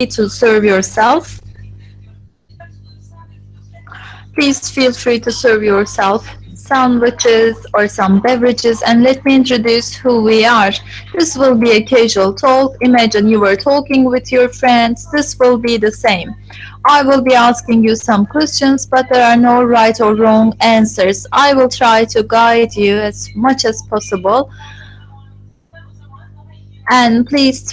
to serve yourself. Please feel free to serve yourself sandwiches or some beverages, and let me introduce who we are. This will be a casual talk. Imagine you were talking with your friends. This will be the same. I will be asking you some questions, but there are no right or wrong answers. I will try to guide you as much as possible, and let's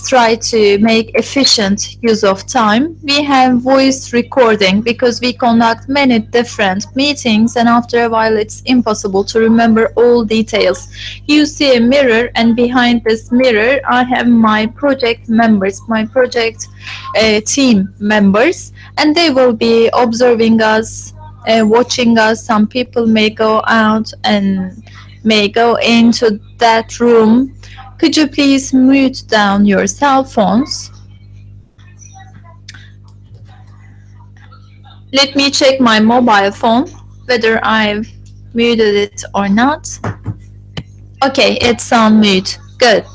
try to make efficient use of time. We have voice recording because we conduct many different meetings, and after a while it's impossible to remember all details. You see a mirror, and behind this mirror I have my project members, my project team members, and they will be observing us, watching us. Some people may go out and may go into that room. Could you please mute down your cell phones? Let me check my mobile phone, whether I've muted it or not. Okay, it's on mute. Good.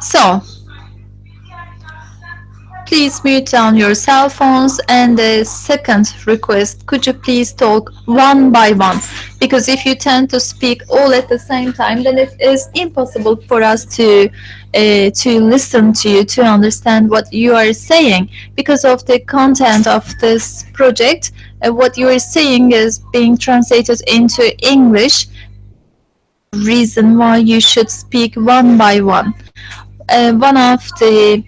So, please mute down your cell phones. And the second request, could you please talk one by one? Because if you tend to speak all at the same time, then it is impossible for us to listen to you, to understand what you are saying. Because of the content of this project, what you are saying is being translated into English. Reason why you should speak one by one. One of the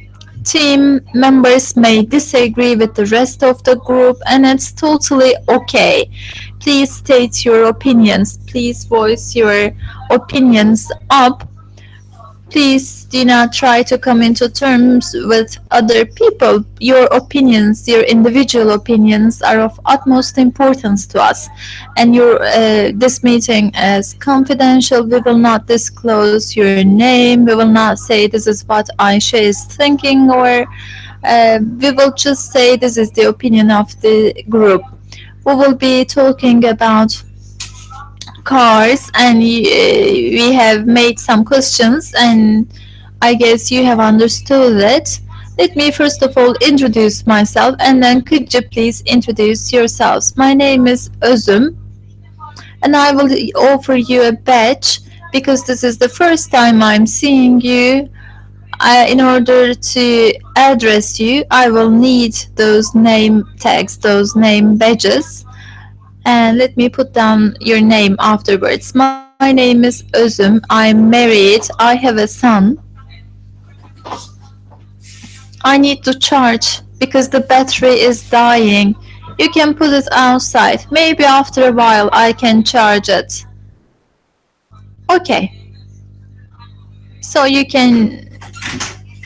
team members may disagree with the rest of the group, and it's totally okay. Please state your opinions. Please voice your opinions up. Please do not try to come into terms with other people. Your opinions, your individual opinions, are of utmost importance to us. And this meeting is confidential. We will not disclose your name. We will not say this is what Aisha is thinking, or we will just say this is the opinion of the group. We will be talking about cars, and we have made some questions, and I guess you have understood it. Let me first of all introduce myself, and then could you please introduce yourselves. My name is Özüm, and I will offer you a badge because this is the first time I'm seeing you. In order to address you, I will need those name tags, those name badges. And let me put down your name afterwards. My name is Özüm. I'm married. I have a son. I need to charge because the battery is dying. You can put it outside. Maybe after a while I can charge it. Okay. So you can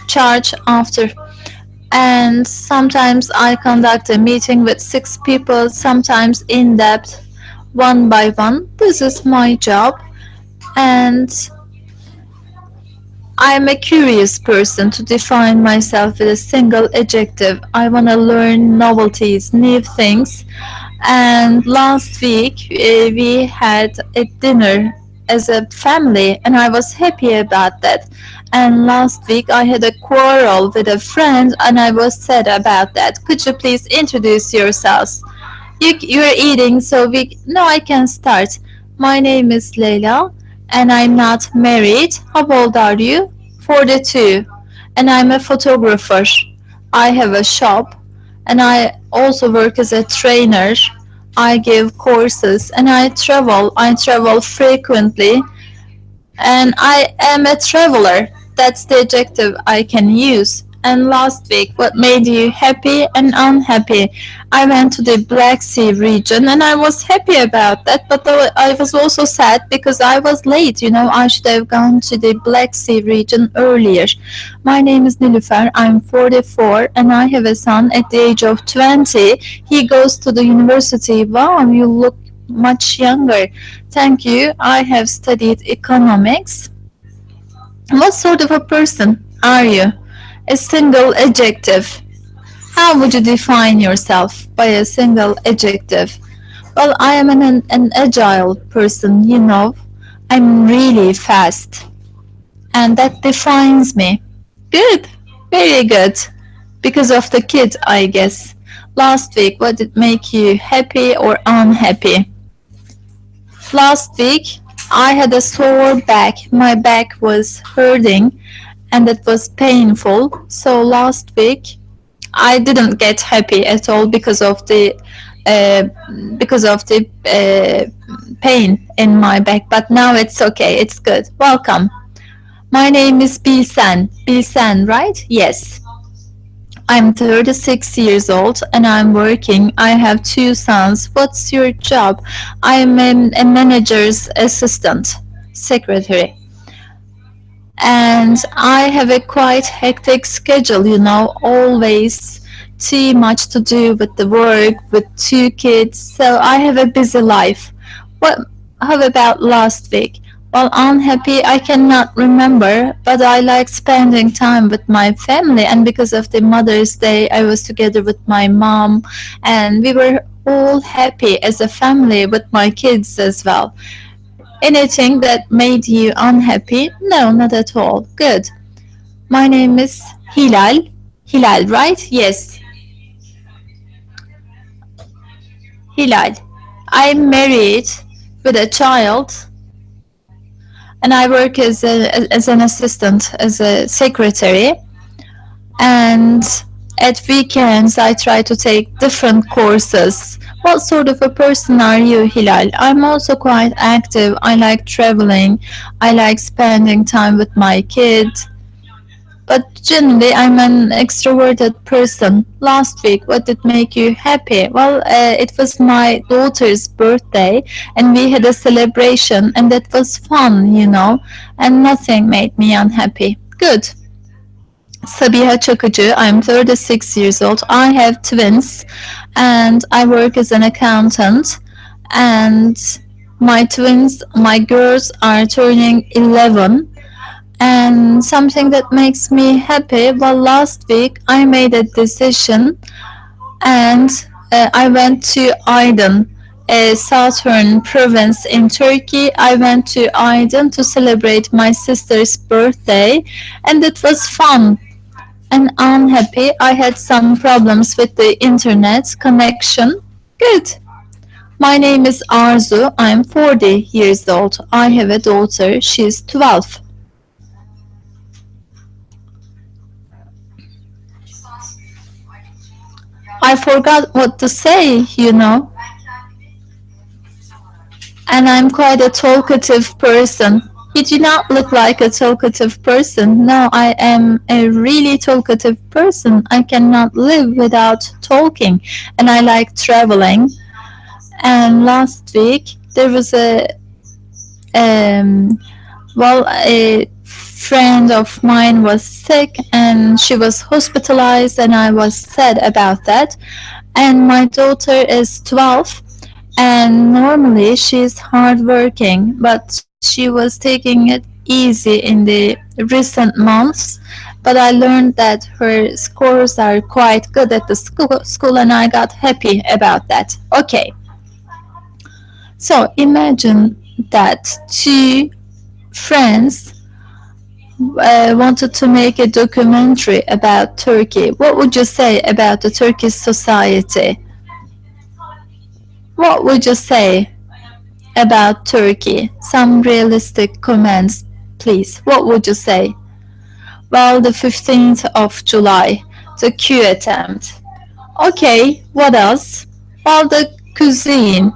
charge after. And sometimes I conduct a meeting with 6 people, sometimes in depth, one by one. This is my job, and I'm a curious person to define myself with a single adjective. I want to learn novelties, new things. And last week we had a dinner as a family, and I was happy about that. And last week I had a quarrel with a friend, and I was sad about that. Could you please introduce yourselves? You're eating, so no, I can start. My name is Leyla, and I'm not married. How old are you? 42. And I'm a photographer. I have a shop, and I also work as a trainer. I give courses, and I travel. I travel frequently, and I am a traveler. That's the adjective I can use. And last week, what made you happy and unhappy? I went to the Black Sea region, and I was happy about that, but I was also sad because I was late. I should have gone to the Black Sea region earlier. My name is Nilüfer. I'm 44, and I have a son at the age of 20. He goes to the university. Wow, you look much younger. Thank you. I have studied economics. What sort of a person are you? A single adjective. How would you define yourself by a single adjective? Well, I am an agile person, you know. I'm really fast, and that defines me. Good, very good. Because of the kid, I guess. Last week, what did make you happy or unhappy? Last week, I had a sore back. My back was hurting and it was painful. So last week, I didn't get happy at all uh, because of the pain in my back. But now it's okay. It's good. Welcome. My name is Bilsen. Bilsen, right? Yes. I'm 36 years old and I'm working. I have two sons. What's your job? I'm a manager's assistant, secretary. And I have a quite hectic schedule, you know, always too much to do with the work, with two kids. So I have a busy life. What, how about last week? Well, unhappy, I cannot remember, but I like spending time with my family. And because of the Mother's Day, I was together with my mom, and we were all happy as a family with my kids as well. Anything that made you unhappy? No, not at all. Good. My name is Hilal. Hilal, right? Yes, Hilal. I'm married with a child and I work as an assistant, as a secretary. And at weekends, I try to take different courses. What sort of a person are you, Hilal? I'm also quite active. I like traveling. I like spending time with my kids. But generally, I'm an extroverted person. Last week, what did make you happy? Well, it was my daughter's birthday, and we had a celebration, and that was fun, you know, and nothing made me unhappy. Good. Sabiha Çakıcı. I'm 36 years old. I have twins, and I work as an accountant. And my twins, my girls, are turning 11, and something that makes me happy. Well, last week I made a decision and I went to Aydın, a southern province in Turkey. I went to Aydın to celebrate my sister's birthday, and it was fun. And unhappy, I had some problems with the internet connection. Good. My name is Arzu. I'm 40 years old. I have a daughter. She's 12. I forgot what to say, you know. And I'm quite a talkative person. You do not look like a talkative person. No, I am a really talkative person. I cannot live without talking. And I like traveling. And last week there was um, a friend of mine was sick and she was hospitalized, and I was sad about that. And my daughter is 12, and normally she's hardworking, but she was taking it easy in the recent months. But I learned that her scores are quite good at the school, and I got happy about that. Okay, so imagine that two friends wanted to make a documentary about Turkey. What would you say about the Turkish society? What would you say about Turkey? Some realistic comments, please. What would you say? Well, the 15th of July, the coup attempt. Okay, what else? Well, the cuisine,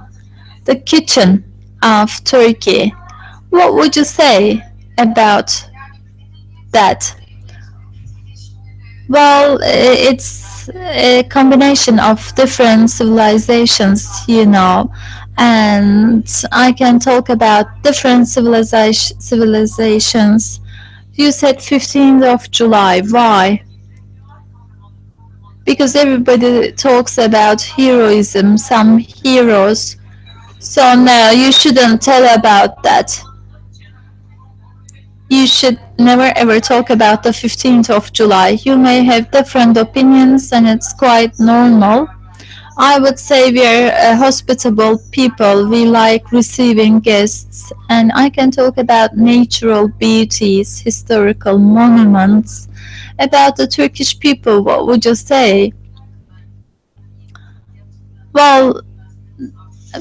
the kitchen of Turkey. What would you say about that? Well, it's a combination of different civilizations, you know, and I can talk about different civilizations. You said 15th of July. Why? Because everybody talks about heroism, some heroes. So no, you shouldn't tell about that. You should never ever talk about the 15th of July. You may have different opinions, and it's quite normal. I would say we are hospitable people. We like receiving guests, and I can talk about natural beauties, historical monuments, about the Turkish people. What would you say? Well,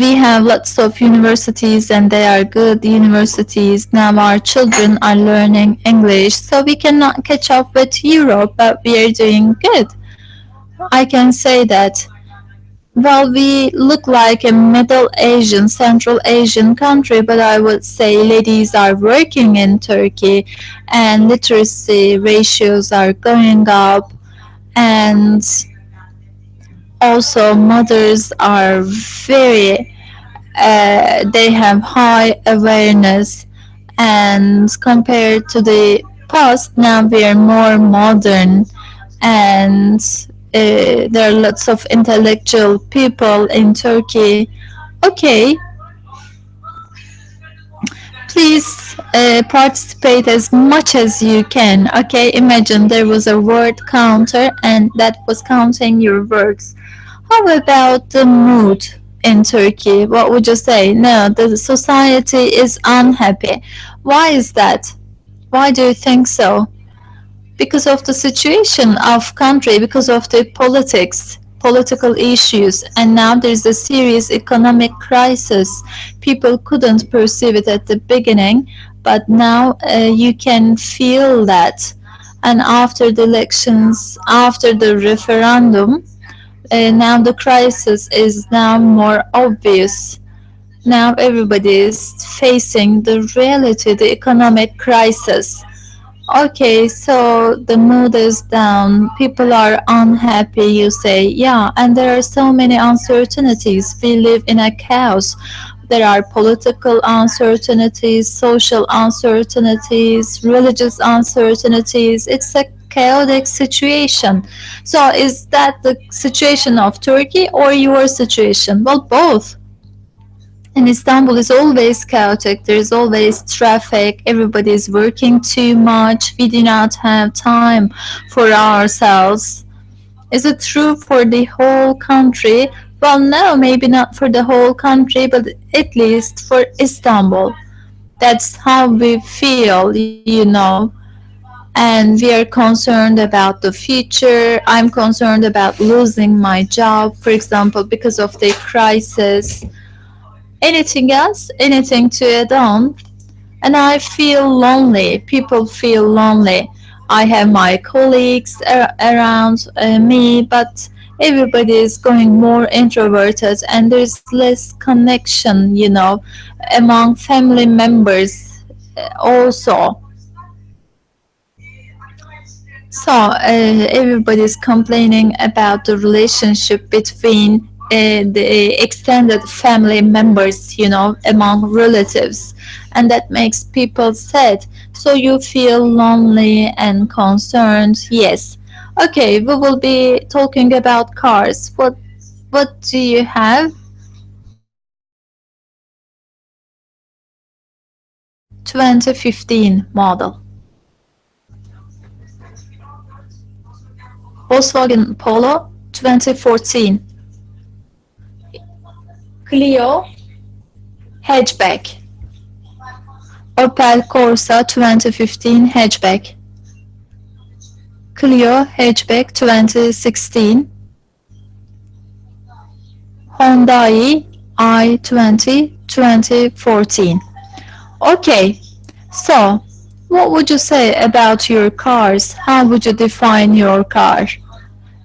we have lots of universities and they are good universities. Now our children are learning English, so we cannot catch up with Europe, but we are doing good. I can say that. Well, we look like a Middle Asian, Central Asian country, but I would say ladies are working in Turkey and literacy ratios are going up, and also mothers are very, they have high awareness, and compared to the past, now we are more modern, and there are lots of intellectual people in Turkey. Okay, please participate as much as you can. Okay, imagine there was a word counter and that was counting your words. How about the mood in Turkey? What would you say? No, the society is unhappy. Why is that? Why do you think so? Because of the situation of country, because of the politics, political issues, and now there's a serious economic crisis. People couldn't perceive it at the beginning, but now you can feel that. And after the elections, after the referendum, now the crisis is now more obvious. Now everybody is facing the reality, the economic crisis. Okay, so the mood is down. People are unhappy, you say. Yeah, and there are so many uncertainties. We live in a chaos. There are political uncertainties, social uncertainties, religious uncertainties. It's a chaotic situation. So, is that the situation of Turkey or your situation? Well, both. And Istanbul is always chaotic. There is always traffic. Everybody is working too much. We do not have time for ourselves. Is it true for the whole country? Well, no, maybe not for the whole country, but at least for Istanbul. That's how we feel, you know. And we are concerned about the future. I'm concerned about losing my job, for example, because of the crisis. Anything else? Anything to add on? And I feel lonely. People feel lonely. I have my colleagues around me, but everybody is going more introverted and there's less connection, you know, among family members also. So everybody's complaining about the relationship between the extended family members, you know, among relatives, and that makes people sad. So you feel lonely and concerned. Yes. Okay, we will be talking about cars. What do you have? 2015 model. Volkswagen Polo 2014. Clio hatchback. Opel Corsa 2015 hatchback. Clio hatchback 2016. Hyundai i20 2014. Okay, so what would you say about your cars? How would you define your car?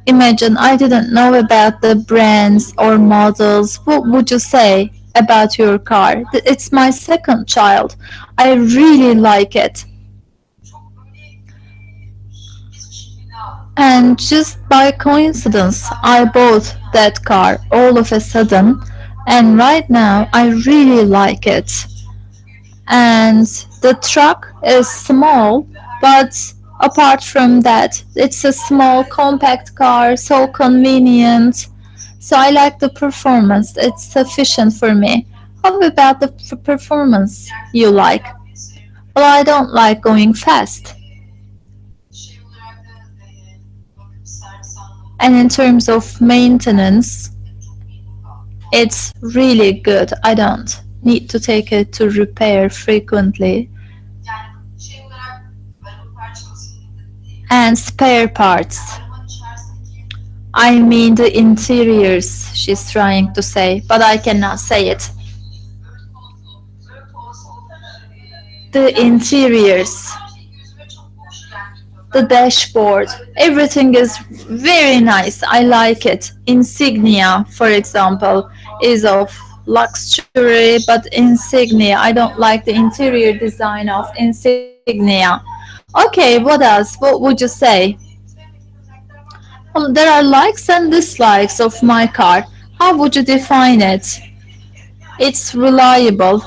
Imagine I didn't know about the brands or models. What would you say about your car? It's my second child. I really like it. And just by coincidence, I bought that car all of a sudden. And right now, I really like it. And the truck is small, but apart from that, it's a small compact car, so convenient. So I like the performance. It's sufficient for me. How about the performance you like? Well, I don't like going fast. And in terms of maintenance, it's really good. I don't need to take it to repair frequently. And spare parts. I mean the interiors, she's trying to say, but I cannot say it. The interiors, the dashboard, everything is very nice. I like it. Insignia, for example, is of luxury, but insignia, I don't like the interior design of insignia. Okay, what else? What would you say? Well, there are likes and dislikes of my car. How would you define it? It's reliable,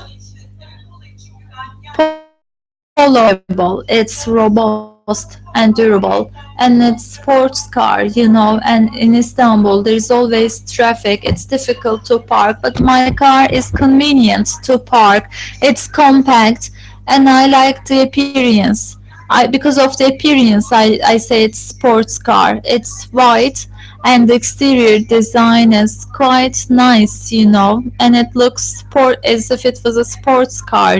followable, it's robust and durable, and it's sports car, and in Istanbul there's always traffic. It's difficult to park, but my car is convenient to park. It's compact and I like the appearance. Because of the appearance, I say it's sports car. It's white and the exterior design is quite nice, and it looks sport as if it was a sports car.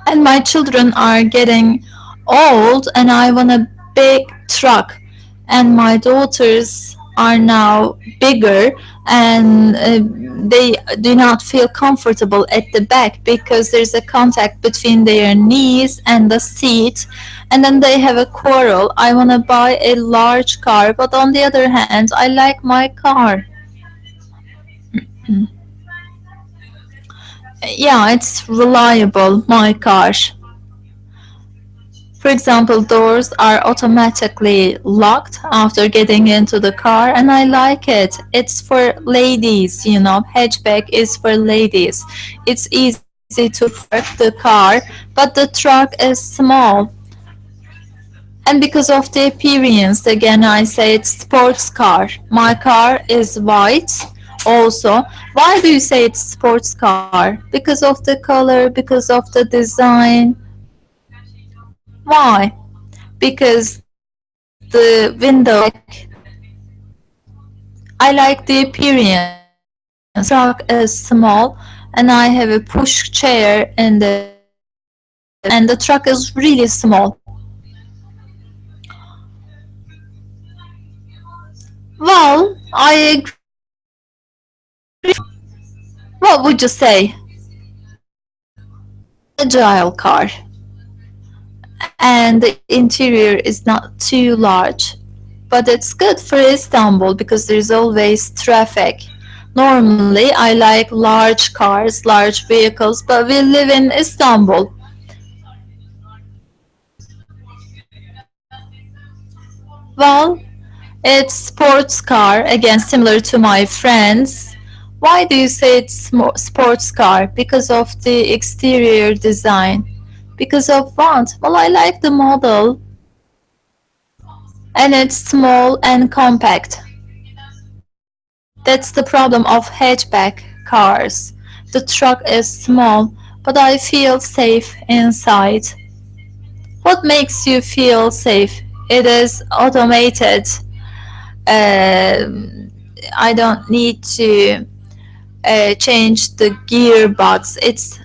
And my children are getting old and I want a big truck, and my daughters are now bigger, and they do not feel comfortable at the back because there's a contact between their knees and the seat, and then they have a quarrel. I want to buy a large car, but on the other hand I like my car. Yeah, it's reliable, my car. For example, doors are automatically locked after getting into the car, and I like it. It's for ladies. Hatchback is for ladies. It's easy to park the car, but the truck is small. And because of the appearance, again, I say it's sports car. My car is white also. Why do you say it's sports car? Because of the color, because of the design. Why? Because the window back, I like the appearance. The truck is small and I have a push chair in the back, and the truck is really small. Well, I agree. What would you say? Agile car, and the interior is not too large. But it's good for Istanbul because there's always traffic. Normally, I like large cars, large vehicles, but we live in Istanbul. Well, it's sports car, again similar to my friends. Why do you say it's sports car? Because of the exterior design. Because of what? Well, I like the model, and it's small and compact. That's the problem of hatchback cars. The truck is small, but I feel safe inside. What makes you feel safe? It is automated. I don't need to change the gearbox. It's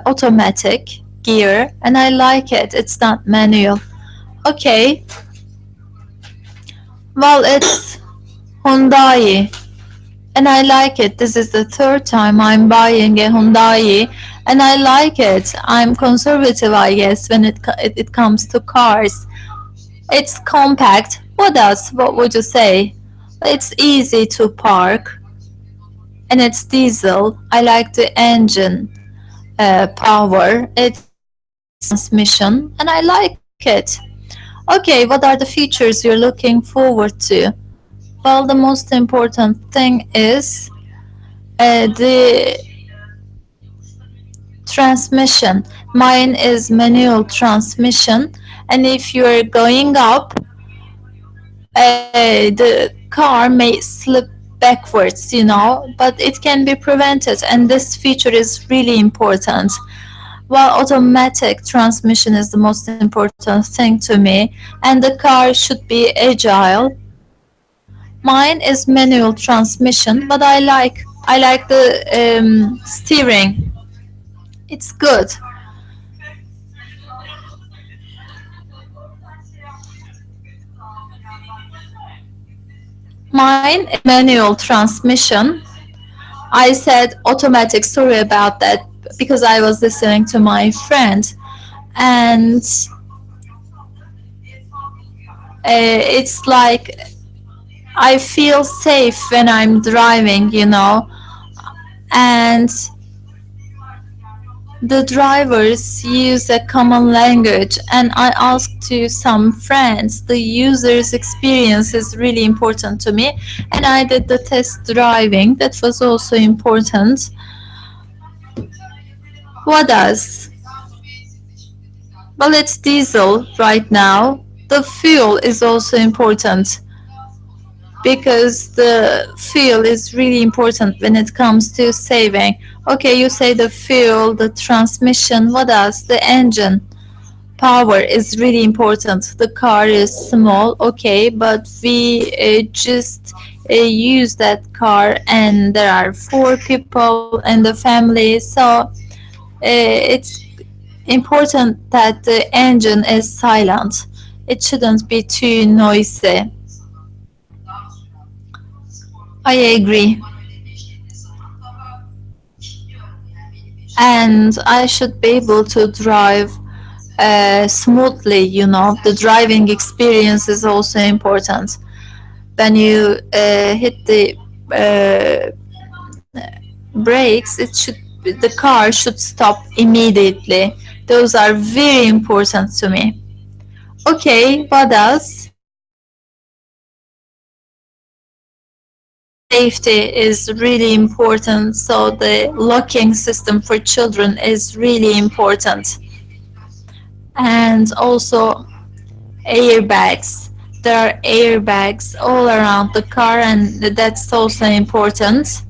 automatic gear, and I like it. It's not manual. Okay, well, it's Hyundai, and I like it. This is the third time I'm buying a Hyundai, and I like it. I'm conservative, I guess, when it comes to cars. It's compact. What else? What would you say? It's easy to park, and it's diesel. I like the engine power. It's transmission, and I like it. Okay, what are the features you're looking forward to? Well, the most important thing is the transmission. Mine is manual transmission, and if you're going up, the car may slip backwards, but it can be prevented, and this feature is really important. Well, automatic transmission is the most important thing to me, and the car should be agile. Mine is manual transmission, but I like the steering. It's good. Mine is manual transmission. I said automatic. Sorry about that because I was listening to my friend, and it's like I feel safe when I'm driving, and the drivers use a common language. And I asked to some friends, the user's experience is really important to me, and I did the test driving. That was also important. What else? Well, it's diesel right now. The fuel is also important because the fuel is really important when it comes to saving. Okay, you say the fuel, the transmission, what else? The engine power is really important. The car is small, okay, but we just use that car, and there are four people in the family, so it's important that the engine is silent. It shouldn't be too noisy. I agree. And I should be able to drive smoothly, The driving experience is also important. When you hit the uh, brakes, the car should stop immediately. Those are very important to me. Okay, what else? Safety is really important, so the locking system for children is really important. And also airbags. There are airbags all around the car, and that's also important.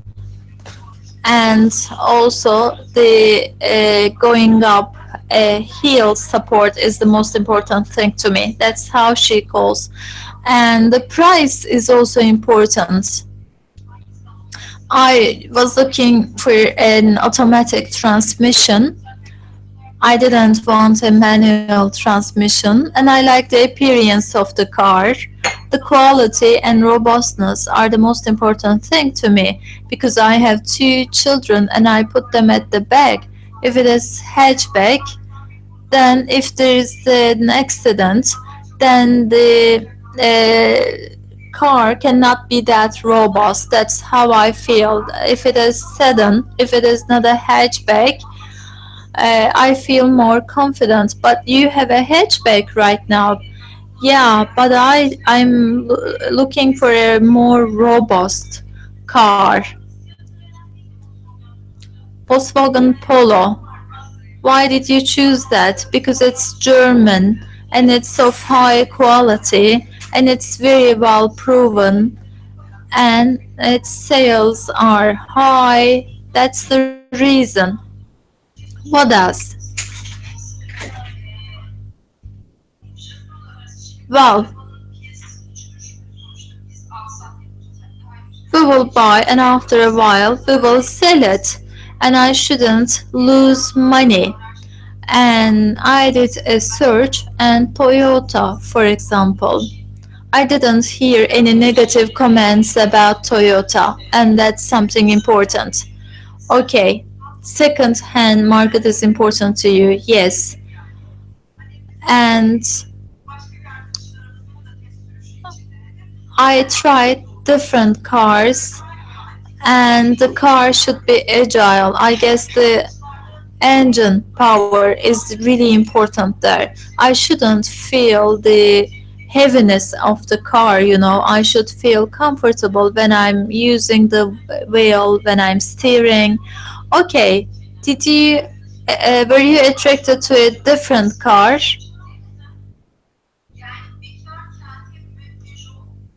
And also the going up heel support is the most important thing to me. That's how she calls. And the price is also important. I was looking for an automatic transmission. I didn't want a manual transmission, and I like the appearance of the car. The quality and robustness are the most important thing to me because I have two children and I put them at the back. If it is hatchback, then if there is an accident, then the car cannot be that robust. That's how I feel. If it is sedan, if it is not a hatchback, I feel more confident. But you have a hatchback right now. Yeah, but I'm looking for a more robust car. Volkswagen Polo. Why did you choose that? Because it's German and it's of high quality and it's very well proven and its sales are high. That's the reason. What else? Well, we will buy and after a while we will sell it, and I shouldn't lose money. And I did a search, and Toyota, for example, I didn't hear any negative comments about Toyota, and that's something important. Okay, second hand market is important to you, yes. And I tried different cars, and the car should be agile. I guess the engine power is really important there. I shouldn't feel the heaviness of the car, I should feel comfortable when I'm using the wheel, when I'm steering. Okay, did you were you attracted to a different car?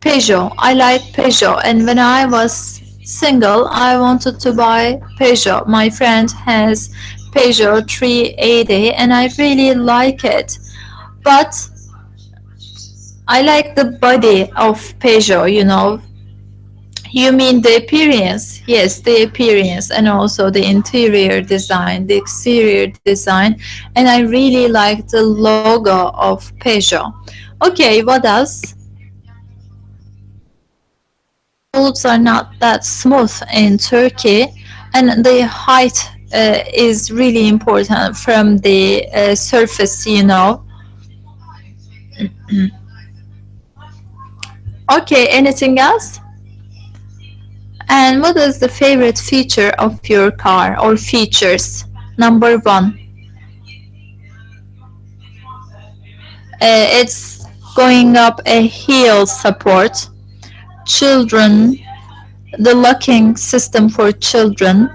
Peugeot. I like Peugeot, and when I was single, I wanted to buy Peugeot. My friend has Peugeot 380 and I really like it. But I like the body of Peugeot, you know. You mean the appearance? Yes, the appearance and also the interior design, the exterior design, and I really like the logo of Peugeot. Okay, what else? Roads are not that smooth in Turkey, and the height is really important from the surface, you know. Okay, anything else? And what is the favorite feature of your car or features? Number one, it's going up a hill support. Children, the locking system for children.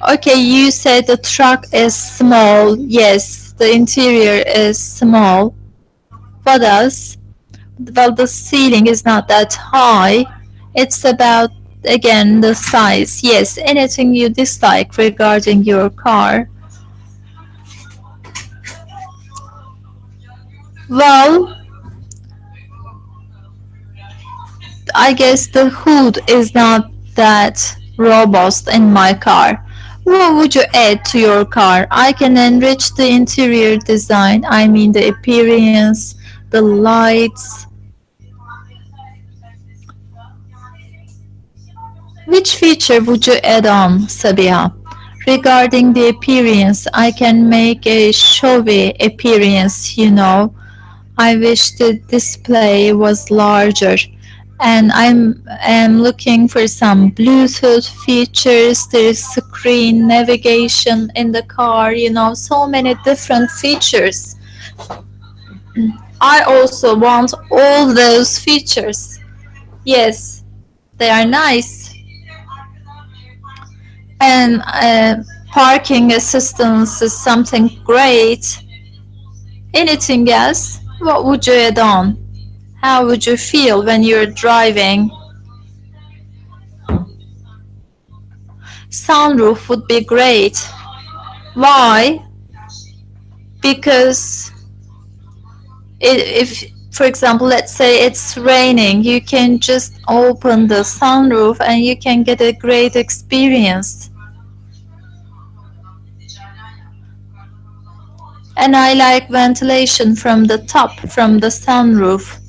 Okay, you said the truck is small. Yes, the interior is small. What else? Well, the ceiling is not that high. It's about, again, the size. Yes, anything you dislike regarding your car? Well, I guess the hood is not that robust in my car. What would you add to your car? I can enrich the interior design, I mean the appearance, the lights. Which feature would you add on, Sabiha? Regarding the appearance, I can make a showy appearance, you know. I wish the display was larger. And am looking for some Bluetooth features. There's screen navigation in the car, you know, so many different features. I also want all those features. Yes, they are nice. And parking assistance is something great. Anything else? What would you add on? How would you feel when you're driving? Sunroof would be great. Why? Because if, for example, let's say it's raining, you can just open the sunroof and you can get a great experience. And I like ventilation from the top, from the sunroof.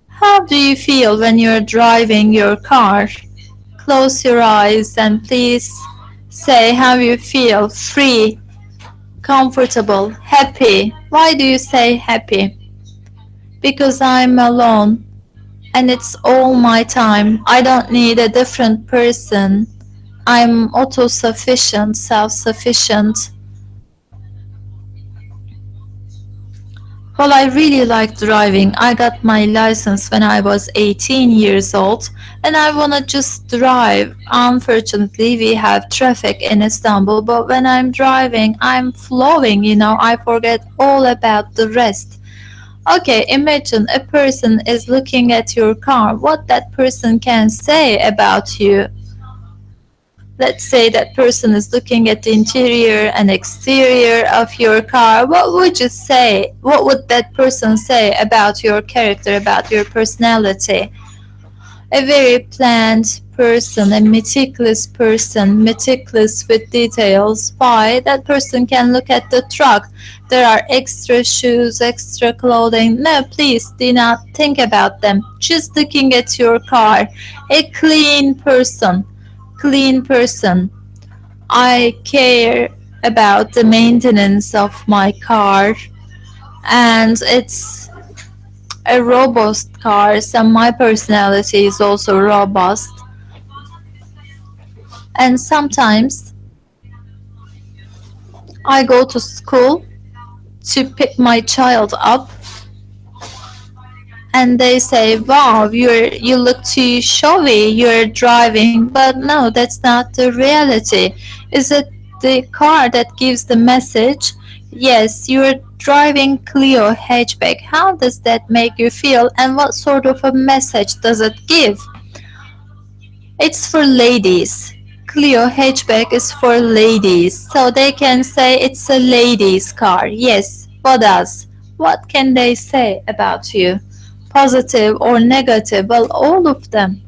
How do you feel when you're driving your car? Close your eyes and please say how you feel. Free, comfortable, happy. Why do you say happy? Because I'm alone and it's all my time. I don't need a different person. I'm autosufficient, self-sufficient. Well, I really like driving. I got my license when I was 18 years old and I want to just drive. Unfortunately, we have traffic in Istanbul, but when I'm driving, I'm flowing, you know, I forget all about the rest. Okay, imagine a person is looking at your car. What that person can say about you? Let's say that person is looking at the interior and exterior of your car. What would you say? What would that person say about your character, about your personality? A very planned person, a meticulous person, meticulous with details. Why? That person can look at the truck. There are extra shoes, extra clothing. No, please do not think about them. Just looking at your car. A clean person. Clean person. I care about the maintenance of my car and it's a robust car, so my personality is also robust. And sometimes I go to school to pick my child up and they say, wow, you look too showy, you're driving. But no, that's not the reality. Is it the car that gives the message? Yes, you're driving Clio hatchback. How does that make you feel and what sort of a message does it give? It's for ladies. Clio hatchback is for ladies, so they can say it's a ladies' car. Yes. What else? What can they say about you? Positive or negative? Well, all of them.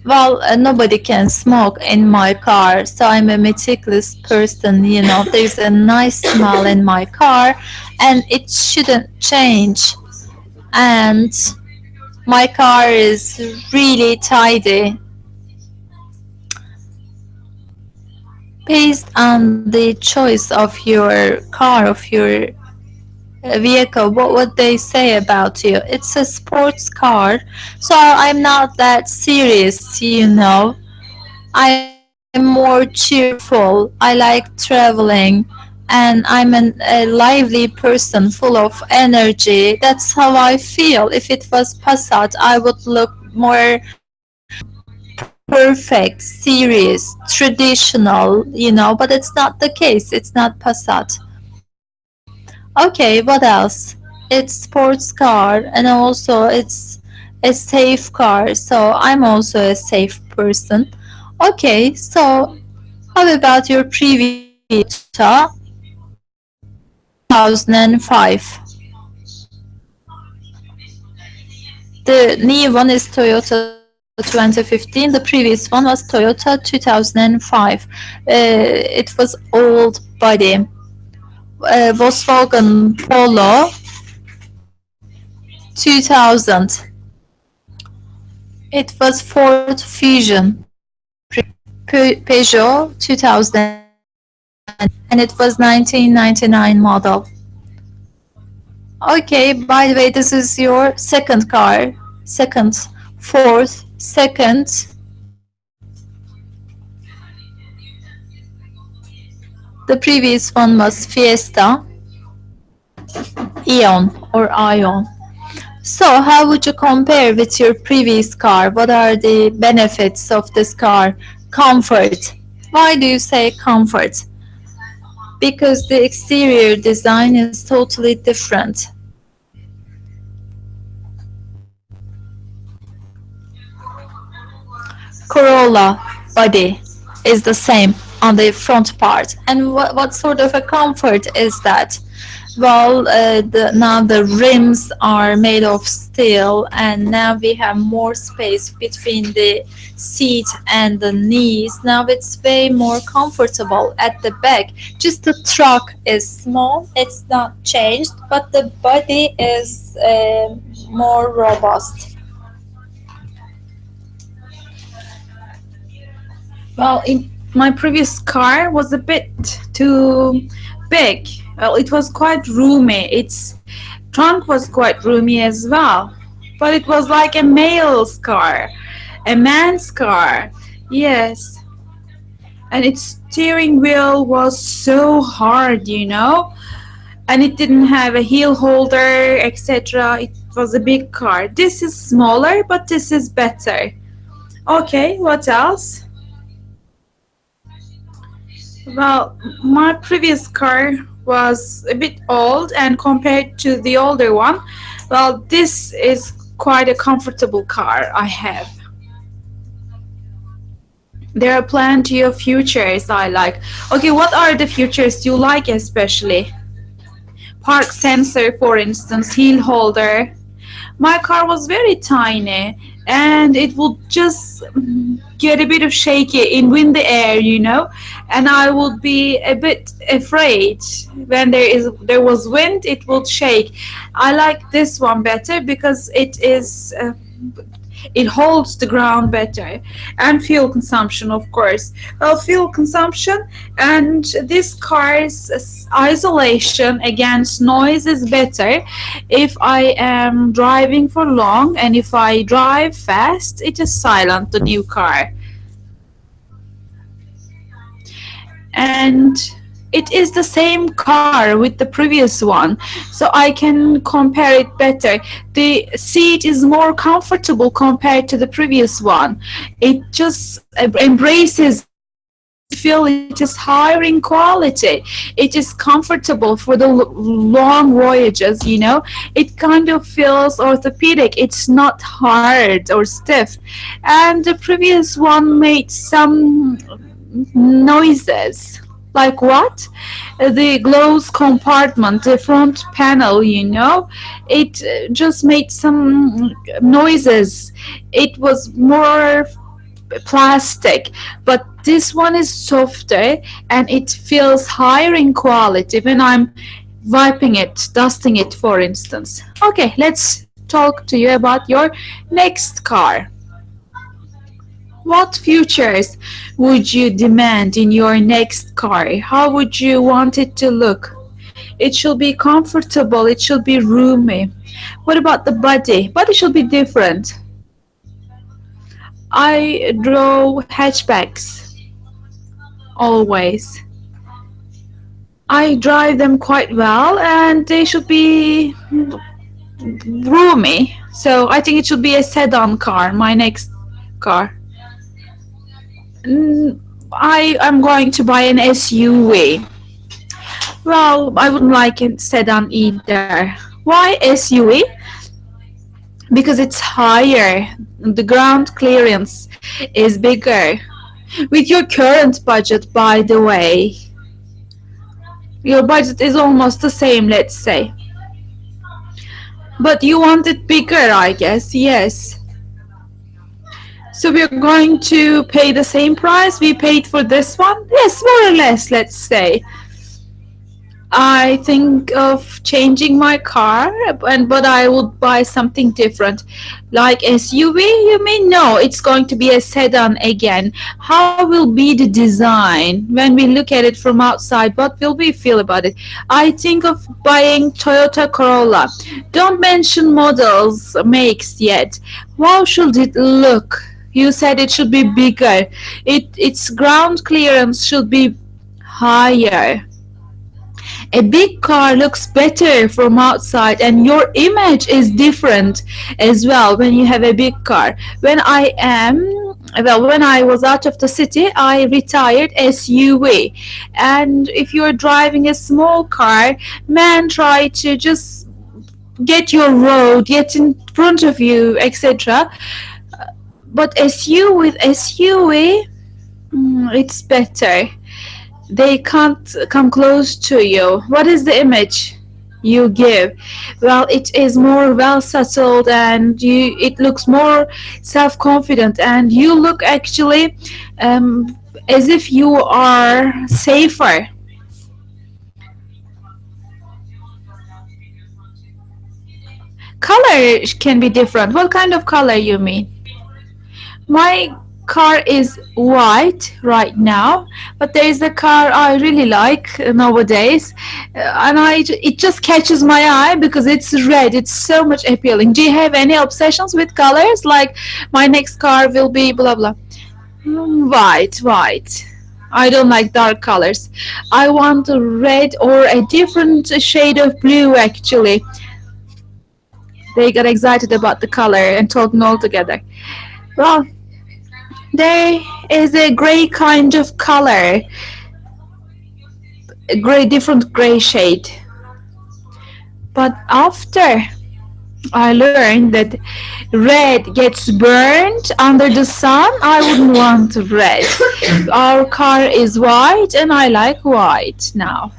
Well, nobody can smoke in my car, so I'm a meticulous person. There's a nice smell in my car, and it shouldn't change. And my car is really tidy. Based on the choice of your car, of your vehicle, what would they say about you? It's a sports car, so I'm not that serious. I'm more cheerful. I like traveling, and I'm a lively person full of energy. That's how I feel. If it was Passat, I would look more perfect, serious, traditional, but it's not the case. It's not Passat. Okay, what else? It's sports car, and also it's a safe car. So I'm also a safe person. Okay, so how about your previous Toyota 2005? The new one is Toyota 2015. The previous one was Toyota 2005. It was old body. Volkswagen Polo 2000. It was Ford Fusion. Peugeot 2000, and it was 1999 model. Okay, by the way, this is your second car. Second, fourth, second. The previous one was Fiesta, Ion. So how would you compare with your previous car? What are the benefits of this car? Comfort. Why do you say comfort? Because the exterior design is totally different. Corolla body is the same on the front part. And what sort of a comfort is that? Well, now the rims are made of steel, and now we have more space between the seat and the knees. Now it's way more comfortable at the back. Just the truck is small, it's not changed, but the body is more robust. Well, in my previous car was a bit too big. Well, it was quite roomy. Its trunk was quite roomy as well. But it was like a male's car, a man's car. Yes. And its steering wheel was so hard. And it didn't have a heel holder, etc. It was a big car. This is smaller, but this is better. Okay, what else? Well, my previous car was a bit old, and compared to the older one, well, this is quite a comfortable car I have. There are plenty of features I like. Okay, what are the features you like especially? Park sensor, for instance, heel holder. My car was very tiny, and it would just get a bit of shaky in windy air, and I would be a bit afraid when there was wind. It would shake. I like this one better because it holds the ground better. And fuel consumption, of course. Well, fuel consumption and this car's isolation against noise is better. If I am driving for long and if I drive fast, it is silent, the new car. And it is the same car with the previous one, so I can compare it better. The seat is more comfortable compared to the previous one. It just embraces feel it is higher in quality. It is comfortable for the long voyages, you know. It kind of feels orthopedic. It's not hard or stiff. And the previous one made some noises. Like what? The gloves compartment, the front panel, you know, it just made some noises. It was more plastic, but this one is softer and it feels higher in quality when I'm wiping it, dusting it, for instance. Okay, let's talk to you about your next car. What features would you demand in your next car? How would you want it to look? It should be comfortable, it should be roomy. What about the body? Body should be different. I draw hatchbacks always. I drive them quite well and they should be roomy. So I think it should be a sedan car, my next car. I am going to buy an SUV. Well, I wouldn't like a sedan either. Why SUV? Because it's higher. The ground clearance is bigger. With your current budget, by the way, your budget is almost the same, let's say. But you want it bigger, I guess, yes. So we're going to pay the same price we paid for this one? Yes, more or less, let's say. I think of changing my car, but I would buy something different. Like SUV, you mean? No, it's going to be a sedan again. How will be the design? When we look at it from outside, what will we feel about it? I think of buying Toyota Corolla. Don't mention models, makes yet. How should it look? You said it should be bigger. Its ground clearance should be higher. A big car looks better from outside and your image is different as well when you have a big car. When I was out of the city, I retired SUV. And if you're driving a small car, man, try to just get your road, get in front of you, etc. But SUV, it's better. They can't come close to you. What is the image you give? Well, it is more well settled and it looks more self-confident and you look actually as if you are safer. Color can be different. What kind of color you mean? My car is white right now, but there is a car I really like nowadays, and it just catches my eye because it's red. It's so much appealing. Do you have any obsessions with colors? Like my next car will be blah blah. White. I don't like dark colors. I want a red or a different shade of blue actually. They got excited about the color and talking all together. Well, there is a gray kind of color, a different gray shade. But after I learned that red gets burned under the sun, I wouldn't want red. Our car is white and I like white now.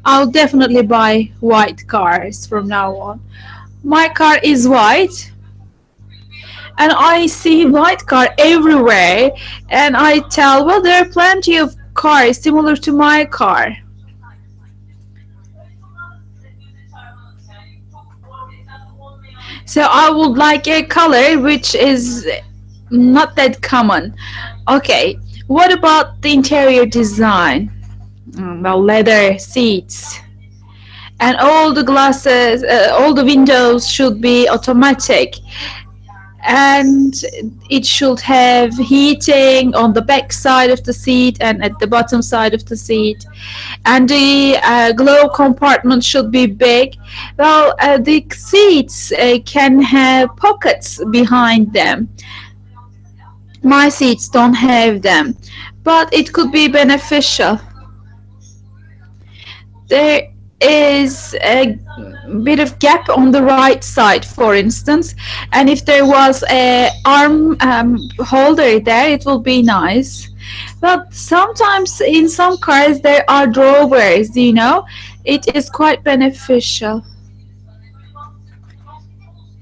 I'll definitely buy white cars from now on. My car is white and I see white car everywhere and I tell, well, there are plenty of cars similar to my car. So I would like a color which is not that common. Okay, what about the interior design? Well, leather seats. And all the glasses, all the windows should be automatic. And it should have heating on the back side of the seat and at the bottom side of the seat. And the glove compartment should be big. Well, the seats can have pockets behind them. My seats don't have them, but it could be beneficial. There is a bit of gap on the right side, for instance, and if there was a arm holder there, it will be nice. But sometimes in some cars there are drawers, it is quite beneficial.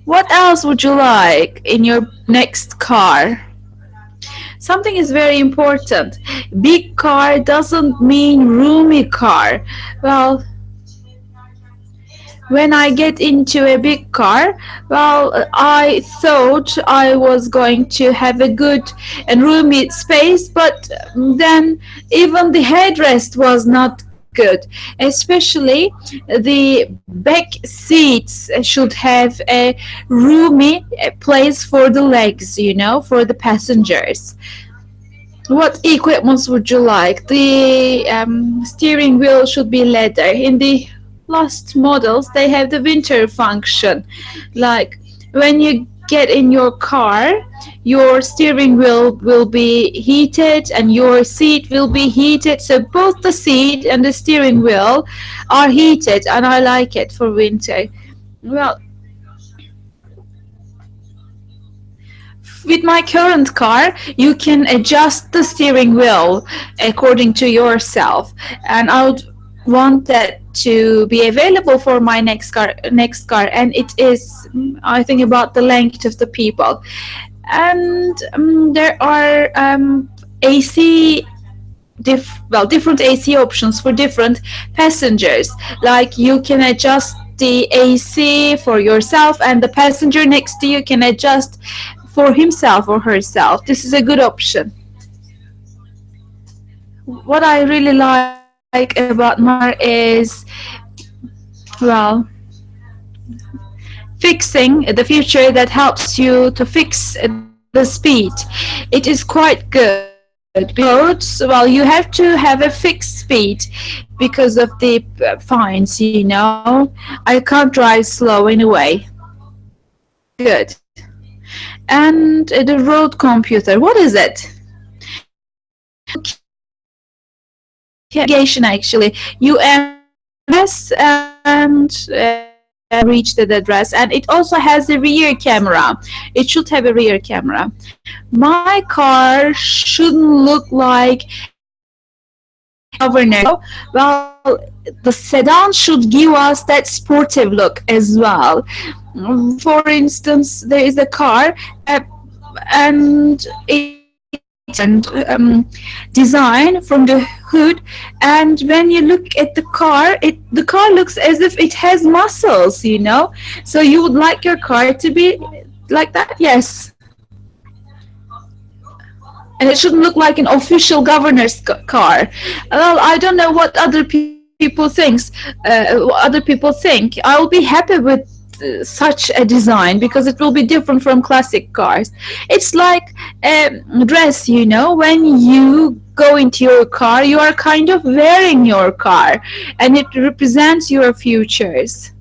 What else would you like in your next car? Something is very important. Big car doesn't mean roomy car. Well, when I get into a big car, well, I thought I was going to have a good and roomy space, but then even the headrest was not good. Especially the back seats should have a roomy place for the legs, for the passengers. What equipments would you like? The steering wheel should be leather. In the last models, they have the winter function. Like when you get in your car, your steering wheel will be heated and your seat will be heated. So both the seat and the steering wheel are heated, and I like it for winter. Well, with my current car, you can adjust the steering wheel according to yourself, and I would want that to be available for my next car, and it is, I think, about the length of the people. And there are AC different AC options for different passengers. Like you can adjust the AC for yourself, and the passenger next to you can adjust for himself or herself. This is a good option. What I really like about my car is, well, fixing the feature that helps you to fix the speed. It is quite good because, well, you have to have a fixed speed because of the fines. I can't drive slow anyway. Good. And the road computer, what is it? You navigation, actually. You address and reach the address, and it also has a rear camera. It should have a rear camera. My car shouldn't look like governor. Well, the sedan should give us that sportive look as well. For instance, there is a car, and and design from the hood, and when you look at the car looks as if it has muscles. So you would like your car to be like that? Yes. And it shouldn't look like an official governor's car. Well, I don't know what other people thinks. What other people think. I'll be happy with such a design because it will be different from classic cars. It's like a dress. When you go into your car, you are kind of wearing your car, and it represents your futures.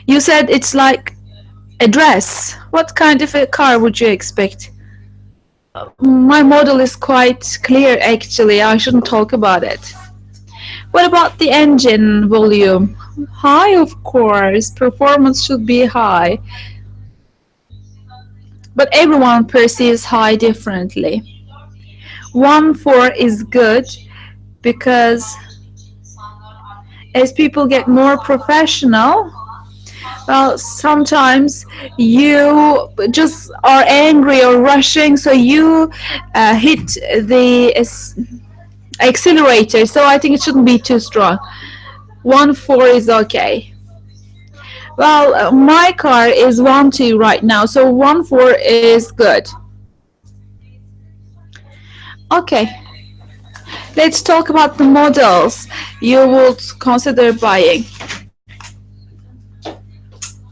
You said it's like a dress. What kind of a car would you expect? My model is quite clear, actually. I shouldn't talk about it. What about the engine volume? High, of course. Performance should be high. But everyone perceives high differently. 1.4 is good because as people get more professional, well, sometimes you just are angry or rushing, so you hit the accelerator. So I think it shouldn't be too strong. 1.4 is okay. Well, my car is 1.2 right now, so 1.4 is good. Okay, let's talk about the models you would consider buying.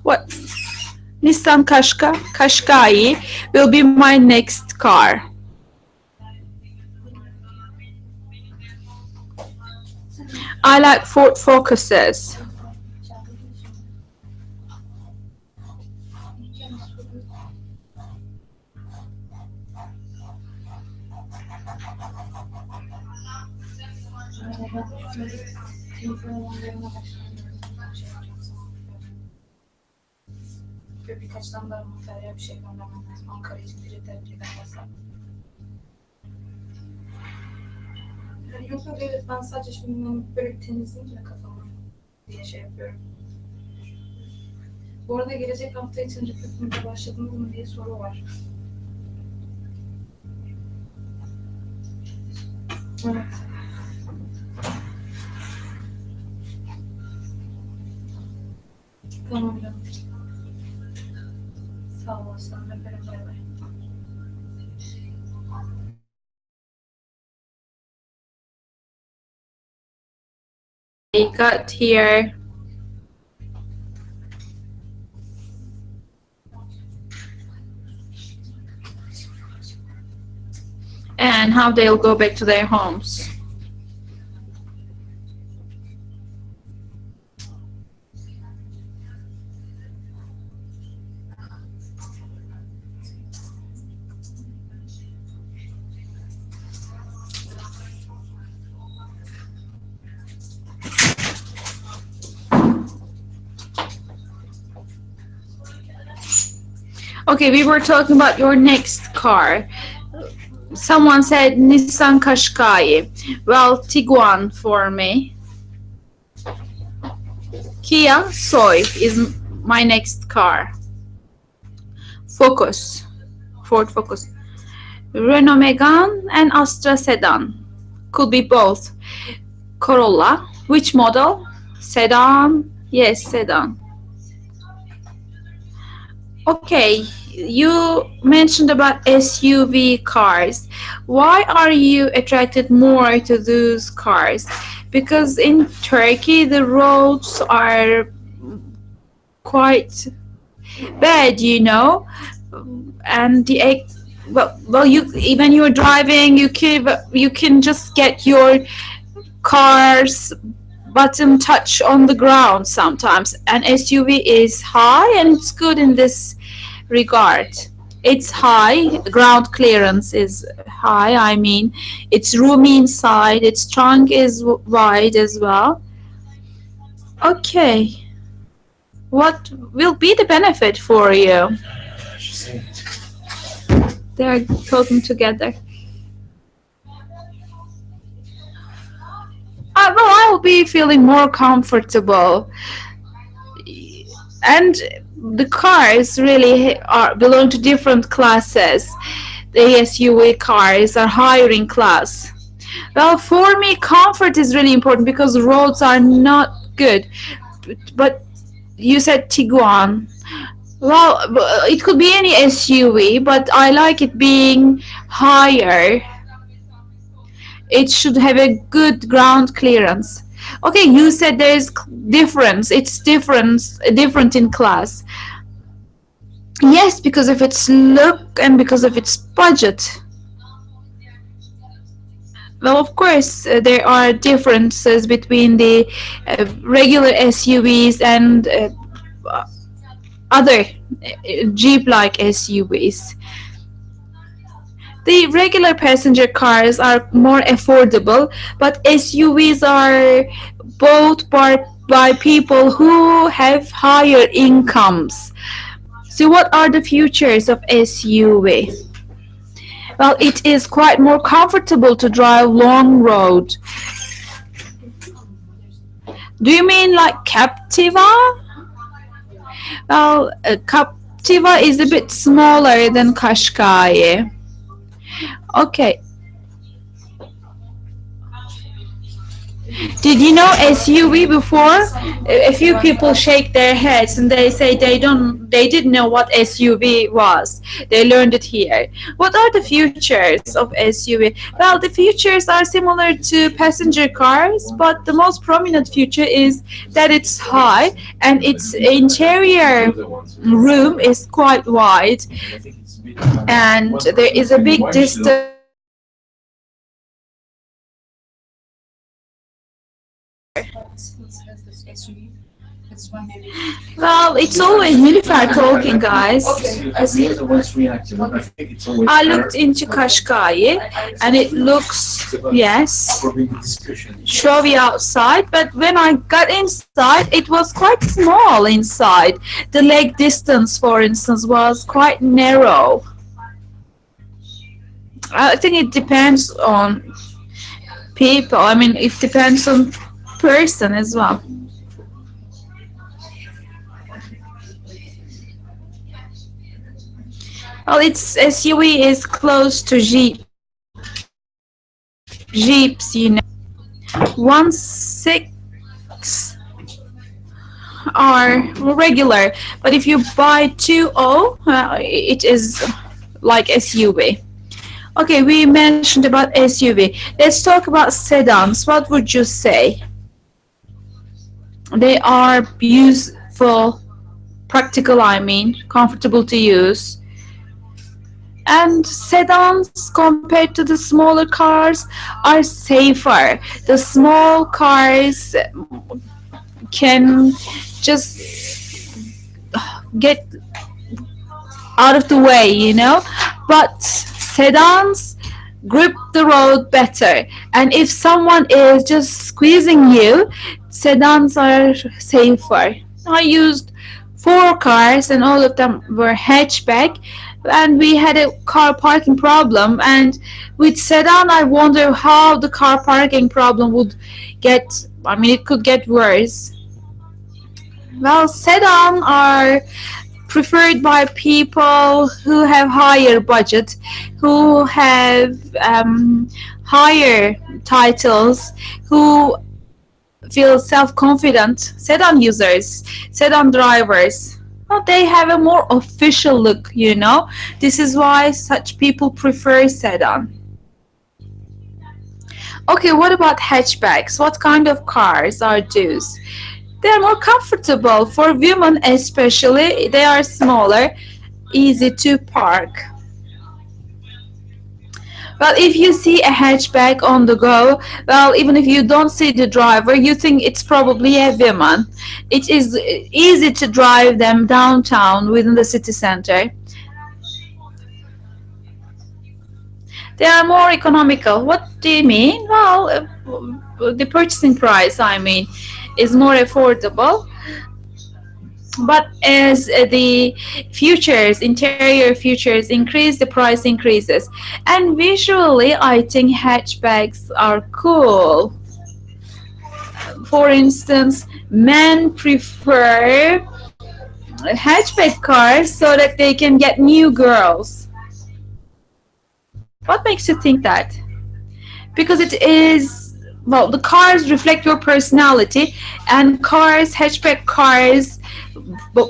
What? Nissan Qashqai will be my next car. I like Ford Focuses. Teyze olanlarına başlayalım. Şey yapacağız. Birkaç tane daha materyal bir şey göndermem lazım. Ankara için birden basar. Yok yok, evet, ben sadece şimdi böyle bir temizleyeyim de kafamı diye şey yapıyorum. Bu arada gelecek hafta için recruitment'a başladınız mı diye soru var. Evet. Tamam canım. Sağ olasın. Öperim, bay bay. I got here. And how they'll go back to their homes. Okay, we were talking about your next car. Someone said Nissan Qashqai. Well, Tiguan for me. Kia Soy is my next car. Focus. Ford Focus. Renault Megane and Astra Sedan. Could be both. Corolla. Which model? Sedan. Yes, sedan. Okay, you mentioned about SUV cars. Why are you attracted more to those cars? Because in Turkey the roads are quite bad, you know, and well, you even you're driving, you can just get your car's bottom touch on the ground sometimes. An SUV is high and it's good in this regard. It's high, ground clearance is high, I mean, it's roomy inside, its trunk is wide as well. Okay, what will be the benefit for you? They're talking together. Well, I will be feeling more comfortable. And the cars really belong to different classes. The SUV cars are higher in class. Well, for me, comfort is really important because roads are not good. But you said Tiguan. Well, it could be any SUV, but I like it being higher. It should have a good ground clearance. Okay, you said there is difference. It's different in class. Yes, because of its look and because of its budget. Well, of course, there are differences between the regular SUVs and other Jeep-like SUVs. The regular passenger cars are more affordable, but SUVs are bought by people who have higher incomes. So what are the features of SUV? Well, it is quite more comfortable to drive long road. Do you mean like Captiva? Well, Captiva is a bit smaller than Qashqai. Okay. Did you know SUV before? A few people shake their heads and they say they didn't know what SUV was. They learned it here. What are the features of SUV? Well, the features are similar to passenger cars, but the most prominent feature is that it's high and its interior room is quite wide, and there is a big distance. Well, it's always Nilüfer talking, guys. I looked into Qashqai and it looks, yes, showy outside, but when I got inside, it was quite small inside. The leg distance, for instance, was quite narrow. I think it depends on people. I mean, it depends on person as well. Well, its SUV is close to Jeeps, you know. 1.6 are regular, but if you buy 2.0, it is like SUV. Okay, we mentioned about SUV. Let's talk about sedans. What would you say? They are beautiful, practical, I mean, comfortable to use. And sedans compared to the smaller cars are safer. The small cars can just get out of the way, you know, but sedans grip the road better, and if someone is just squeezing you, sedans are safer. I used 4 cars and all of them were hatchback, and we had a car parking problem, and with sedan I wonder how the car parking problem would get, I mean it could get worse. Well, sedan are preferred by people who have higher budget, who have higher titles, who feel self-confident. Sedan users, sedan drivers, well, they have a more official look, you know. This is why such people prefer sedan. Okay, what about hatchbacks? What kind of cars are those? They are more comfortable for women, especially. They are smaller, easy to park. Well, if you see a hatchback on the go, well, even if you don't see the driver, you think it's probably a woman. It is easy to drive them downtown within the city center. They are more economical. What do you mean? Well, the purchasing price, I mean, is more affordable. But as the features, interior features increase, the price increases. And visually, I think hatchbacks are cool. For instance, men prefer hatchback cars so that they can get new girls. What makes you think that? Because it is, well, the cars reflect your personality, and cars, hatchback cars,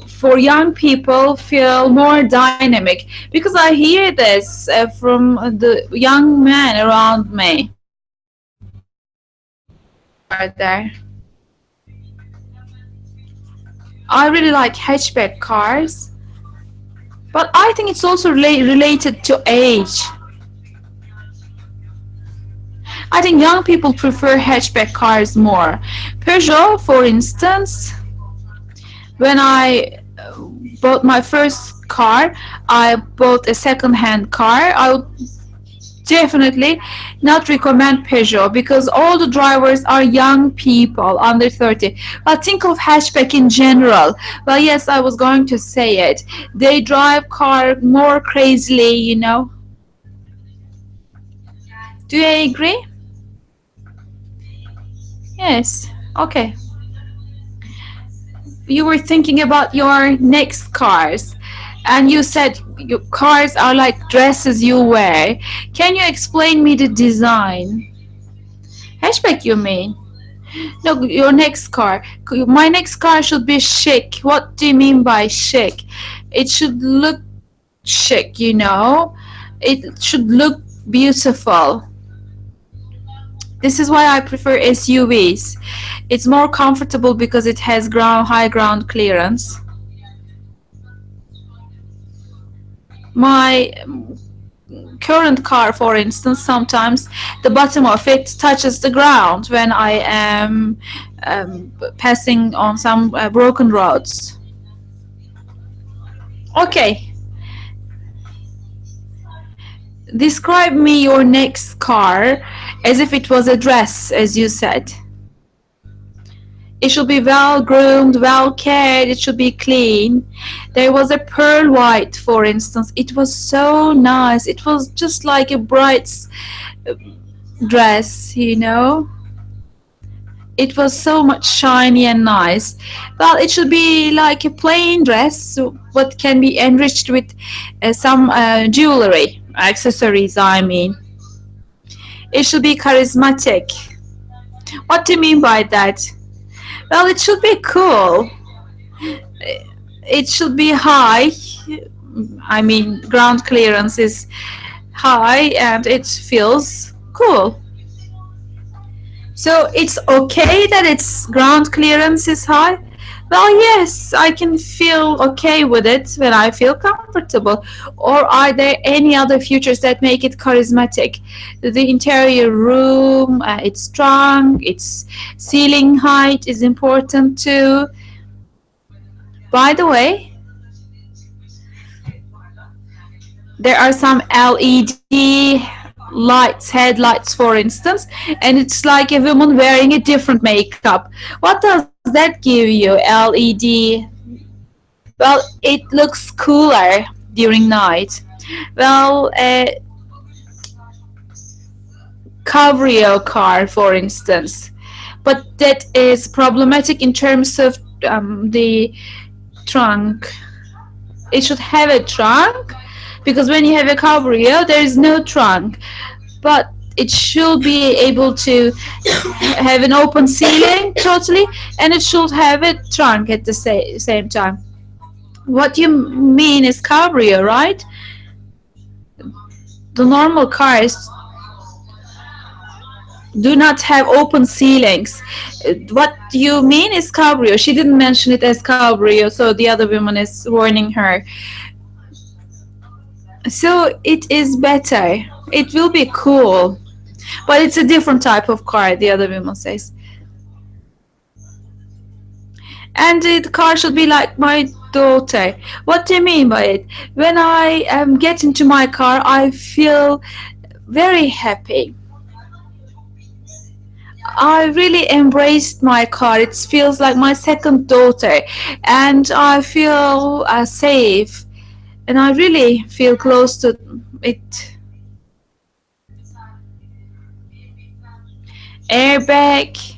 for young people feel more dynamic, because I hear this from the young men around me. Are there? I really like hatchback cars, but I think it's also related to age. I think young people prefer hatchback cars more. Peugeot, for instance, when I bought my first car, I bought a second-hand car. I would definitely not recommend Peugeot because all the drivers are young people under 30. But think of hatchback in general. Well, yes, I was going to say it. They drive car more crazily, you know. Do you agree? Yes. Okay. You were thinking about your next cars, and you said your cars are like dresses you wear. Can you explain me the design? Hatchback, you mean? No, your next car. My next car should be chic. What do you mean by chic? It should look chic, you know. It should look beautiful. This is why I prefer SUVs. It's more comfortable because it has high ground clearance. My current car, for instance, sometimes the bottom of it touches the ground when I am passing on some broken roads. Okay, describe me your next car as if it was a dress, as you said. It should be well groomed, well cared, it should be clean. There was a pearl white, for instance. It was so nice. It was just like a bride's dress, you know. It was so much shiny and nice. Well, it should be like a plain dress, but can be enriched with some jewelry, accessories, I mean. It should be charismatic. What do you mean by that? Well, it should be cool. It should be high. I mean, ground clearance is high and it feels cool. So it's okay that its ground clearance is high? Well, yes, I can feel okay with it when I feel comfortable. Or are there any other features that make it charismatic? The interior room, its trunk, its ceiling height is important too. By the way, there are some LED lights, headlights for instance, and it's like a woman wearing a different makeup. What does that give you, LED? Well, it looks cooler during night. Well, a cabrio car, for instance, but that is problematic in terms of the trunk. It should have a trunk because when you have a cabrio, there is no trunk, but it should be able to have an open ceiling totally, and it should have a trunk at the same time. What you mean is cabrio, right? The normal cars do not have open ceilings. What you mean is cabrio. She didn't mention it as cabrio, so the other woman is warning her. So it is better. It will be cool. But it's a different type of car, the other woman says. And the car should be like my daughter. What do you mean by it? When I get into my car, I feel very happy. I really embraced my car. It feels like my second daughter. And I feel safe. And I really feel close to it. Airbag,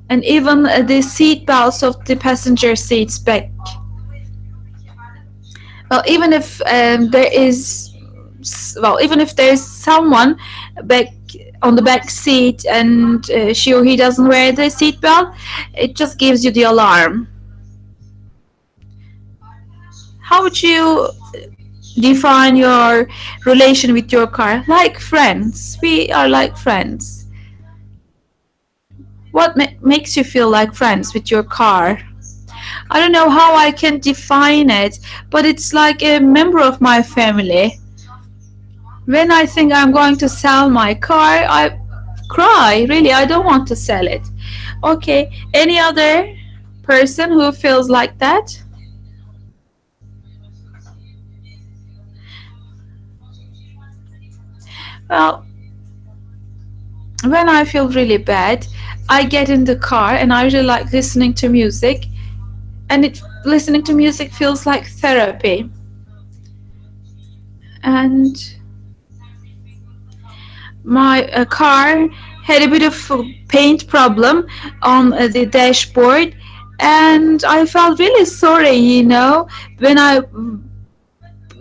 and even the seat belts of the passenger seats back. Well, even if even if there is someone back on the back seat and she or he doesn't wear the seat belt, it just gives you the alarm. How would you define your relation with your car? Like friends. We are like friends. What makes you feel like friends with your car? I don't know how I can define it, but it's like a member of my family. When I think I'm going to sell my car, I cry. Really, I don't want to sell it. Okay, any other person who feels like that? Well, when I feel really bad, I get in the car and I really like listening to music, and listening to music feels like therapy. And my car had a bit of a paint problem on the dashboard, and I felt really sorry, when I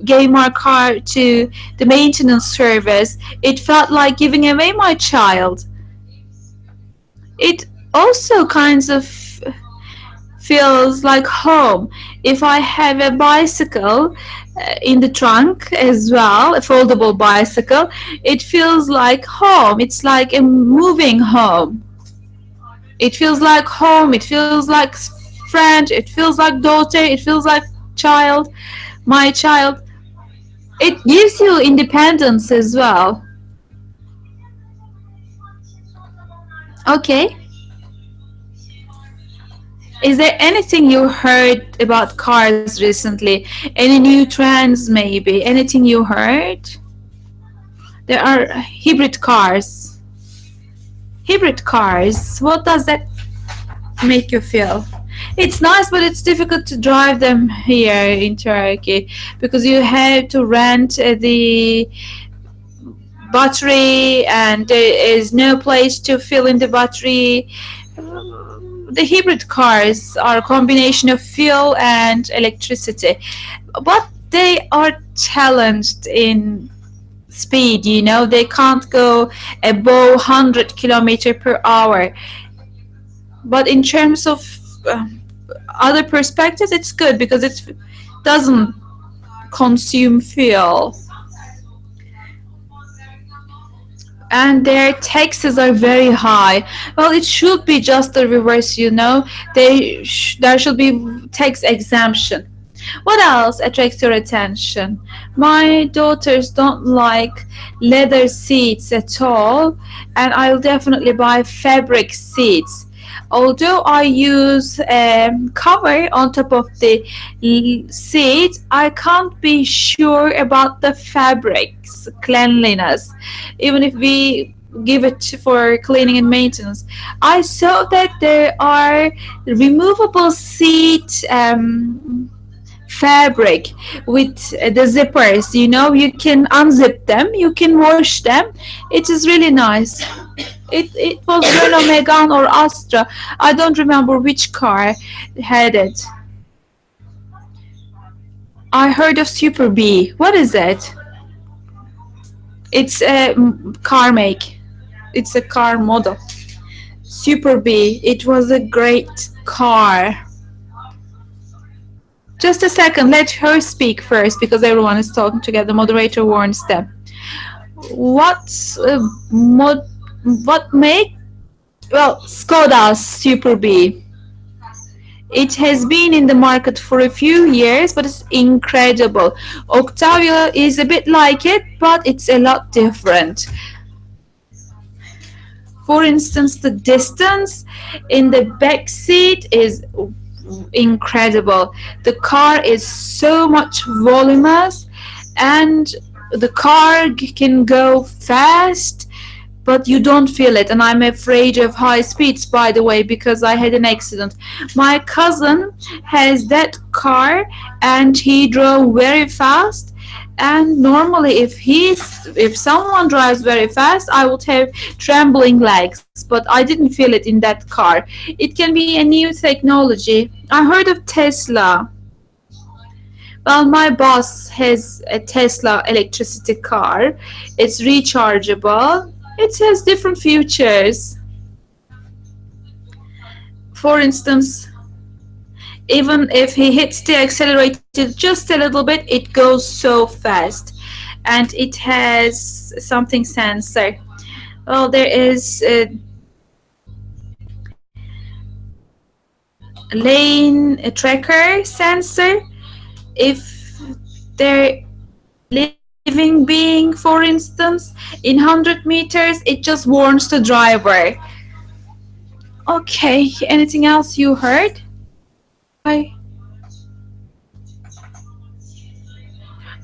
gave my car to the maintenance service. It felt like giving away my child. It also kind of feels like home. If I have a bicycle in the trunk as well, a foldable bicycle, it feels like home. It's like a moving home. It feels like home. It feels like friend. It feels like daughter. It feels like child. My child. It gives you independence as well. Okay. Is there anything you heard about cars recently? Any new trends, maybe? Anything you heard? There are hybrid cars. Hybrid cars. What does that make you feel? It's nice, but it's difficult to drive them here in Turkey because you have to rent the battery and there is no place to fill in the battery. The hybrid cars are a combination of fuel and electricity, but they are challenged in speed. They can't go above 100 kilometer per hour, but in terms of uh, other perspectives it's good because it doesn't consume fuel, and their taxes are very high. Well, it should be just the reverse. There should be tax exemption. What else attracts your attention? My daughters don't like leather seats at all, and I'll definitely buy fabric seats. Although I use cover on top of the seat, I can't be sure about the fabric's cleanliness, even if we give it for cleaning and maintenance. I saw that there are removable seat fabric with the zippers. You can unzip them, you can wash them. It is really nice. It was Renault Megane or Astra. I don't remember which car had it. I heard of Super B. What is it? It's a car make. It's a car model. Super B. It was a great car. Just a second, let her speak first because everyone is talking together. The moderator warns them. What make? Well, Skoda's Super B. It has been in the market for a few years, but it's incredible. Octavia is a bit like it, but it's a lot different. For instance, the distance in the back seat is incredible. The car is so much voluminous, and the car can go fast, but you don't feel it. And I'm afraid of high speeds, by the way, because I had an accident. My cousin has that car and he drove very fast, and normally if someone drives very fast, I would have trembling legs, but I didn't feel it in that car. It can be a new technology. I heard of Tesla. Well, my boss has a Tesla electricity car. It's rechargeable. It has different features. For instance, even if he hits the accelerator just a little bit, it goes so fast. And it has something sensor. Well, there is a lane tracker sensor. If there living being, for instance, in 100 meters, it just warns the driver. Okay, anything else you heard? I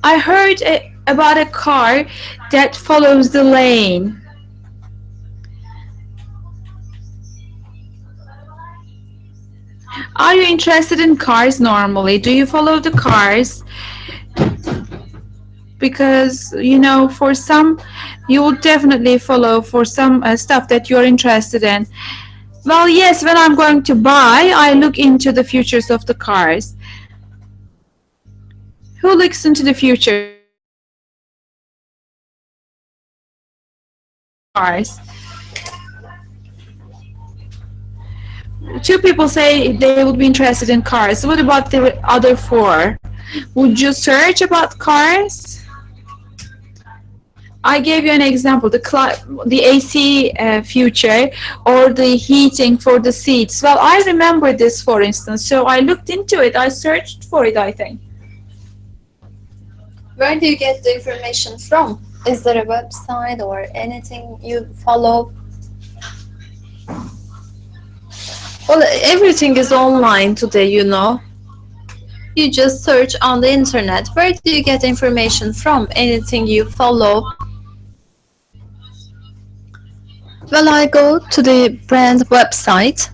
heard about a car that follows the lane. Are you interested in cars normally? Do you follow the cars? Because, for some, you will definitely follow for some stuff that you're interested in. Well, yes, when I'm going to buy, I look into the futures of the cars. Who looks into the futures of cars? Two people say they would be interested in cars. What about the other four? Would you search about cars? I gave you an example, the AC future or the heating for the seats. Well, I remember this, for instance, so I looked into it. I searched for it, I think. Where do you get the information from? Is there a website or anything you follow? Well, everything is online today, you know. You just search on the internet. Where do you get information from? Anything you follow? Well, I go to the brand website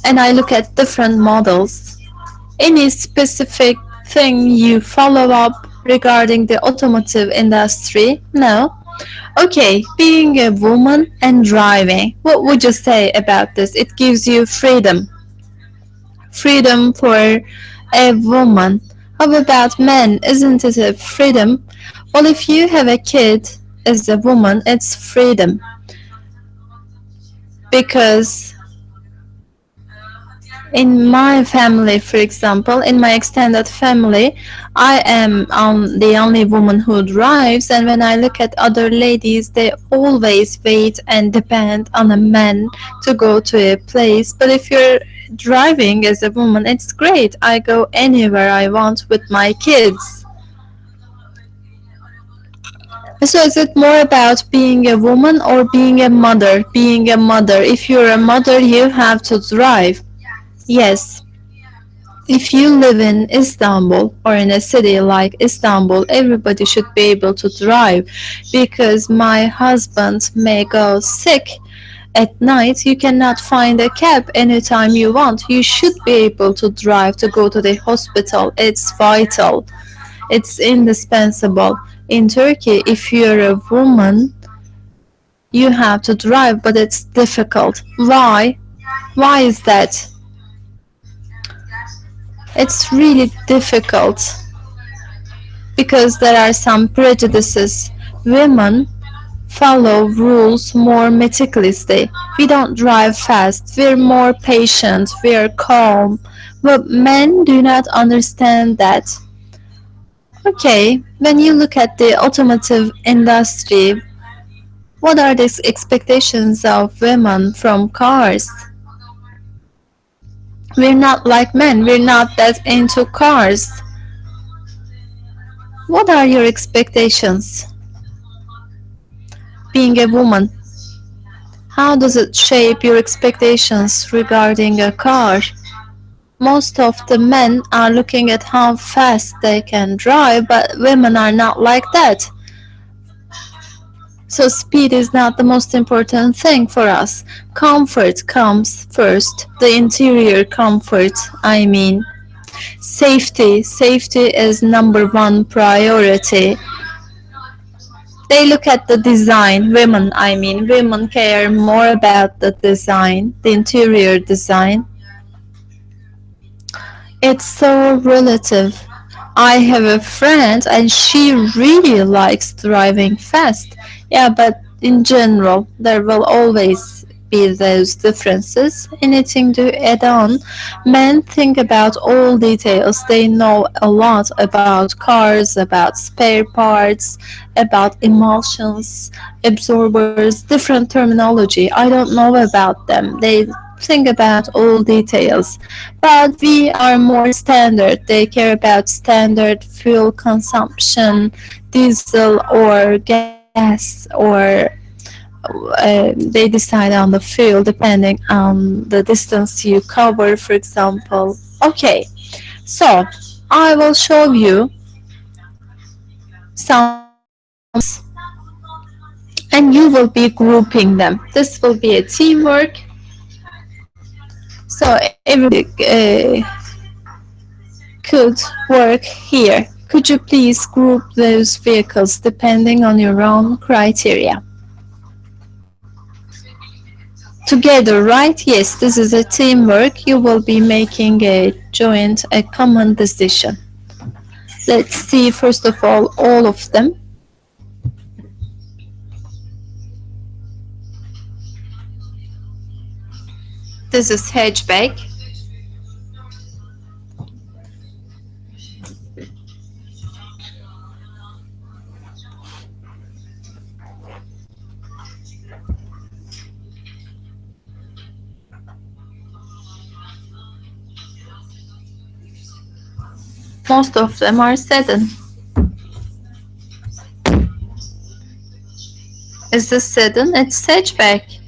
and I look at different models. Any specific thing you follow up regarding the automotive industry? No. Okay, being a woman and driving. What would you say about this? It gives you freedom. Freedom for a woman. How about men? Isn't it a freedom? Well, if you have a kid as a woman, it's freedom because in my family, for example, in my extended family, I am the only woman who drives, and when I look at other ladies, they always wait and depend on a man to go to a place. But if you're driving as a woman, it's great. I go anywhere I want with my kids. So is it more about being a woman or being a mother? Being a mother. If you're a mother, you have to drive. Yes, if you live in Istanbul or in a city like Istanbul, everybody should be able to drive because my husband may go sick at night. You cannot find a cab anytime you want. You should be able to drive to go to the hospital. It's vital. It's indispensable. In Turkey, if you're a woman, you have to drive, but it's difficult. Why? Why is that? It's really difficult because there are some prejudices. Women follow rules more meticulously. We don't drive fast. We're more patient. We're calm. But men do not understand that. Okay, when you look at the automotive industry, what are the expectations of women from cars? We're not like men. We're not that into cars. What are your expectations? Being a woman, how does it shape your expectations regarding a car? Most of the men are looking at how fast they can drive, but women are not like that. So speed is not the most important thing for us. Comfort comes first. The interior comfort, I mean. Safety. Safety is number one priority. They look at the design. Women, I mean. Women care more about the design, the interior design. It's so relative. I have a friend and she really likes driving fast. Yeah, but in general, there will always be those differences. Anything to add on? Men think about all details. They know a lot about cars, about spare parts, about emulsions, absorbers, different terminology. I don't know about them. They think about all details. But we are more standard. They care about standard fuel consumption, diesel or gas, or they decide on the fuel depending on the distance you cover, for example. Okay, so I will show you some examples and you will be grouping them. This will be a teamwork. So everybody could work here. Could you please group those vehicles depending on your own criteria? Together, right? Yes, this is a teamwork. You will be making a joint, a common decision. Let's see first of all of them. This is hatchback. Most of them are sedan. Is this sedan? It's hatchback.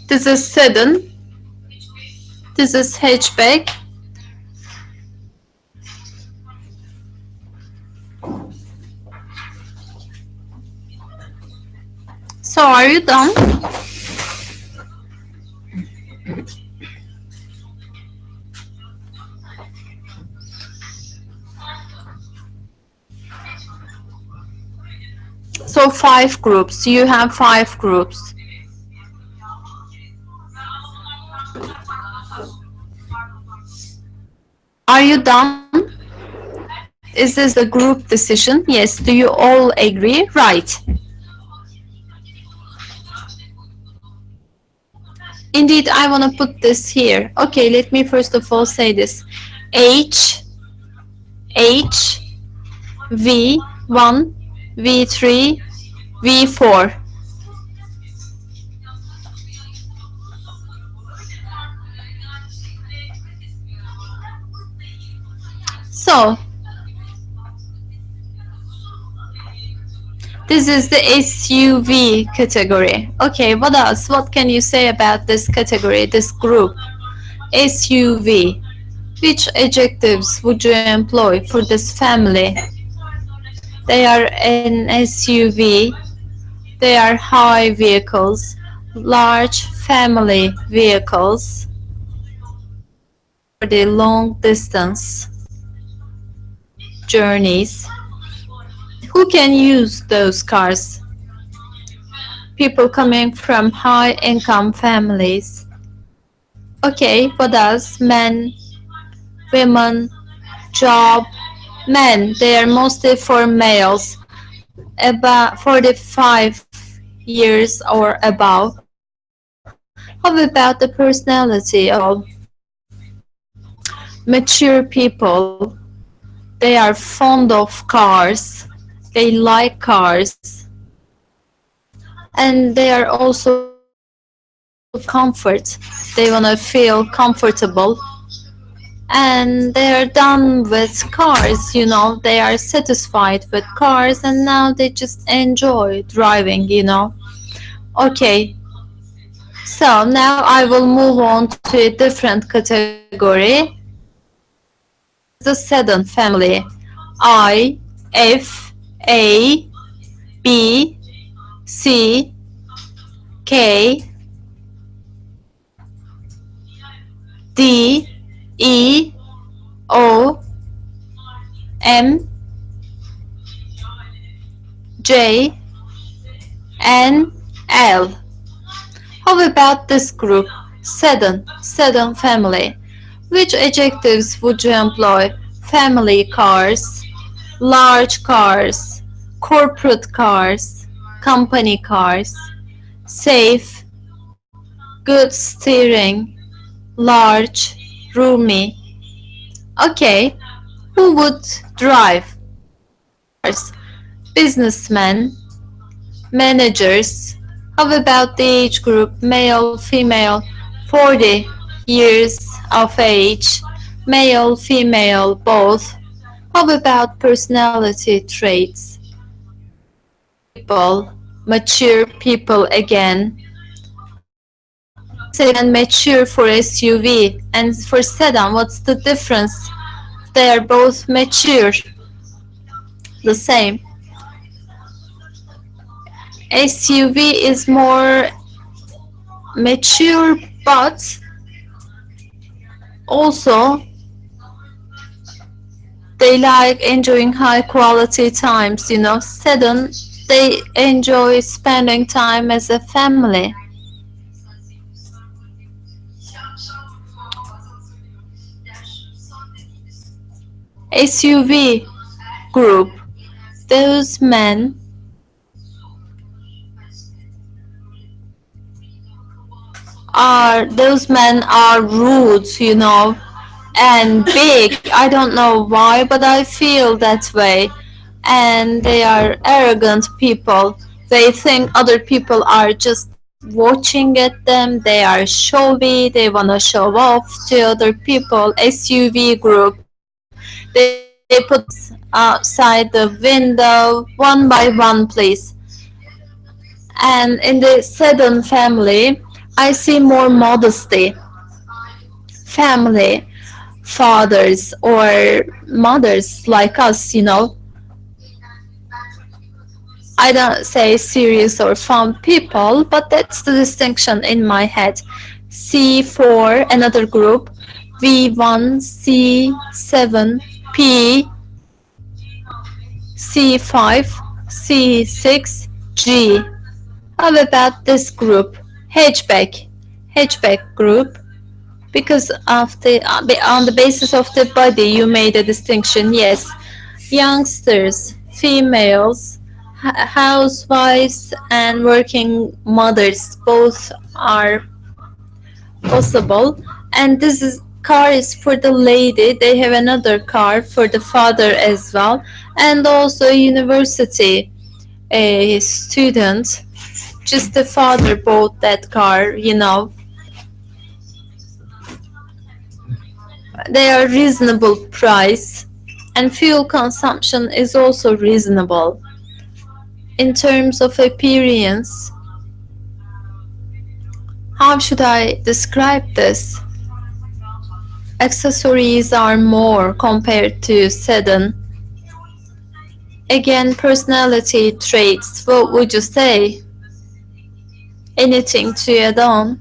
This is sedan. This is hatchback. So are you done? So 5 groups. You have 5 groups. Are you done? Is this a group decision? Yes. Do you all agree? Right. Indeed, I want to put this here. Okay, let me first of all say this. H, V1, V3, V4. So, this is the SUV category. Okay, what else? What can you say about this category, this group? SUV. Which adjectives would you employ for this family? They are an SUV. They are high vehicles, large family vehicles for the long distance journeys. Who can use those cars? People coming from high income families. Okay, what else? Men, women, job, men. They are mostly for males, about 45 years or above. How about the personality of mature people? They are fond of cars. They like cars. And they are also comfort. They want to feel comfortable. And they are done with cars, you know. They are satisfied with cars and now they just enjoy driving, you know. Okay. So now I will move on to a different category. The sedan family. I, F, A, B, C, K, D, E, O, M, J, N, L. How about this group? Sedan family. Which adjectives would you employ? Family cars, large cars, corporate cars, company cars, safe, good steering, large, roomy. Okay, who would drive cars? Businessmen, managers. How about the age group? Male, female, 40 years of age, male, female, both. How about personality traits? People, mature people again. And mature for SUV and for sedan, what's the difference? They are both mature, the same. SUV is more mature, but also they like enjoying high quality times, Sedan, they enjoy spending time as a family. SUV group, those men those men are rude, and big. I don't know why, but I feel that way. And they are arrogant people. They think other people are just watching at them. They are showy. They want to show off to other people. SUV group. They put themselves outside the window one by one, please. And in the Sedan family, I see more modesty. Family, fathers or mothers like us, I don't say serious or fun people, but that's the distinction in my head. C4, another group, V1, C7, P, C5, C6, G. How about this group? Hatchback group. Because of on the basis of the body, you made a distinction. Yes, youngsters, females, housewives, and working mothers both are possible. And this is car is for the lady. They have another car for the father as well, and also university a student. Just the father bought that car. They are reasonable price, and fuel consumption is also reasonable. In terms of appearance, how should I describe this? Accessories are more compared to sedan. Again, personality traits, what would you say? Anything to add on?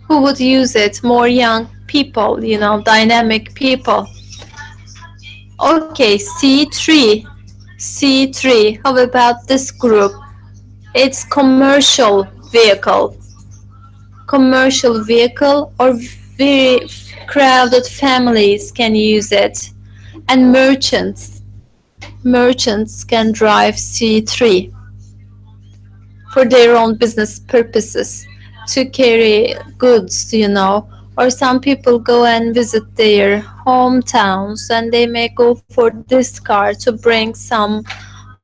Who would use it? More young people, dynamic people. Okay, C3. C3. How about this group? It's commercial vehicle. Commercial vehicle or very crowded families can use it. And merchants. Merchants can drive C3 for their own business purposes, to carry goods, or some people go and visit their hometowns and they may go for this car to bring some home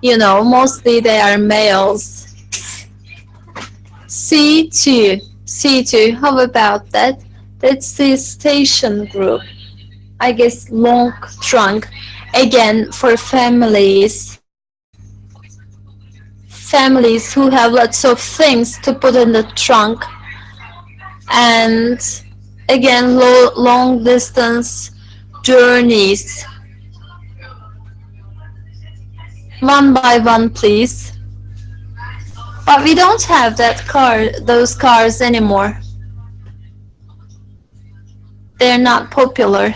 goods or mostly they are males. C2. C2. How about that? That's the station group. I guess long trunk. Again, for families who have lots of things to put in the trunk. And again, long distance journeys. One by one, please. But we don't have those cars anymore. They're not popular.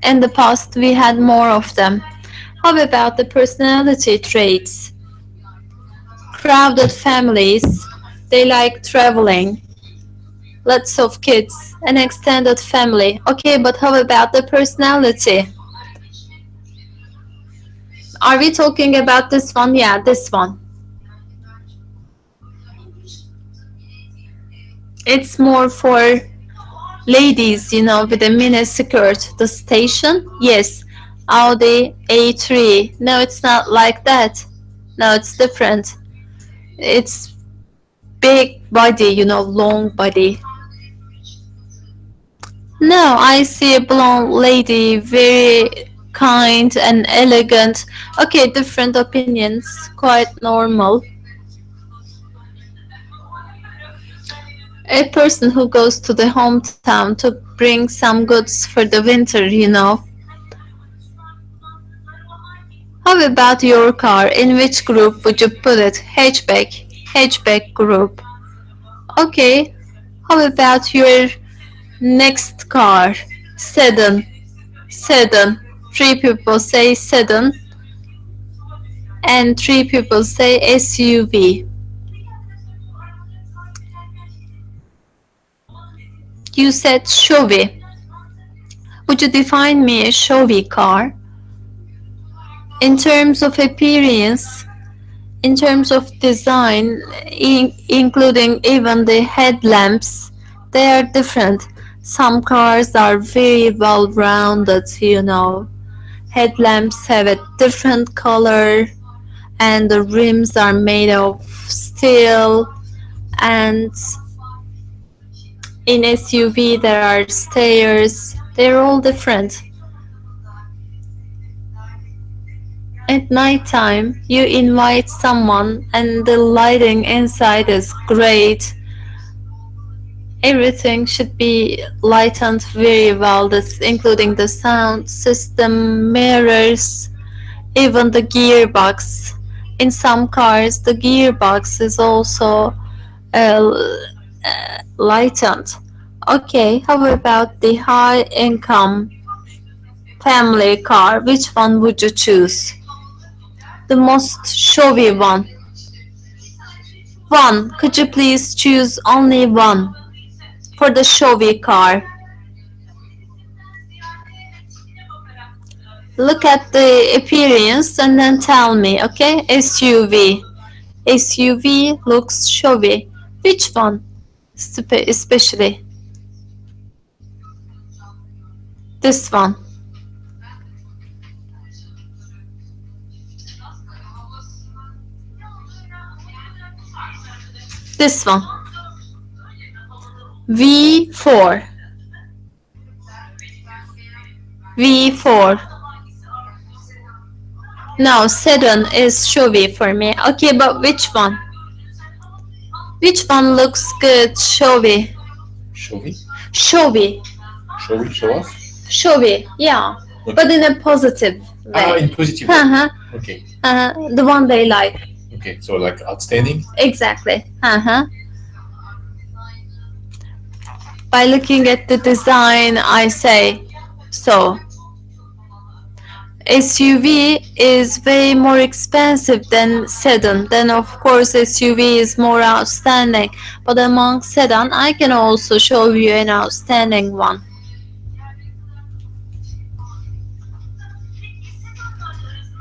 In the past, we had more of them. How about the personality traits? Crowded families, they like traveling. Lots of kids, an extended family. Okay, but how about the personality? Are we talking about this one? Yeah, this one. It's more for ladies, with a mini skirt. The station? Yes. Audi A3. No, it's not like that. No, it's different. It's big body, long body. No, I see a blonde lady, very kind and elegant. Okay, different opinions, quite normal. A person who goes to the hometown to bring some goods for the winter. How about your car? In which group would you put it? Hatchback. Hatchback group. Okay. How about your next car? Sedan. Sedan. Three people say sedan and three people say SUV. You said Chevy. Would you define me a Chevy car? In terms of appearance, in terms of design, including even the headlamps, they are different. Some cars are very well rounded. Headlamps have a different color, and the rims are made of steel, and in SUV there are stairs. They're all different. At night time, you invite someone and the lighting inside is great. Everything should be lightened very well, this including the sound system, mirrors, even the gearbox. In some cars, the gearbox is also lightened. Okay, how about the high income family car? Which one would you choose? The most showy one. One. Could you please choose only one for the showy car? Look at the appearance and then tell me, okay? SUV. SUV looks showy. Which one? Especially this one. This one. V4. V4. No, sedan is showy for me. Okay, but which one? Which one looks good? Showy. Showy? Showy. Showy? Show off? Showy, yeah. Okay. But in a positive way. In positive way. Uh-huh. Okay. The one they like. Okay, so like outstanding? Exactly. Uh-huh. By looking at the design, I say so. SUV is way more expensive than sedan. Then of course SUV is more outstanding. But among sedan, I can also show you an outstanding one.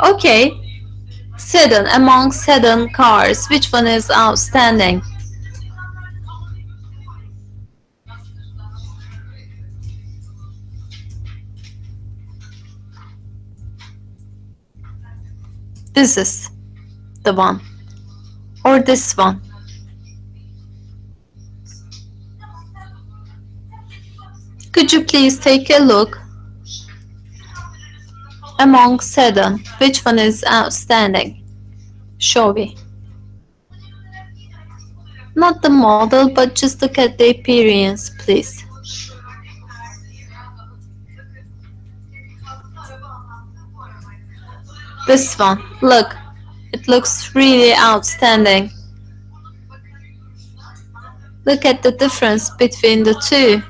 Okay, sedan. Among sedan cars, which one is outstanding? This is the one, or this one. Could you please take a look? Among sedan, which one is outstanding? Showy. Not the model, but just look at the appearance, please. This one, look, it looks really outstanding. Look at the difference between the two.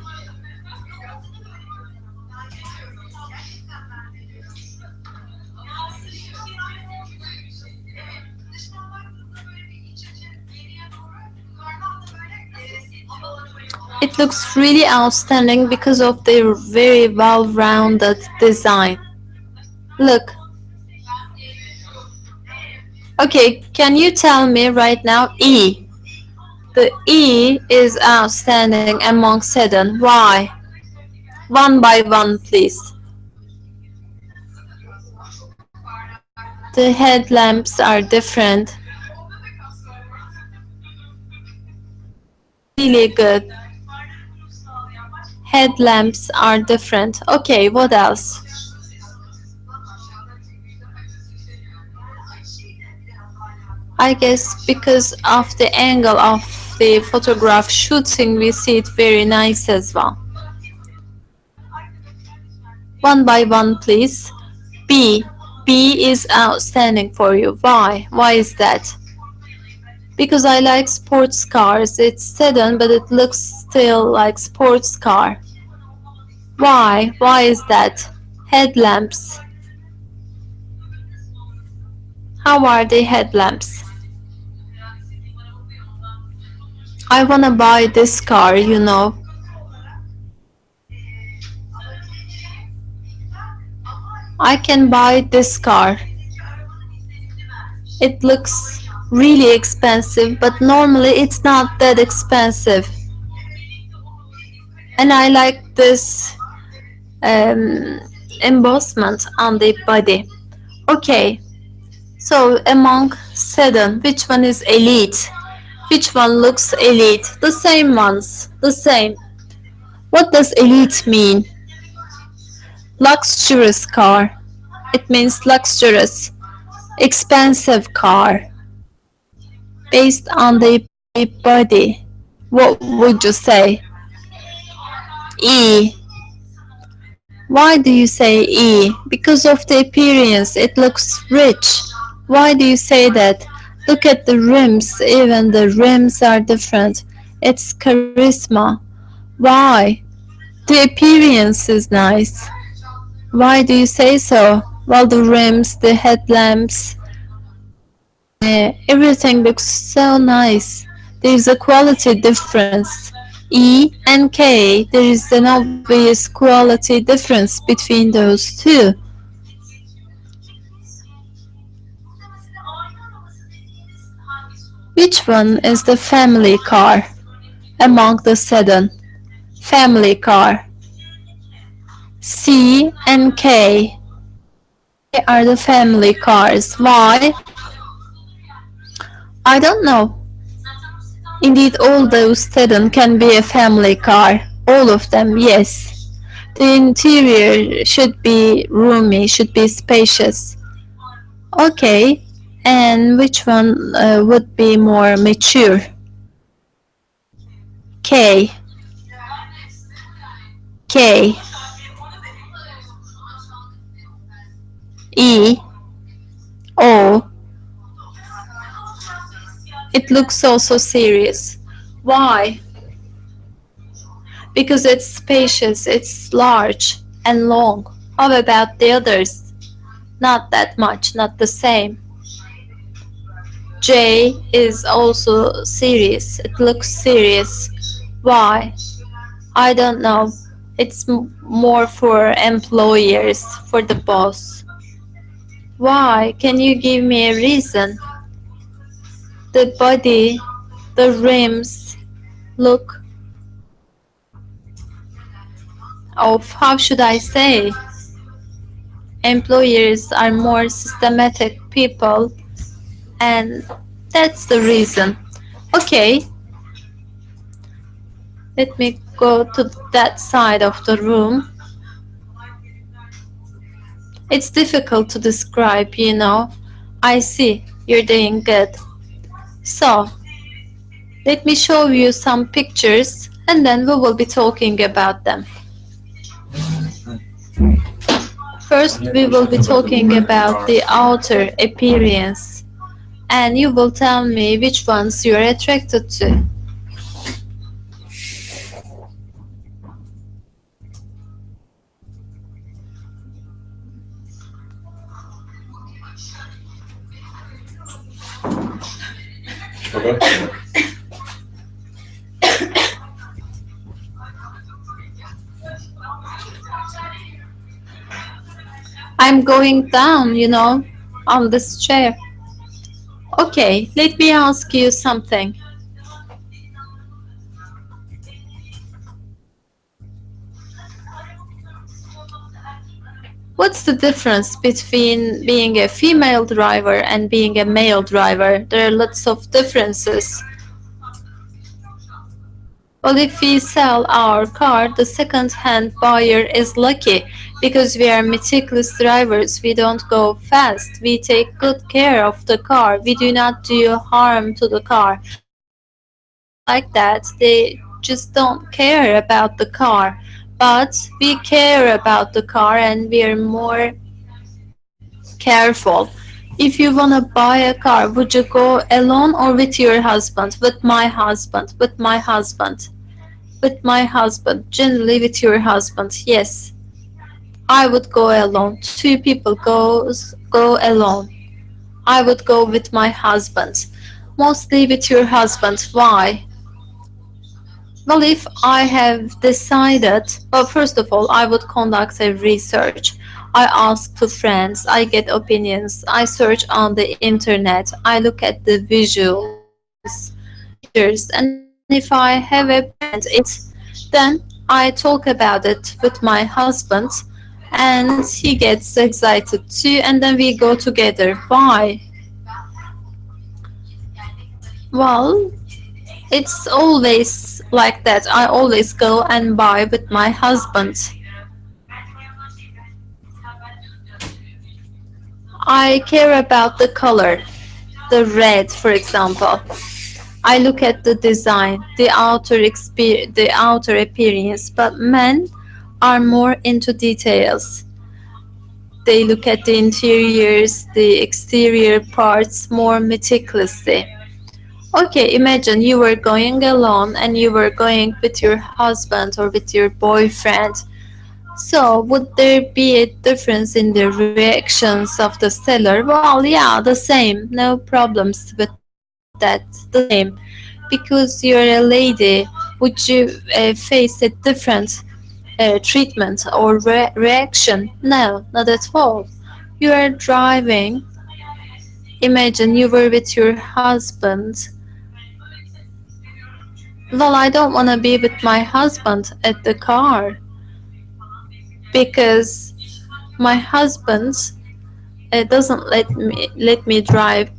It looks really outstanding because of their very well-rounded design. Look. Okay, can you tell me right now E? The E is outstanding among sedan. Why? One by one, please. The headlamps are different. Really good. Headlamps are different. Okay, what else? I guess because of the angle of the photograph shooting, we see it very nice as well. One by one, please. B. B is outstanding for you. Why? Why is that? Because I like sports cars. It's sedan, but it looks still like sports car. Why? Why is that? Headlamps. How are they headlamps? I wanna buy this car, you know. I can buy this car. It looks really expensive, but normally it's not that expensive. And I like this um, embossment on the body. Okay, so among sedan, which one is elite? Which one looks elite? The same ones, the same. What does elite mean? Luxurious car. It means luxurious, expensive car based on the body. What would you say? E. Why do you say E? Because of the appearance, it looks rich. Why do you say that? Look at the rims, even the rims are different. It's charisma. Why? The appearance is nice. Why do you say so? Well, the rims, the headlamps, everything looks so nice. There is a quality difference. E and K, there is an obvious quality difference between those two. Which one is the family car among the sedan? Family car. C and K. They are the family cars. Why? I don't know. Indeed, all those sedan can be a family car. All of them, yes. The interior should be roomy, should be spacious. Okay, and which one would be more mature? K. K. E. O. It looks so serious. Why? Because it's spacious, it's large and long. How about the others? Not that much, not the same. J is also serious. It looks serious. Why? I don't know. It's more for employers, for the boss. Why? Can you give me a reason? The body, the rims look of, how should I say? Employers are more systematic people, and that's the reason. Okay, let me go to that side of the room. It's difficult to describe, you know. I see, you're doing good. So, let me show you some pictures and then we will be talking about them. First, we will be talking about the outer appearance and you will tell me which ones you are attracted to. Okay. I'm going down, you know, on this chair. Okay, let me ask you something. What's the difference between being a female driver and being a male driver? There are lots of differences. Well, if we sell our car, the second-hand buyer is lucky because we are meticulous drivers. We don't go fast. We take good care of the car. We do not do harm to the car. Some people are like that. They just don't care about the car. But we care about the car and we are more careful. If you wanna buy a car, would you go alone or with your husband? With my husband. With my husband. With my husband. Generally with your husband. Yes. I would go alone. Two people go alone. I would go with my husband. Mostly with your husband. Why? Well, if I have decided, well, first of all, I would conduct a research. I ask to friends, I get opinions, I search on the internet, I look at the visuals, pictures, and if I have a brand then I talk about it with my husband and he gets excited too, and then we go together. Why? Well, it's always like that. I always go and buy with my husband. I care about the color, the red, for example. I look at the design, the outer appearance, but men are more into details. They look at the interiors, the exterior parts more meticulously. Okay, imagine you were going alone and you were going with your husband or with your boyfriend. So, would there be a difference in the reactions of the seller? Well, yeah, the same. No problems with that. The same. Because you're a lady, would you face a different treatment or reaction? No, not at all. You are driving. Imagine you were with your husband. Well, I don't want to be with my husband at the car because my husband doesn't let me drive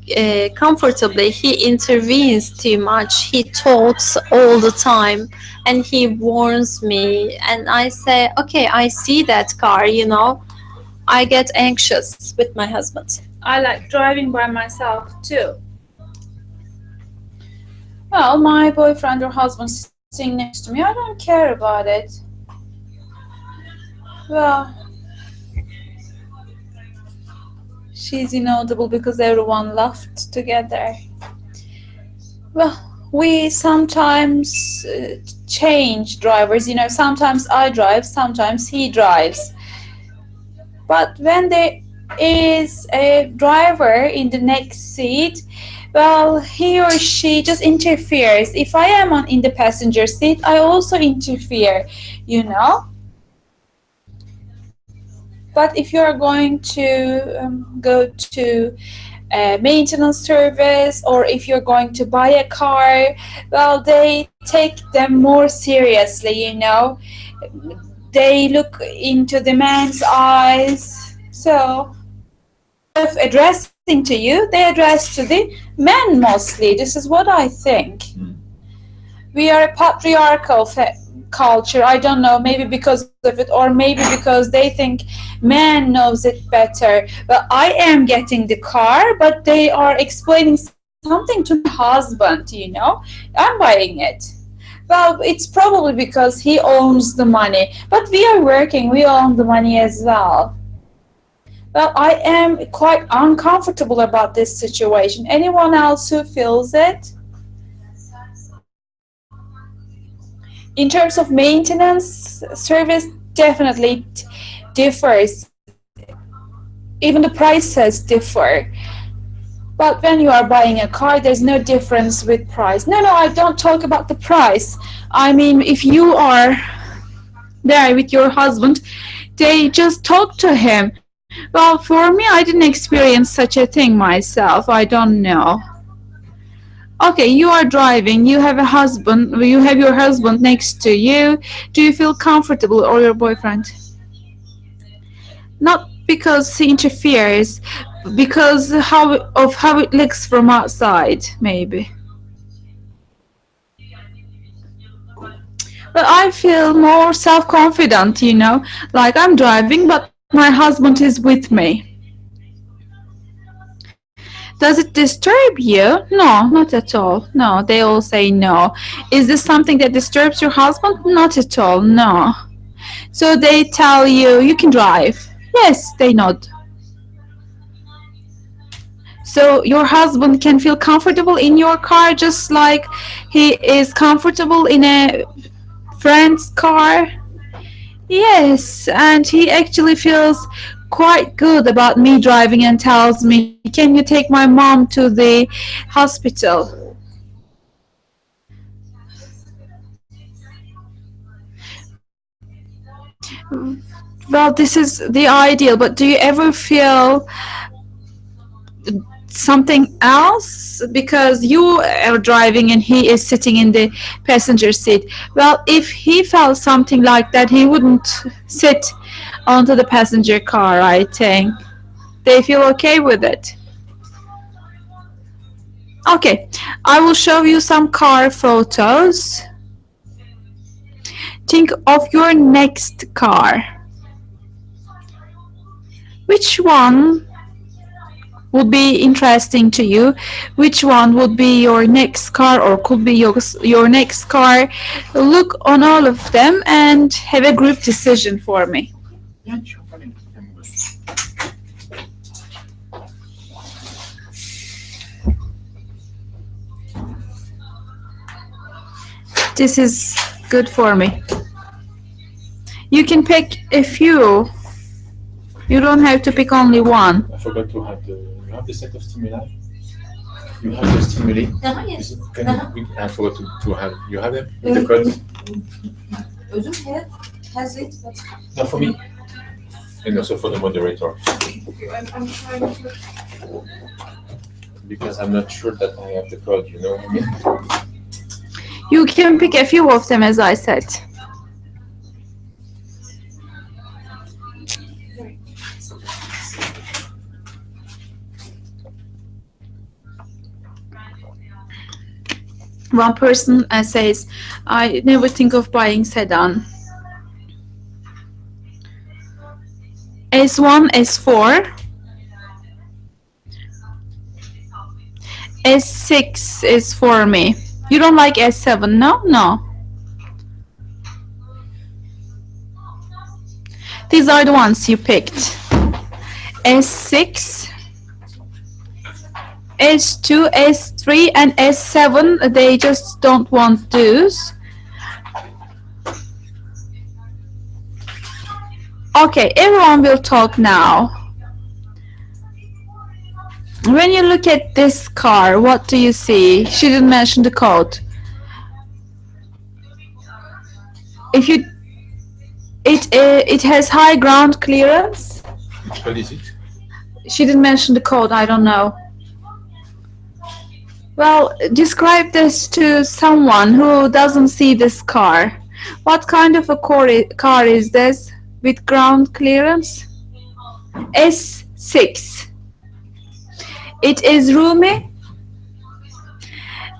comfortably. He intervenes too much. He talks all the time, and he warns me. And I say, "Okay, I see that car." I get anxious with my husband. I like driving by myself too. Well, my boyfriend or husband sitting next to me, I don't care about it. Well, she's inaudible because everyone laughed together. Well, we sometimes change drivers. Sometimes I drive, sometimes he drives. But when there is a driver in the next seat, well, he or she just interferes. If I am in the passenger seat, I also interfere, you know. But if you are going to go to a maintenance service or if you're going to buy a car, well, they take them more seriously, They look into the man's eyes. So instead of addressing to you, they address to the men mostly. This is what I think. We are a patriarchal culture. I don't know, maybe because of it or maybe because they think man knows it better. Well, I am getting the car, but they are explaining something to my husband, I'm buying it. Well, it's probably because he owns the money, but we are working, we own the money as well. Well, I am quite uncomfortable about this situation. Anyone else who feels it? In terms of maintenance, service definitely differs. Even the prices differ. But when you are buying a car, there's no difference with price. No, I don't talk about the price. I mean, if you are there with your husband, they just talk to him. Well, for me, I didn't experience such a thing myself. I don't know. Okay, you are driving, you have your husband next to you. Do you feel comfortable, or your boyfriend? Not because he interferes, because how it looks from outside, maybe. But I feel more self-confident, like I'm driving, but my husband is with me. Does it disturb you? No, not at all. No, they all say no. Is this something that disturbs your husband? Not at all, no. So they tell you, you can drive. Yes, they nod. So your husband can feel comfortable in your car just like he is comfortable in a friend's car? Yes, and he actually feels quite good about me driving and tells me, can you take my mom to the hospital? Well, this is the ideal, but do you ever feel something else because you are driving and he is sitting in the passenger seat? Well, if he felt something like that, he wouldn't sit onto the passenger car, I think. They feel okay with it. Okay, I will show you some car photos. Think of your next car. Which one would be interesting to you? Which one would be your next car or could be your next car? Look on all of them and have a group decision for me. This is good for me. You can pick a few. You don't have to pick only one. I forgot to have you have the set of stimuli? You have the stimuli? Yes. I forgot to have, you have them with the code? Özüm has it, but No, for me. And also for the moderator. I'm trying to. Because I'm not sure that I have the code, you know what I mean? You can pick a few of them, as I said. One person says, I never think of buying sedan. S1, S4. S6 is for me. You don't like S7, no? No. These are the ones you picked. S6, S2, S3, and S7, they just don't want those. Okay, everyone will talk now. When you look at this car, what do you see? She didn't mention the code. If you, it has high ground clearance. Which code is it? She didn't mention the code. I don't know. Well, describe this to someone who doesn't see this car. What kind of a car is this with ground clearance? S6. It is roomy.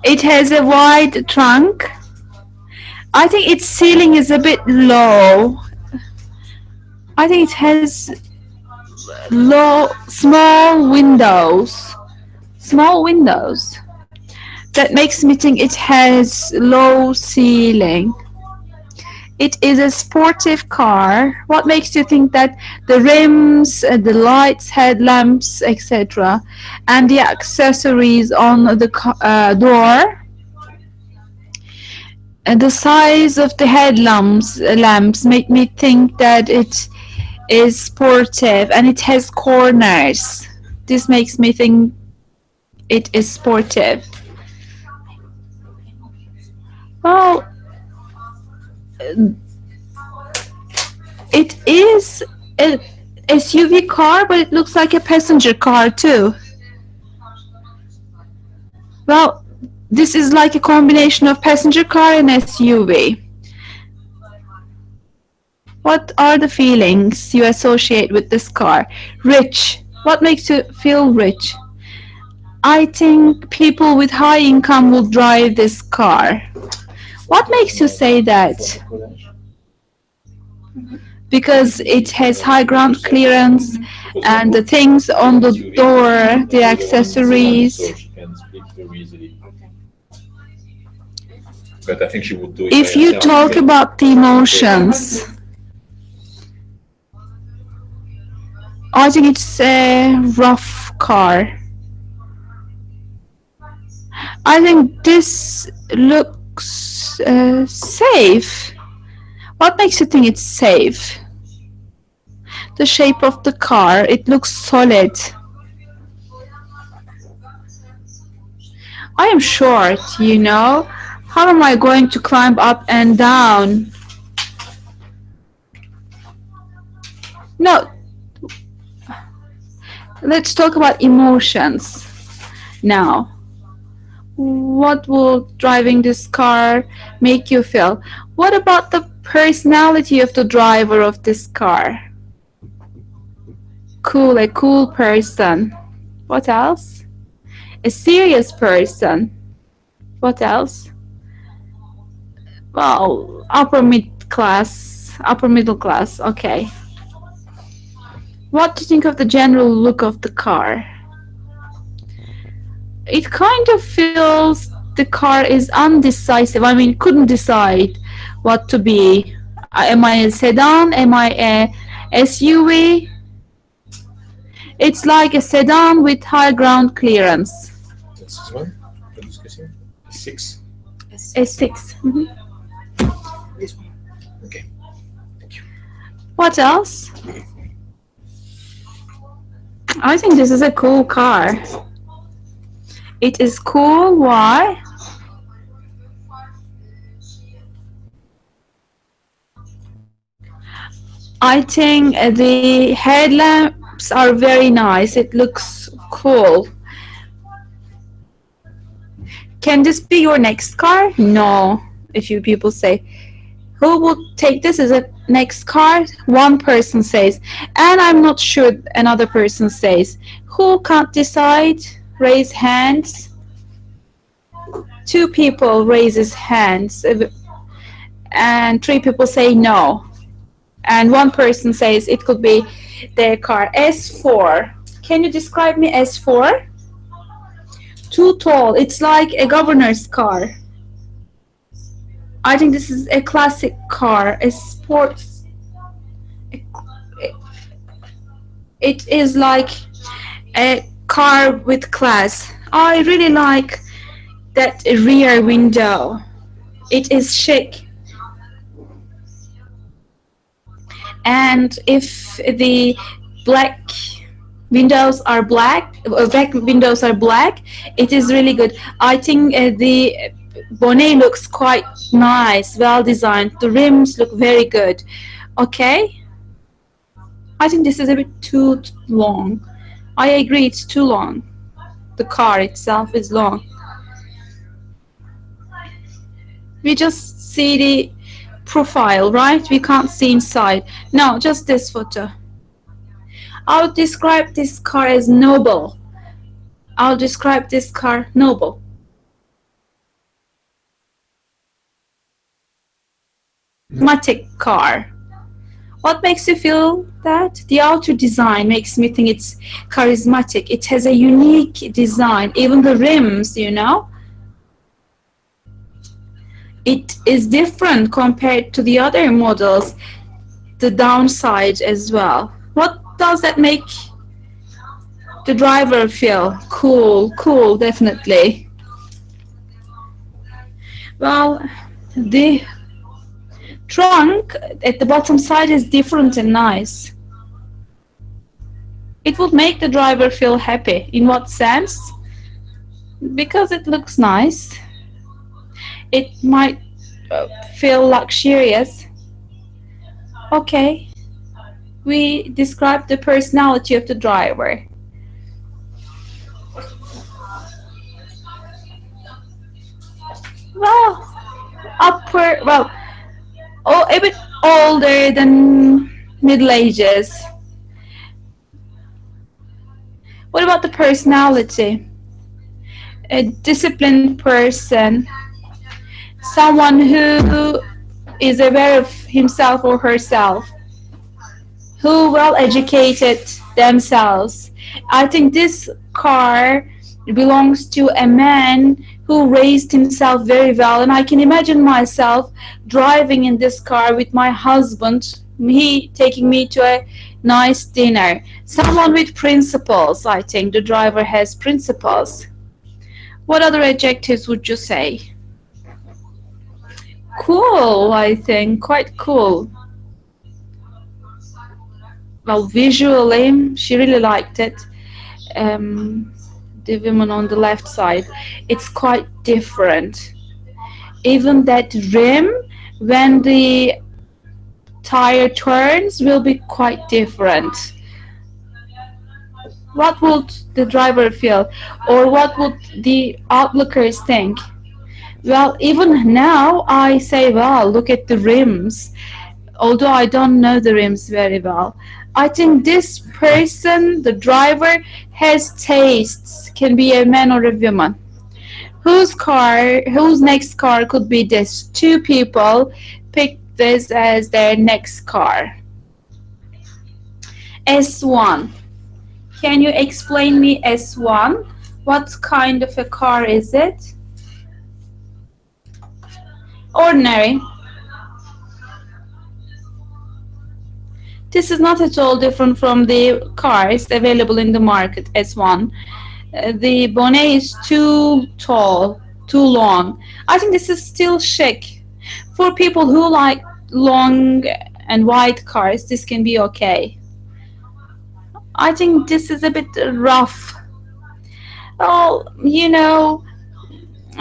It has a wide trunk. I think its ceiling is a bit low. I think it has small windows. Small windows. That makes me think it has low ceiling. It is a sportive car. What makes you think that the rims, the lights, headlamps, etc., and the accessories on the door, and the size of the headlamps lamps make me think that it is sportive and it has corners. This makes me think it is sportive. Well, it is a SUV car, but it looks like a passenger car too. Well, this is like a combination of passenger car and SUV. What are the feelings you associate with this car? Rich. What makes you feel rich? I think people with high income will drive this car. What makes you say that? Photocollage. Because it has high ground clearance and the things on the door, the accessories. So she can speak very easily. But I think she would do it If by you herself talk because- about the emotions, I think it's a rough car. I think this looks safe. What makes you think it's safe? The shape of the car, it looks solid. I am short, you know. How am I going to climb up and down? No. Let's talk about emotions now. What will driving this car make you feel? What about the personality of the driver of this car? Cool, a cool person. What else? A serious person. What else? Well, upper middle class, okay. What do you think of the general look of the car? It kind of feels the car is undecisive. I mean, couldn't decide what to be. Am I a sedan? Am I a SUV? It's like a sedan with high ground clearance. That's this one we're discussing. 6. S6. Mhm. This one. Okay. What else? I think this is a cool car. It is cool. Why? I think the headlamps are very nice. It looks cool. Can this be your next car? No. A few people say. Who would take this as a next car? One person says. And I'm not sure another person says. Who can't decide? Raise hands. 2 people raises hands. And 3 people say no. And 1 person says it could be their car. S4. Can you describe me S4? Too tall. It's like a governor's car. I think this is a classic car, a sports. It is like a car with class. I really like that rear window. It is chic. And if the black windows are black, it is really good. I think the bonnet looks quite nice, well designed. The rims look very good. Okay. I think this is a bit too long. I agree, it's too long. The car itself is long. We just see the profile, right? We can't see inside. No, just this photo. I would describe this car as noble. I'll describe this car noble. Charismatic car. What makes you feel that? The outer design makes me think it's charismatic. It has a unique design. Even the rims, you know. It is different compared to the other models. The downside as well. What does that make the driver feel? Cool, definitely. Well, the trunk at the bottom side is different and nice. It would make the driver feel happy. In what sense? Because it looks nice. It might feel luxurious. Okay. We describe the personality of the driver. Well, a bit older than middle ages. What about the personality? A disciplined person, someone who is aware of himself or herself, who well educated themselves. I think this car belongs to a man who raised himself very well, and I can imagine myself driving in this car with my husband, he taking me to a nice dinner. Someone with principles. I think the driver has principles. What other adjectives would you say? Cool, I think, quite cool. Well, visually, she really liked it. The woman on the left side, it's quite different. Even that rim, when the tire turns, will be quite different. What would the driver feel, or what would the outlookers think? Well, even now I say, well, look at the rims, although I don't know the rims very well. I think this person, the driver, has tastes, can be a man or a woman. Whose next car could be this? Two people pick this as their next car. S1. Can you explain me S1? What kind of a car is it? Ordinary. This is not at all different from the cars available in the market, S1. The bonnet is too tall, too long. I think this is still chic. For people who like long and wide cars, this can be okay. I think this is a bit rough. Well, you know,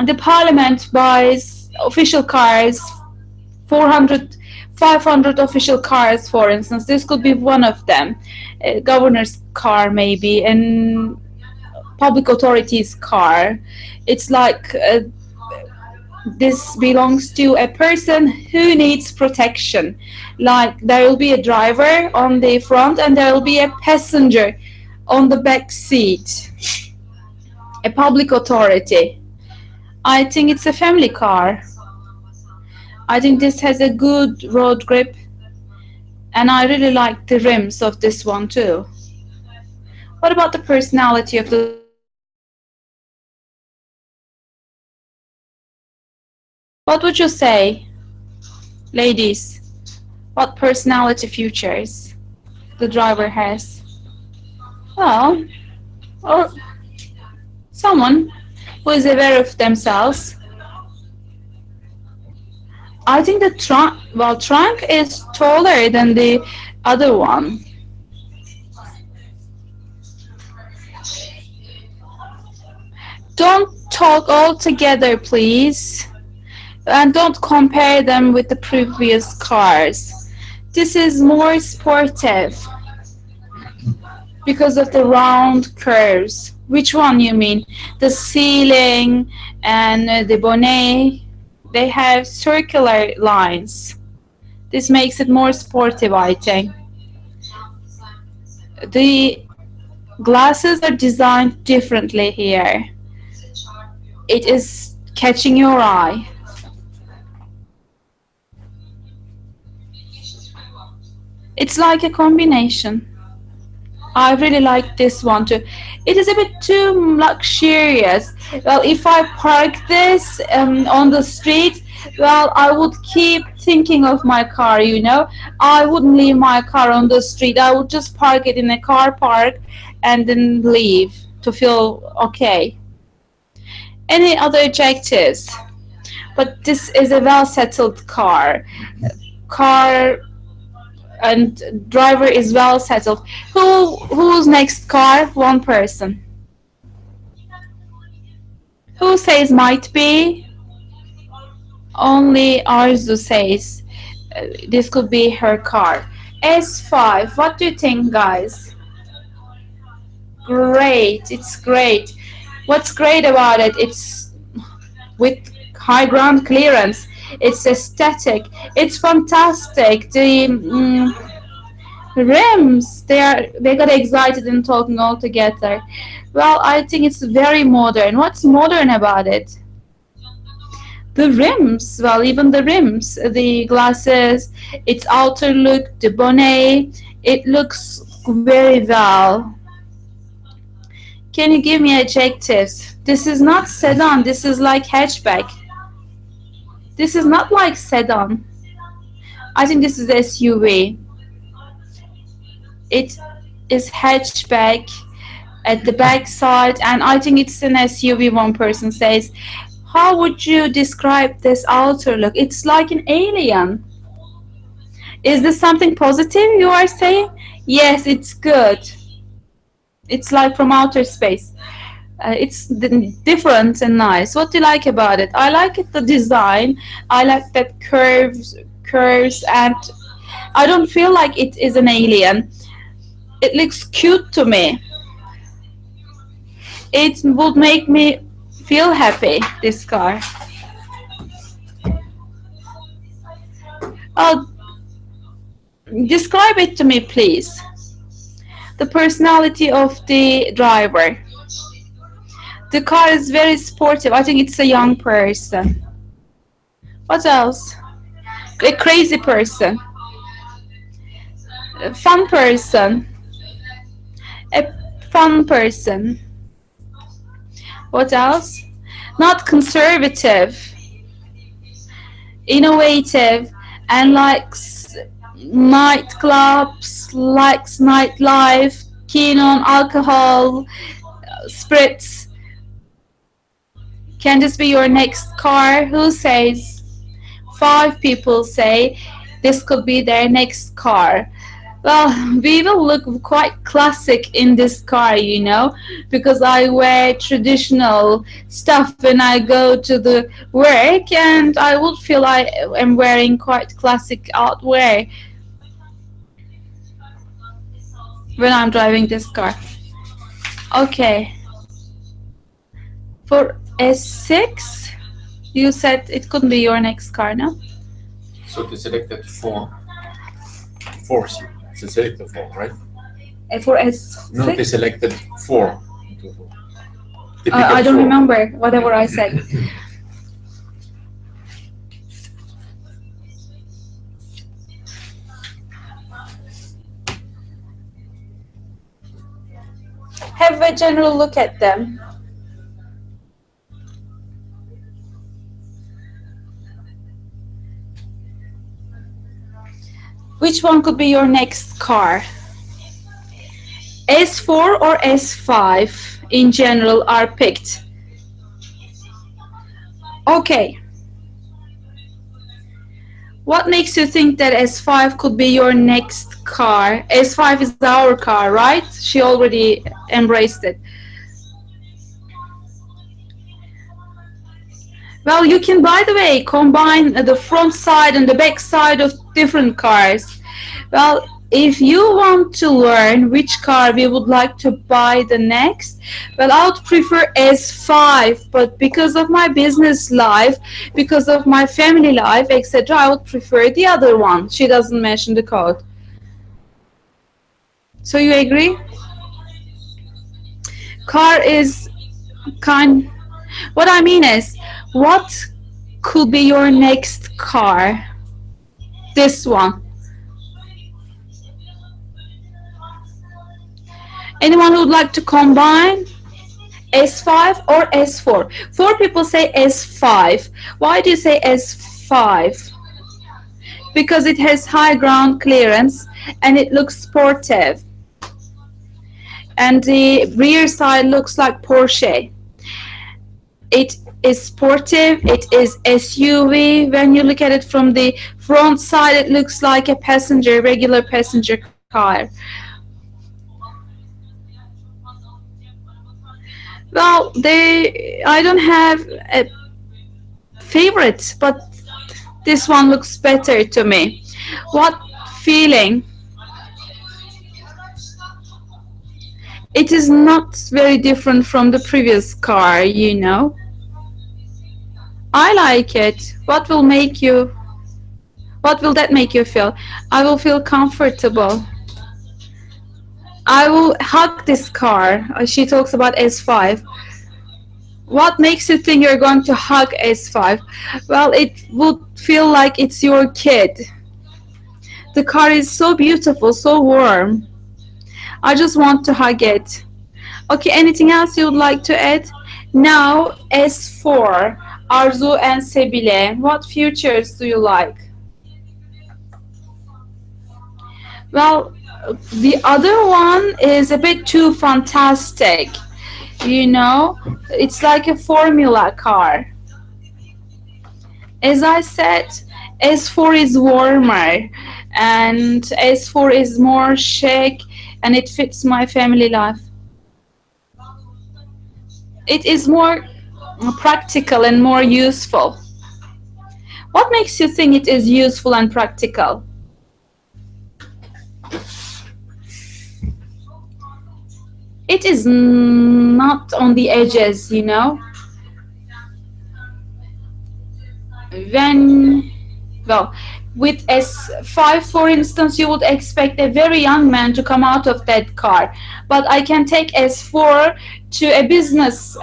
the parliament buys official cars, 400, 500 official cars, for instance. This could be one of them. A governor's car, maybe, and public authority's car. It's like this belongs to a person who needs protection. Like there will be a driver on the front and there will be a passenger on the back seat. A public authority. I think it's a family car. I think this has a good road grip, and I really like the rims of this one too. What about the personality of the What would you say, ladies? What personality features the driver has? Well, or someone who is aware of themselves. I think the trunk is taller than the other one. Don't talk all together, please. And don't compare them with the previous cars. This is more sportive because of the round curves. Which one you mean? The ceiling and the bonnet, they have circular lines. This makes it more sportive, I think. The glasses are designed differently here. It is catching your eye. It's like a combination. I really like this one too. It is a bit too luxurious. Well, if I park this on the street, well, I would keep thinking of my car, you know. I wouldn't leave my car on the street. I would just park it in a car park and then leave to feel okay. Any other adjectives? But this is a well-settled car. Car and driver is well settled. Who's next car? One person. Who says might be? Only Arzu says this could be her car. S5. What do you think, guys? Great. It's great. What's great about it? It's with high ground clearance. It's aesthetic. It's fantastic. The rims, they got excited and talking all together. Well, I think it's very modern. What's modern about it? The rims, well, even the rims, the glasses, its outer look, the bonnet, it looks very well. Can you give me adjectives? This is not sedan, this is like hatchback. This is not like sedan. I think this is SUV. It is hatchback at the back side, and I think it's an SUV, one person says. How would you describe this outer look? It's like an alien. Is this something positive you are saying? Yes, it's good. It's like from outer space. It's different and nice. What do you like about it? I like it, the design. I like that curves, and I don't feel like it is an alien. It looks cute to me. It would make me feel happy, this car. Describe it to me, please. The personality of the driver. The car is very sportive. I think it's a young person. What else? A crazy person. A fun person. A fun person. What else? Not conservative. Innovative and likes nightclubs, likes nightlife, keen on alcohol, spirits. Can this be your next car? Who says? 5 people say this could be their next car. Well, we will look quite classic in this car, you know, because I wear traditional stuff when I go to the work, and I would feel I am wearing quite classic outwear when I'm driving this car. Okay. For S6, you said it couldn't be your next car, no? So they selected 4 seats. They selected 4, right? For S6? No, they selected 4. I don't remember whatever I said. Have a general look at them. Which one could be your next car? S4 or S5 in general are picked. Okay. What makes you think that S5 could be your next car? S5 is our car, right? She already embraced it. Well, you can, by the way, combine the front side and the back side of different cars. Well, if you want to learn which car we would like to buy the next, well, I would prefer S5, but because of my business life, because of my family life, etc., I would prefer the other one. She doesn't mention the code. So you agree? Car is kind. What I mean is, what could be your next car? This one. Anyone who would like to combine S5 or S4? 4 people say S5. Why do you say S5? Because it has high ground clearance and it looks sportive. And the rear side looks like Porsche. It is sportive, it is SUV. When you look at it from the front side, it looks like a regular passenger car. Well, I don't have a favorite, but this one looks better to me. What feeling? It is not very different from the previous car, you know. I like it. What will that make you feel? I will feel comfortable. I will hug this car. She talks about S5. What makes you think you're going to hug S5? Well, it would feel like it's your kid. The car is so beautiful, so warm. I just want to hug it. Okay, anything else you would like to add? Now, S4, Arzu and Sebile. What features do you like? Well, the other one is a bit too fantastic. You know, it's like a formula car. As I said, S4 is warmer and S4 is more chic and it fits my family life. It is more practical and more useful. What makes you think it is useful and practical? It is not on the edges, you know. Well, with S5, for instance, you would expect a very young man to come out of that car. But I can take S4 to a business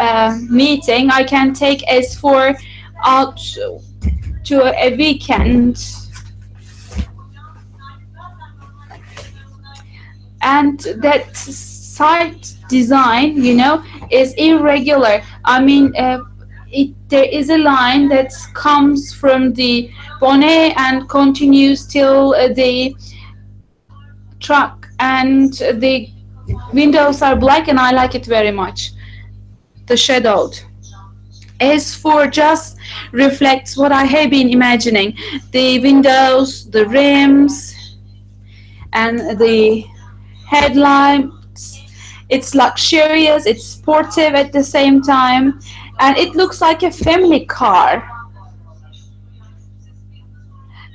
meeting. I can take S4 out to a weekend. And that side design, you know, is irregular. I mean, there is a line that comes from the bonnet and continues till the truck, and the windows are black, and I like it very much. The shadowed. S4 just reflects what I have been imagining. The windows, the rims, and the headlights. It's luxurious, it's sportive at the same time, and it looks like a family car.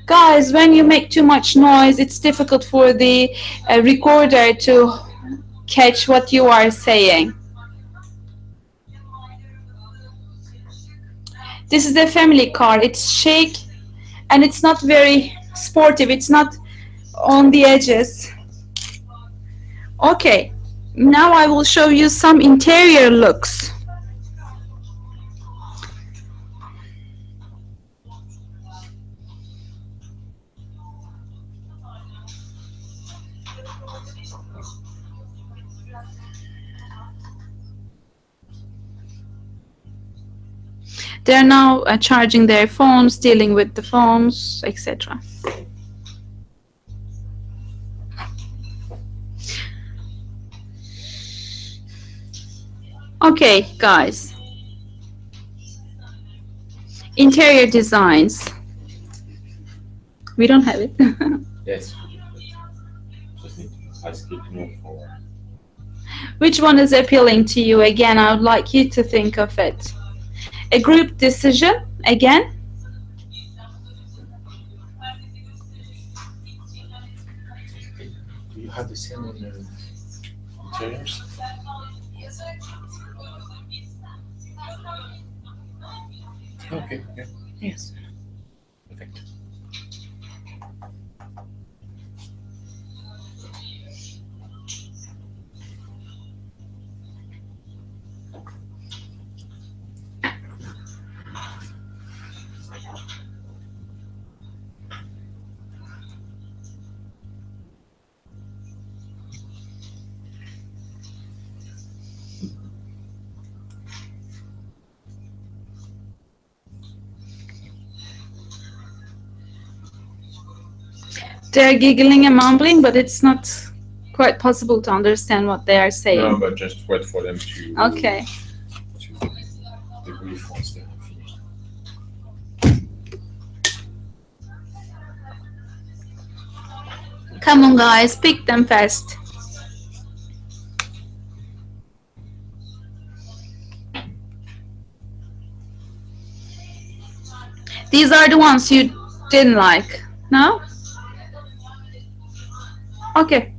Guys, when you make too much noise, it's difficult for the recorder to catch what you are saying. This is a family car. It's chic and it's not very sportive. It's not on the edges. Okay, now I will show you some interior looks. They're now charging their phones, dealing with the phones, etc. Okay, guys. Interior designs. We don't have it. Yes. Just need to ask you to move forward. Which one is appealing to you? Again, I would like you to think of it. A group decision, again. Do you have the same in the interiors? Okay, yeah. Yes. Perfect. They're giggling and mumbling, but it's not quite possible to understand what they are saying. No, but just wait for them to. Okay. To debrief once they have finished. Come on, guys, pick them fast. These are the ones you didn't like, no? Okay.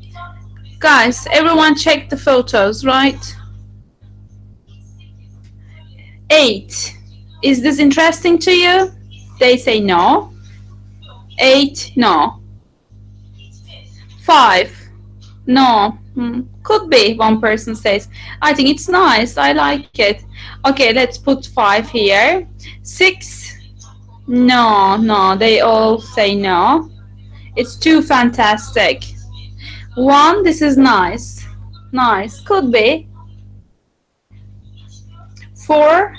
Guys, everyone check the photos, right? 8. Is this interesting to you? They say no. 8, no. 5, no. Could be, one person says. I think it's nice. I like it. Okay, let's put 5 here. 6. No, no, they all say no. It's too fantastic. 1, this is nice. Nice, could be. 4,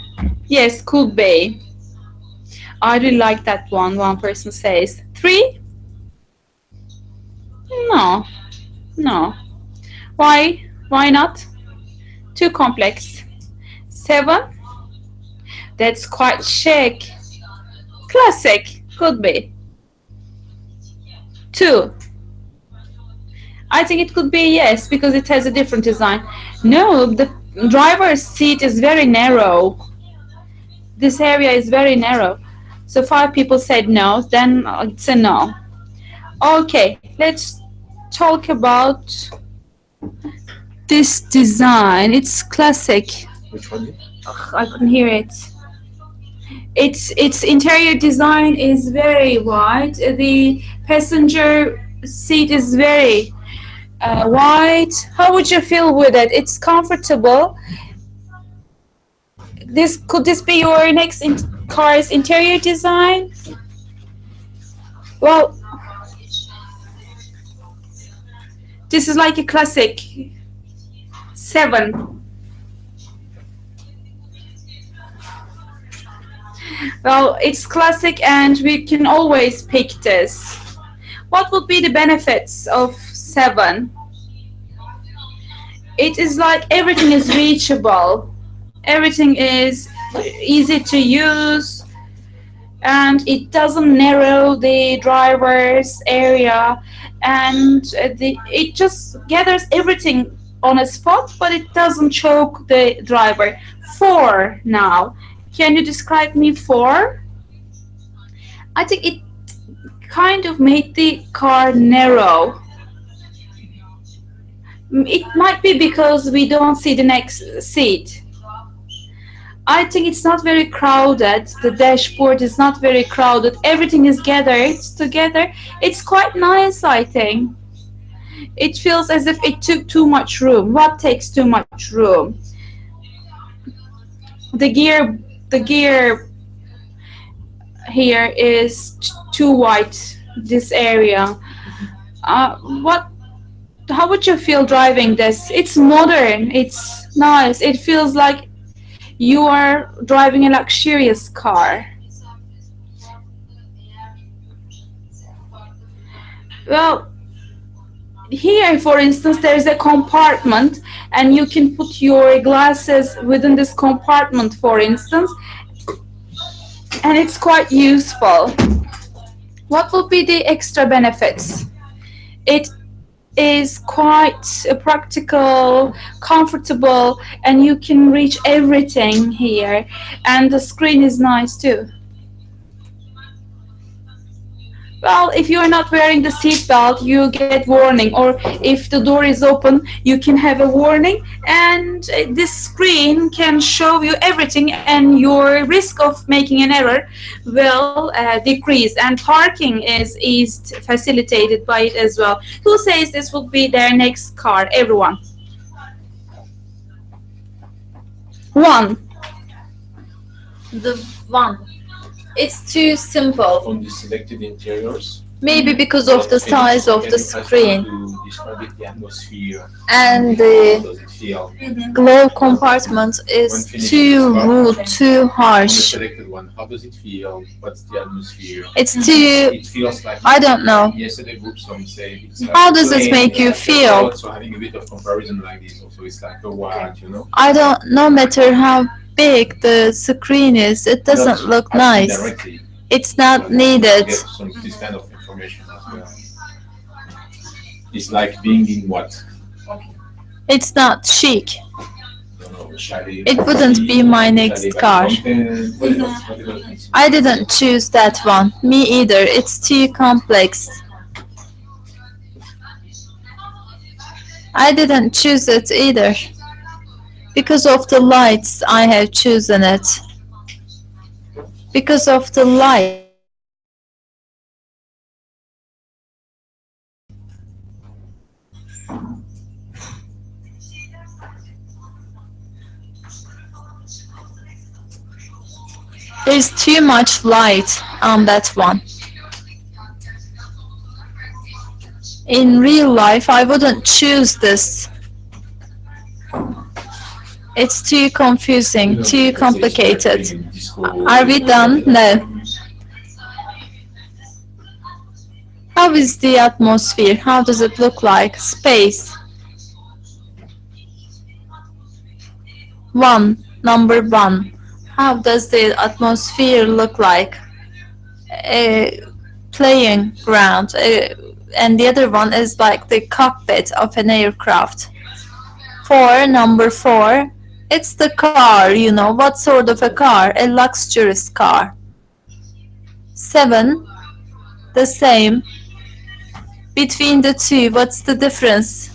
yes, could be. I really like that one person says. 3, no, no. Why? Why not? Too complex. 7, that's quite chic. Classic, could be. 2, I think it could be yes, because it has a different design. No, the driver's seat is very narrow. This area is very narrow. So 5 people said no, then it's a no. Okay, let's talk about this design. It's classic. Which one? Ugh, I couldn't hear it. Its interior design is very wide. The passenger seat is very wide. How would you feel with it? It's comfortable. Could this be your next car's interior design? Well, this is like a classic. 7. Well, it's classic and we can always pick this. What would be the benefits of 7? It is like everything is reachable. Everything is easy to use and it doesn't narrow the driver's area, and it just gathers everything on a spot, but it doesn't choke the driver. 4 now. Can you describe me 4? I think it kind of made the car narrow. It might be because we don't see the next seat. I think it's not very crowded. The dashboard is not very crowded. Everything is gathered together. It's quite nice, I think. It feels as if it took too much room. What takes too much room? The gear here is too wide, this area. How would you feel driving this? It's modern, it's nice. It feels like you are driving a luxurious car. Well, here, for instance, there is a compartment and you can put your glasses within this compartment, for instance, and it's quite useful. What will be the extra benefits? It is quite practical, comfortable, and you can reach everything here, and the screen is nice too. Well, if you are not wearing the seat belt, you get warning, or if the door is open, you can have a warning, and this screen can show you everything, and your risk of making an error will decrease, and parking is facilitated by it as well. Who says this would be their next car? Everyone. 1. The 1. It's too simple. On the selected interiors. Maybe because of the size of the screen To describe it, the atmosphere. and How the does it feel? glove compartment is too rude, too On the harsh. selected one, how does it feel? What's the atmosphere? It's too, It feels like I don't know. yesterday group some say it's like How does it plain, make you like feel? Also having a bit of comparison like this also, it's like a what, you know? I don't, no matter how big the screen is, it doesn't Not look asking nice. directly, It's not but needed. get some this kind of information as well. It's like being in what? It's not chic. I don't know, chalet, It wouldn't be my next chalet by car. mountain, whatever it is. I didn't choose that one. Me either. It's too complex. I didn't choose it either. Because of the lights, I have chosen it. Because of the light. There's too much light on that one. In real life, I wouldn't choose this. It's too confusing, too complicated. Are we done? No. How is the atmosphere? How does it look like? Space. 1. Number 1. How does the atmosphere look like? A playing ground. And the other one is like the cockpit of an aircraft. 4. Number 4. It's the car, you know. What sort of a car? A luxurious car. 7. The same. Between the two, what's the difference?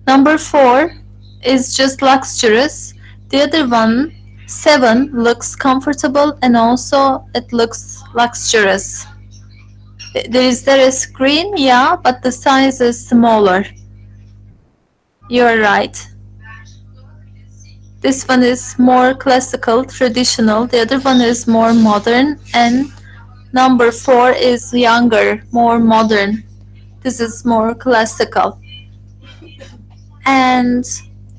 Number 4 is just luxurious. The other one, 7, looks comfortable and also it looks luxurious. Is there a screen? Yeah, but the size is smaller. You're right. This one is more classical, traditional. The other one is more modern, and number 4 is younger, more modern. This is more classical. And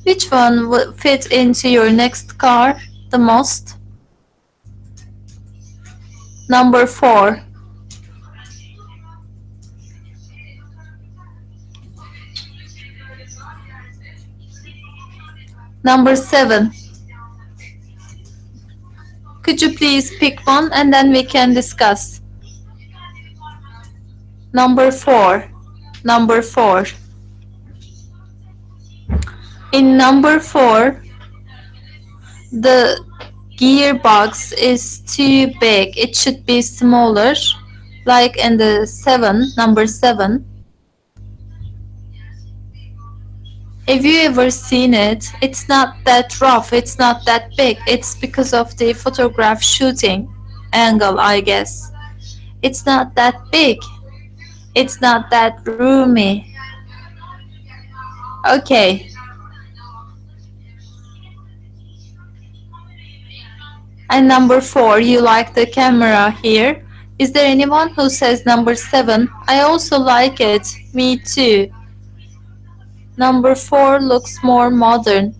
which one would fit into your next car the most? Number 4. Number 7. Could you please pick one and then we can discuss? Number 4. Number 4. In number 4, the gearbox is too big. It should be smaller, like in the 7, number 7. Have you ever seen it? It's not that rough, it's not that big. It's because of the photograph shooting angle, I guess. It's not that big. It's not that roomy. Okay. And number 4, you like the camera here. Is there anyone who says number 7? I also like it. Me too. Number 4 looks more modern.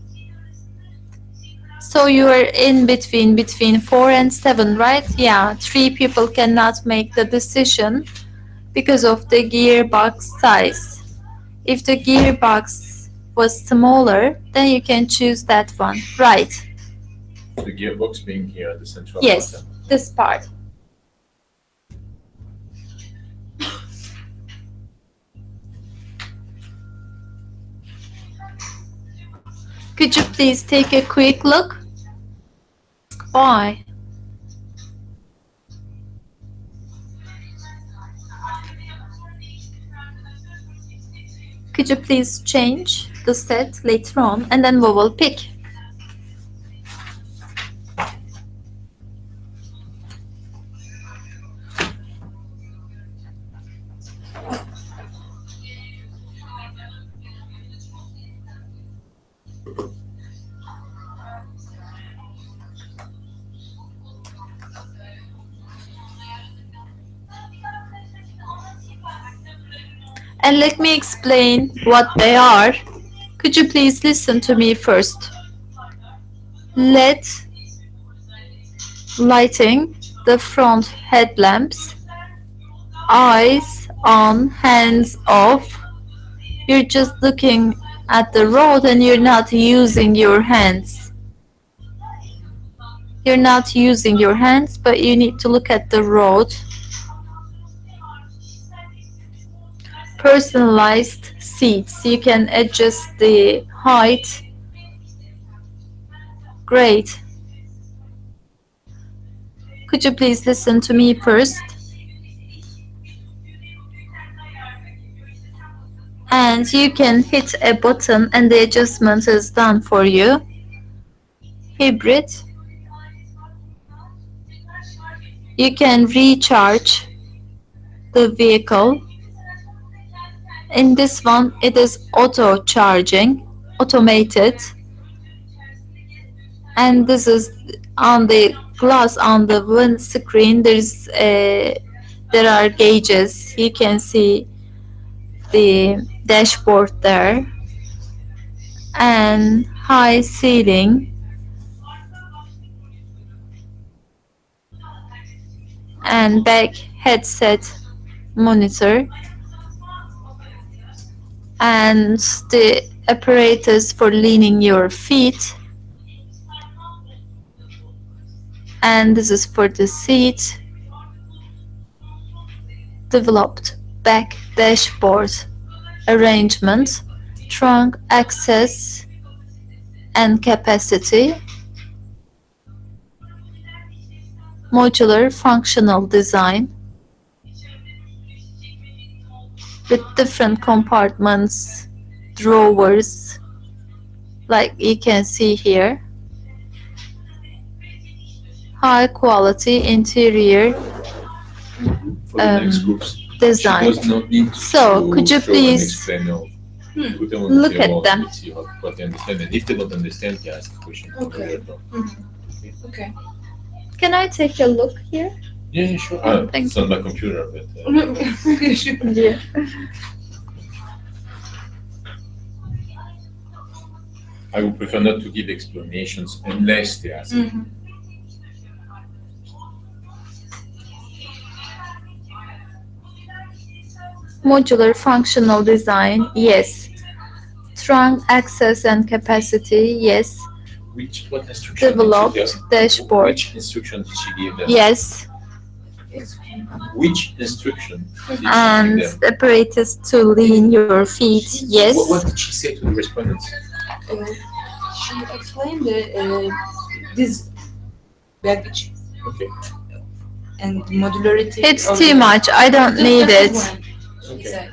So you are in between 4 and 7, right? Yeah, 3 people cannot make the decision because of the gearbox size. If the gearbox was smaller, then you can choose that one, right? The gearbox being here, the central Yes, button. this part. Could you please take a quick look? Why? Could you please change the set later on and then we will pick? And let me explain what they are. Could you please listen to me first? LED lighting, the front headlamps, eyes on, hands off. You're just looking at the road and you're not using your hands. You're not using your hands, but you need to look at the road. Personalized seats. You can adjust the height. Great. Could you please listen to me first? And you can hit a button and the adjustment is done for you. Hybrid. You can recharge the vehicle. In this one, it is auto charging, automated. And this is on the glass on the windscreen. There are gauges. You can see the dashboard there, and high ceiling, and back headset monitor, and the apparatus for leaning your feet, and this is for the seat. Developed back dashboard arrangement, trunk access and capacity, modular functional design with different compartments, drawers, like you can see here. High quality interior For the next groups. design. She does not need So, to could you show and please explain all. Put them on look the at table them? and see what they understand. And if they don't understand, you ask a question. Okay. Okay. Can I take a look here? Yeah, sure. Thank It's on my computer, but Yeah. I would prefer not to give explanations unless they ask. Modular functional design, yes. Trunk access and capacity, yes. What instruction Developed did she give? dashboard, Which instruction did she give them? yes. Which instruction did she And give them? apparatus to lean your feet, yes. What did she say to the respondents? She explained this baggage Okay. and modularity. It's of too the- much, I don't need it. She Okay. said.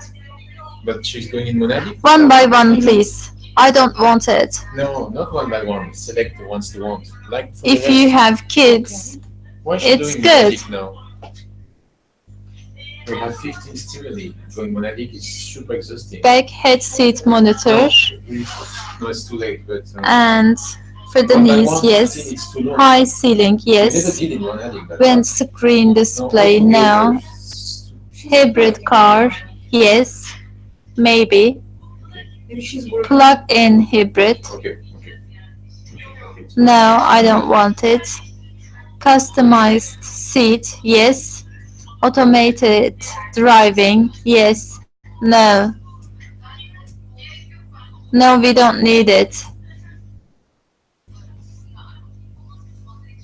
But she's going in monadic? One by one, please. I don't want it. No, not one by one. Select the ones they want. Like for If the you rest. have kids, Why is she it's doing good. monadic now? We have 15 stimuli. Going monadic is super exhausting. back head seat monitor, No, it's too late, but. and for the one by knees, one, I think yes. it's too long. High ceiling, We never yes. did in monadic, but- Windscreen display, No, no. Hybrid car, yes. Maybe. Maybe she's working. Plug-in hybrid, Okay. no, I don't want it. Customized seat, yes. Automated driving, yes. No. No, we don't need it.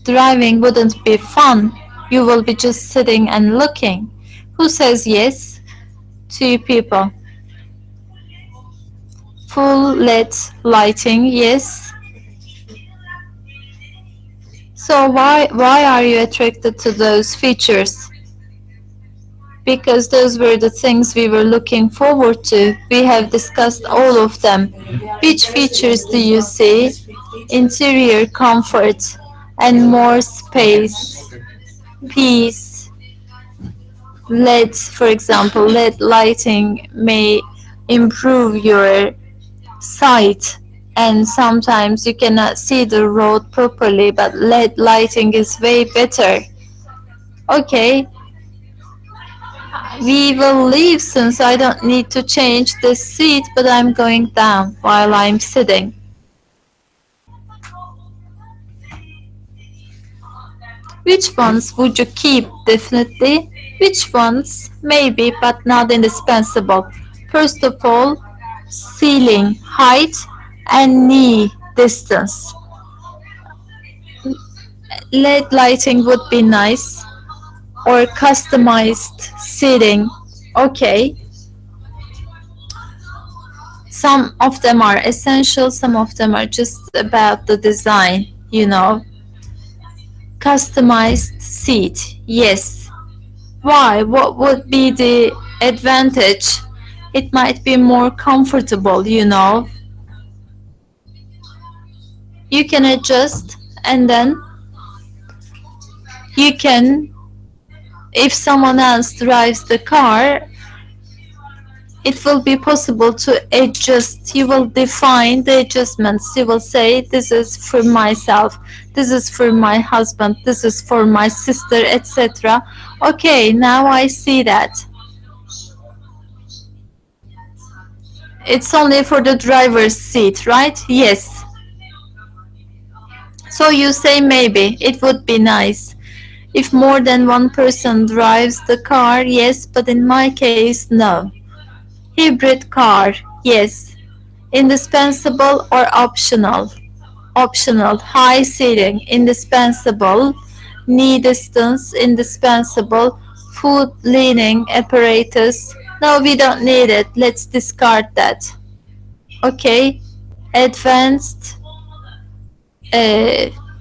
Driving wouldn't be fun. You will be just sitting and looking. Who says yes? 2 people. Full LED lighting, yes. So why are you attracted to those features? Because those were the things we were looking forward to. We have discussed all of them. Which features do you see? Interior comfort and more space, peace. LED, for example, LED lighting may improve your sight, and sometimes you cannot see the road properly, but LED lighting is way better. Okay, we will leave since I don't need to change this seat, but I'm going down while I'm sitting. Which ones would you keep? Definitely. Which ones? Maybe, but not indispensable. First of all, ceiling height and knee distance. LED lighting would be nice, or customized seating. Okay. Some of them are essential, some of them are just about the design, you know. Customized seat, yes. Why? What would be the advantage? It might be more comfortable, you know. You can adjust, and then you can, if someone else drives the car, it will be possible to adjust. You will define the adjustments. You will say, this is for myself, this is for my husband, this is for my sister, etc. Okay, now I see that. It's only for the driver's seat, right? Yes. So you say maybe, it would be nice. If more than one person drives the car, yes, but in my case, no. Hybrid car, yes. Indispensable or optional? Optional. High seating, indispensable. Knee distance, indispensable. Food leaning apparatus. No, we don't need it. Let's discard that. Okay. Advanced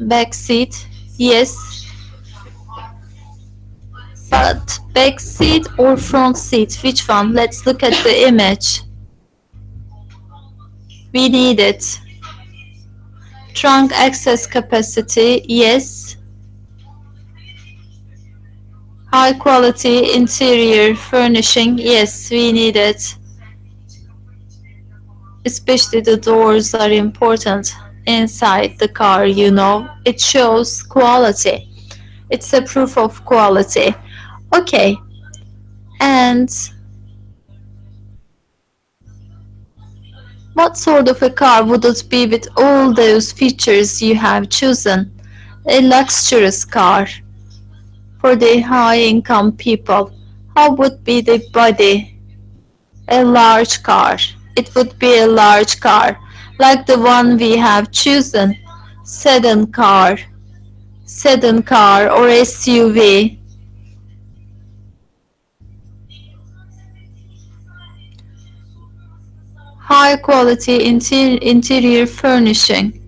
back seat, yes. But back seat or front seat, which one? Let's look at the image. We need it. Trunk access capacity, yes. High quality interior furnishing, yes, we need it. Especially the doors are important inside the car, you know. It shows quality. It's a proof of quality. Okay. And what sort of a car would it be with all those features you have chosen? A luxurious car for the high-income people. How would be the body? A large car. It would be a large car, like the one we have chosen. Sedan car or SUV. High quality interior furnishing.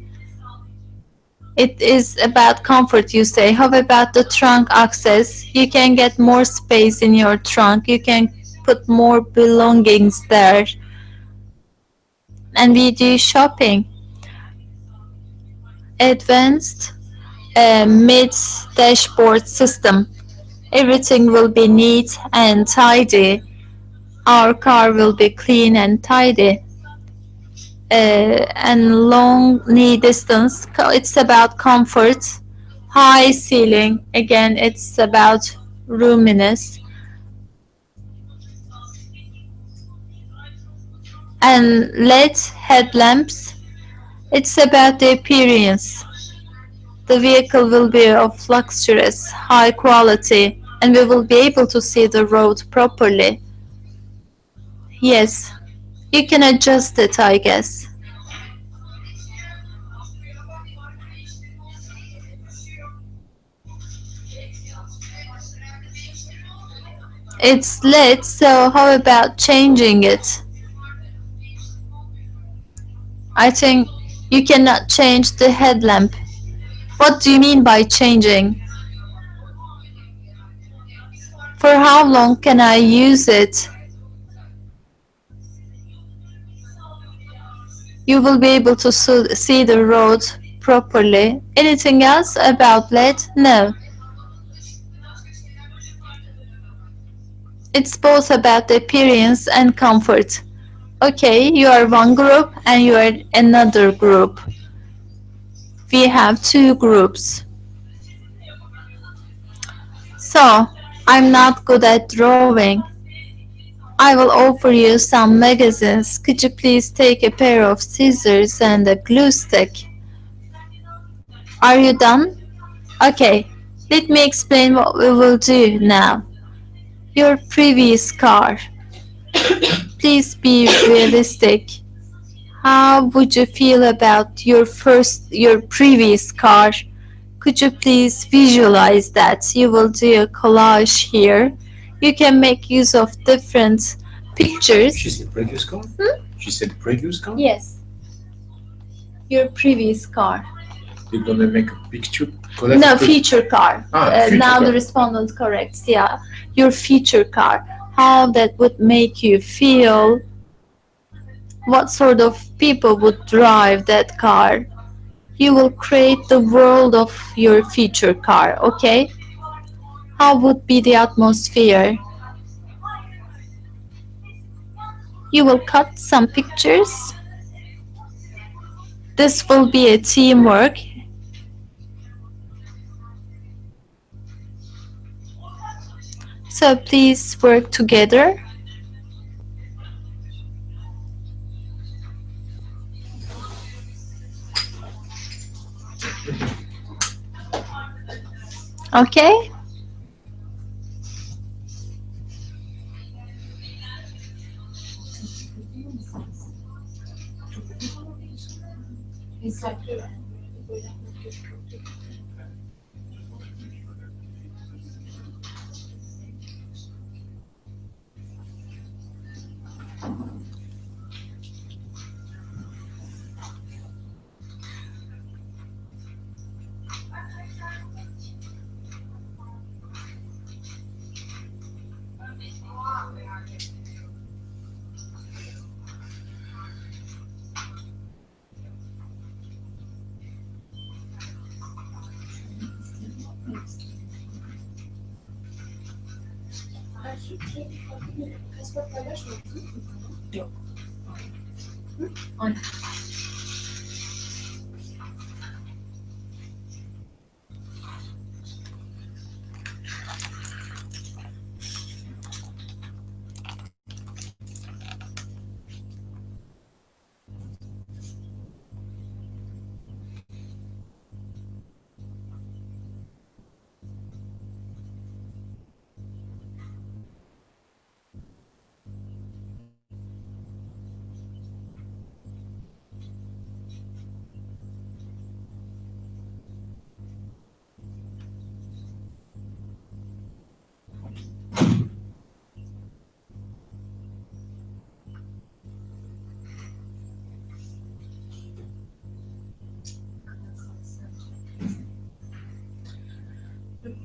It is about comfort, you say. How about the trunk access? You can get more space in your trunk. You can put more belongings there. And we do shopping. Advanced mid dashboard system. Everything will be neat and tidy. Our car will be clean and tidy. And long knee distance, it's about comfort. High ceiling, again, it's about roominess. And LED headlamps, it's about the appearance. The vehicle will be of luxurious, high quality, and we will be able to see the road properly. Yes, you can adjust it, I guess. It's LED, so how about changing it? I think you cannot change the headlamp. What do you mean by changing? For how long can I use it? You will be able to see the road properly. Anything else about LED? No. It's both about the appearance and comfort. Okay, you are one group and you are another group. We have two groups. So, I'm not good at drawing. I will offer you some magazines. Could you please take a pair of scissors and a glue stick? Are you done? Okay, let me explain what we will do now. Your previous car. Please be realistic. How would you feel about your previous car? Could you please visualize that? You will do a collage here. You can make use of different pictures. She said previous car? She said previous car? Yes. Your previous car. You're gonna make a picture? No, future car. Future now car. the respondent corrects. Yeah, your future car. How that would make you feel? What sort of people would drive that car? You will create the world of your future car, okay? How would be the atmosphere? You will cut some pictures. This will be a teamwork. So please work together. Okay?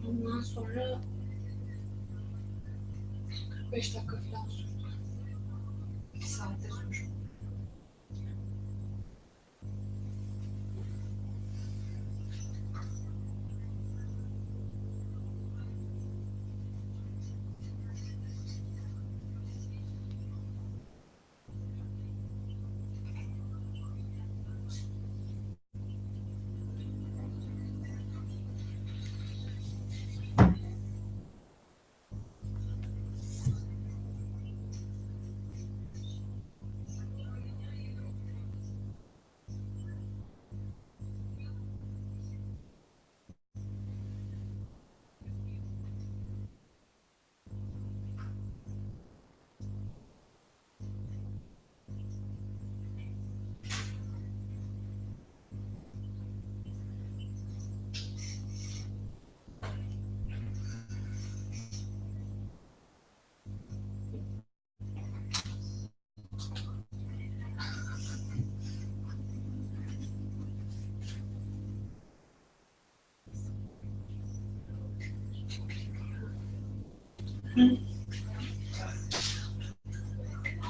Bundan sonra 45 dakika falan sürdü. 1 saatte sürdü.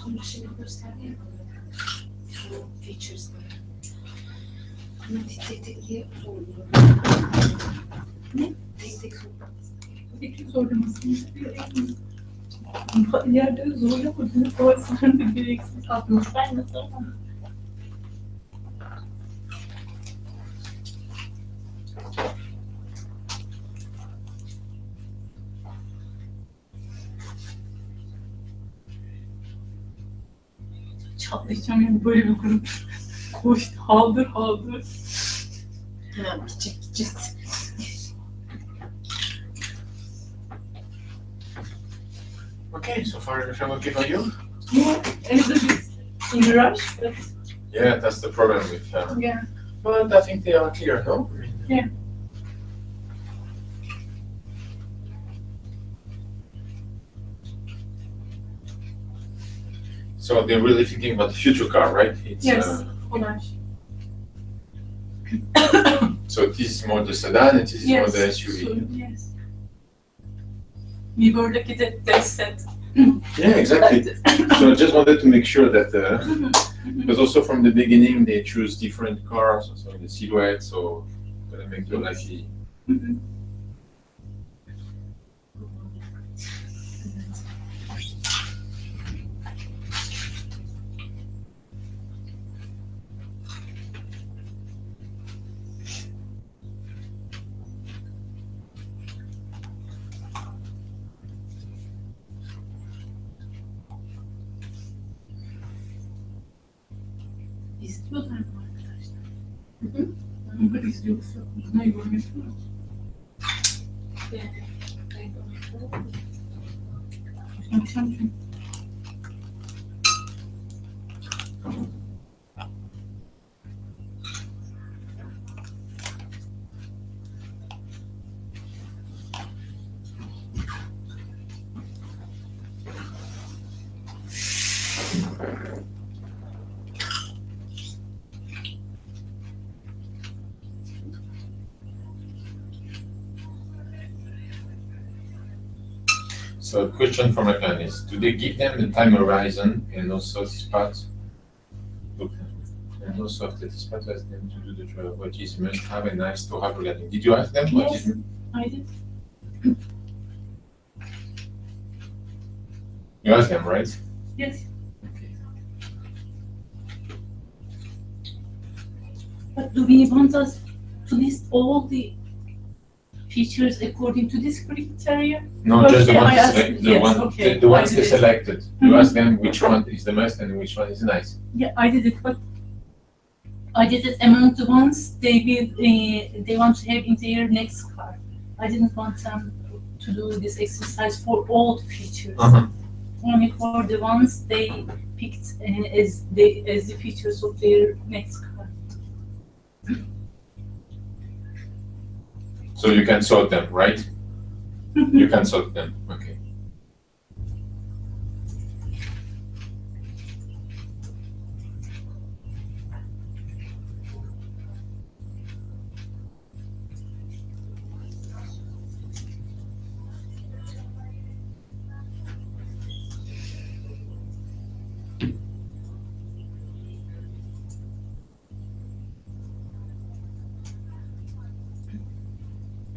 Sonra şimdi gösterdi ya bu features'ları. Ama tek tek diye soruluyor. Ne? Tek tek soruluyor. Tek tek zorlamasını yerde zorlamadığını kovarsın bir eksik atmış. Ben de sormam. Çatlayacağım yani böyle bir grup. Koş, haldır haldır. Hemen gideceğiz. Okay, so far everything okay for you? Yeah, a little bit in a rush, but Yeah, that's the problem with. yeah. But I think they are clear, no? I mean, Yeah. So they're really thinking about the future car, right? It's, Yes, Honor. So this is more the sedan and this is more Yes. the SUV. So, yes. We were lucky that they said. Yeah, exactly. So I just wanted to make sure that, because also from the beginning they choose different cars, so the silhouette, so gonna make your life easy. İstiyorlar mı arkadaşlar? Onlar izliyorsa buna yorum yapıyor mu? Akşam çünkü. So question for my plan is, do they give them the time horizon and also this part? Look, and also after this part, ask them to do the trial, what is must have and nice to have regarding. Did you ask them what Yes. is? I did. You asked them, right? Yes. Okay. But do we want us to list all the features according to this criteria? No, just the Okay, one I they asked- select, the yes, one, okay, the ones I they did it. selected. You Mhm. ask them which one is the must and which one is nice. Yeah, I did it, but I did it among the ones they want to have in their next car. I didn't want them to do this exercise for all the features. Only for the ones they picked as the features of their next car. So you can sort them, right? You can sort them, okay.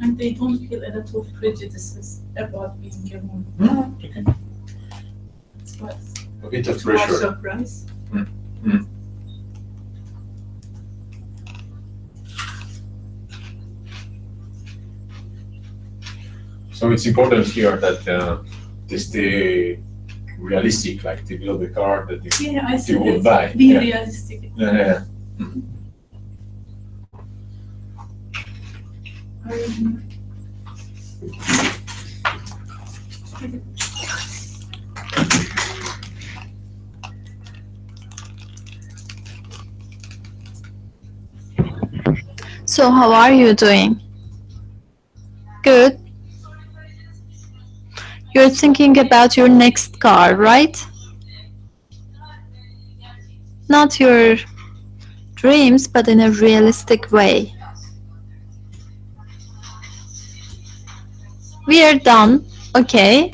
And they don't feel a lot of prejudices about being a woman. Okay. But A bit of to our pressure. surprise. So it's important here that they stay realistic, like they build a car that they, Yeah, I they said will that. buy. Be Yeah. realistic. Yeah. So how are you doing? Good. You're thinking about your next car, right? Not your dreams, but in a realistic way. We are done, okay?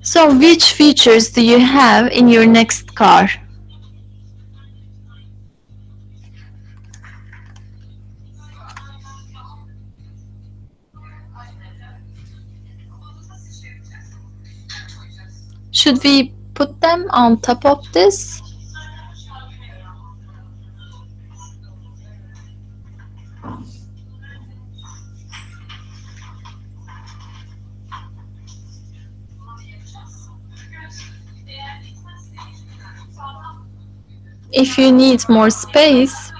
So which features do you have in your next car? Should we put them on top of this? If you need more space,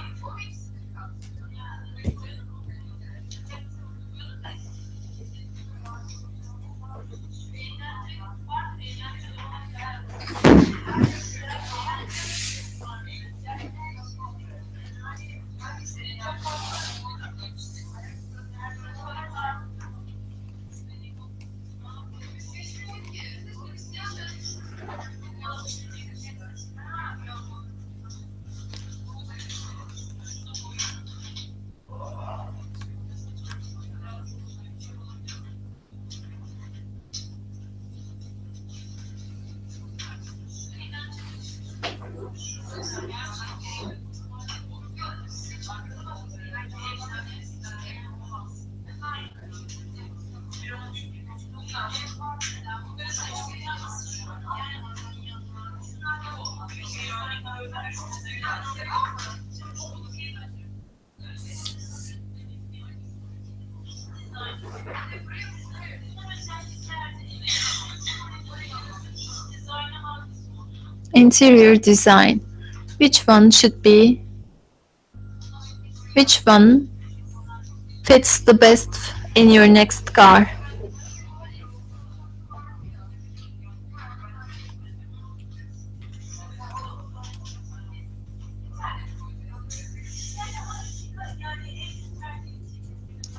interior design. Which one should be? Which one fits the best in your next car?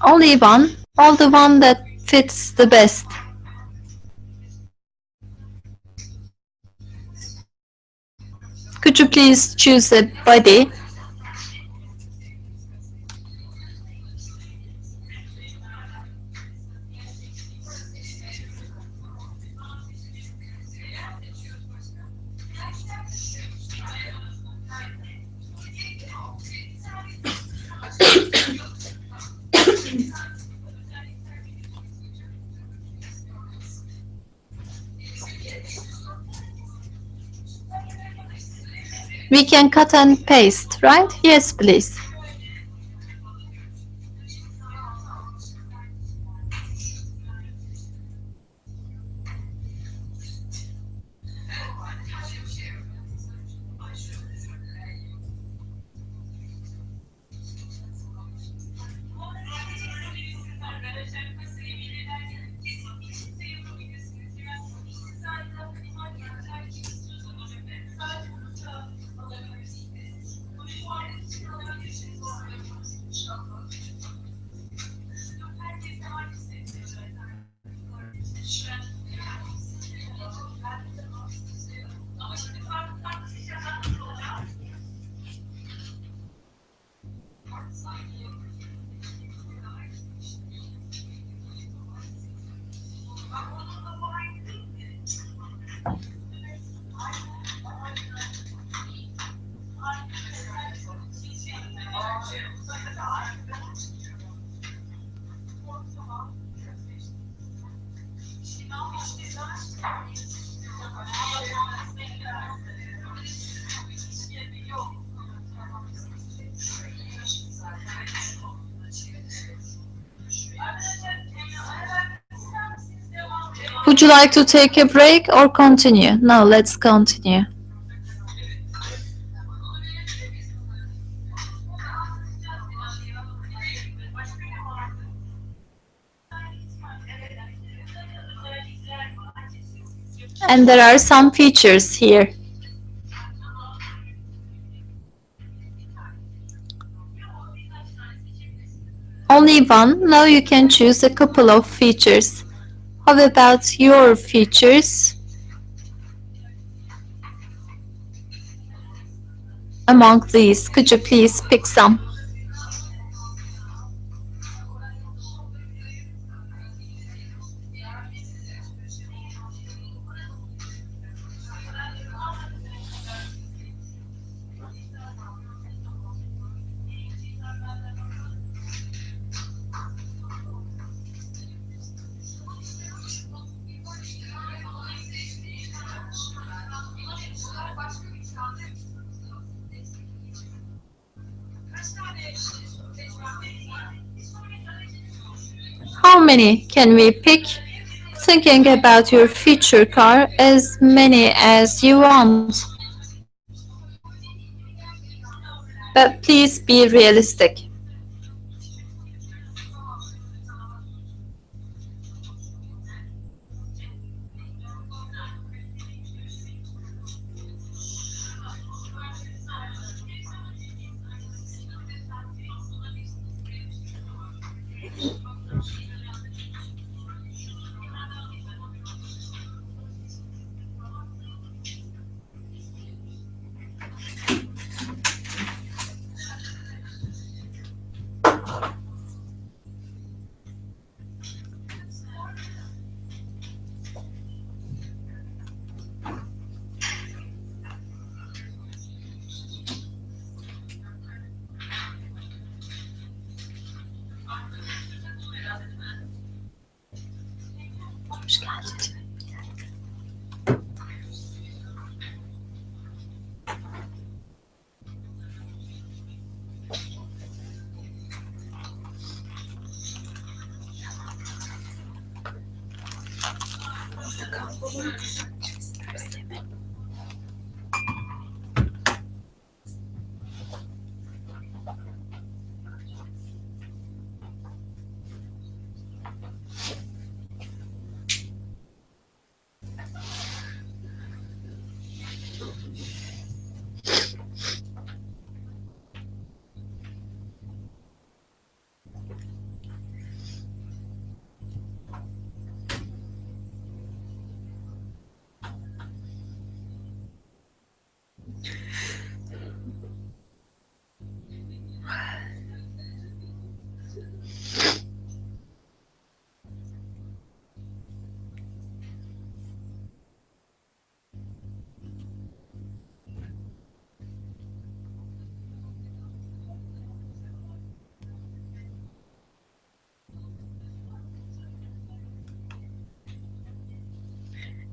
Only one, or the one that fits the best. Could you please choose a body? We can cut and paste, right? Yes, please. Would you like to take a break or continue? No, let's continue. And there are some features here. Only one? Now you can choose a couple of features. How about your features? Among these, could you please pick some? How many can we pick? Thinking about your future car, as many as you want. But please be realistic. Hoş geldin.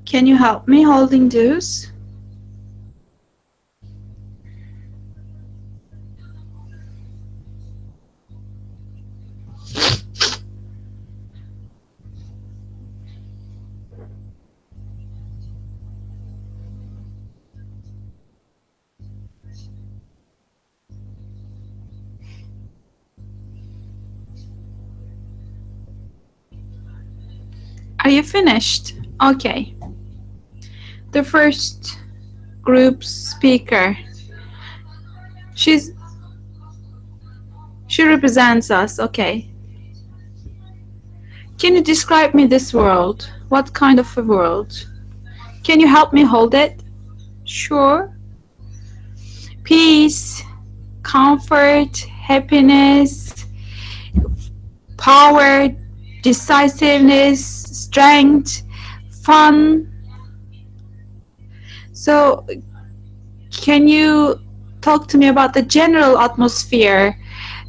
Can you help me holding those? Are you finished? Okay. The first group speaker. She represents us. Okay. Can you describe me this world? What kind of a world? Can you help me hold it? Sure. Peace, comfort, happiness, power, decisiveness, strength, fun. So, can you talk to me about the general atmosphere,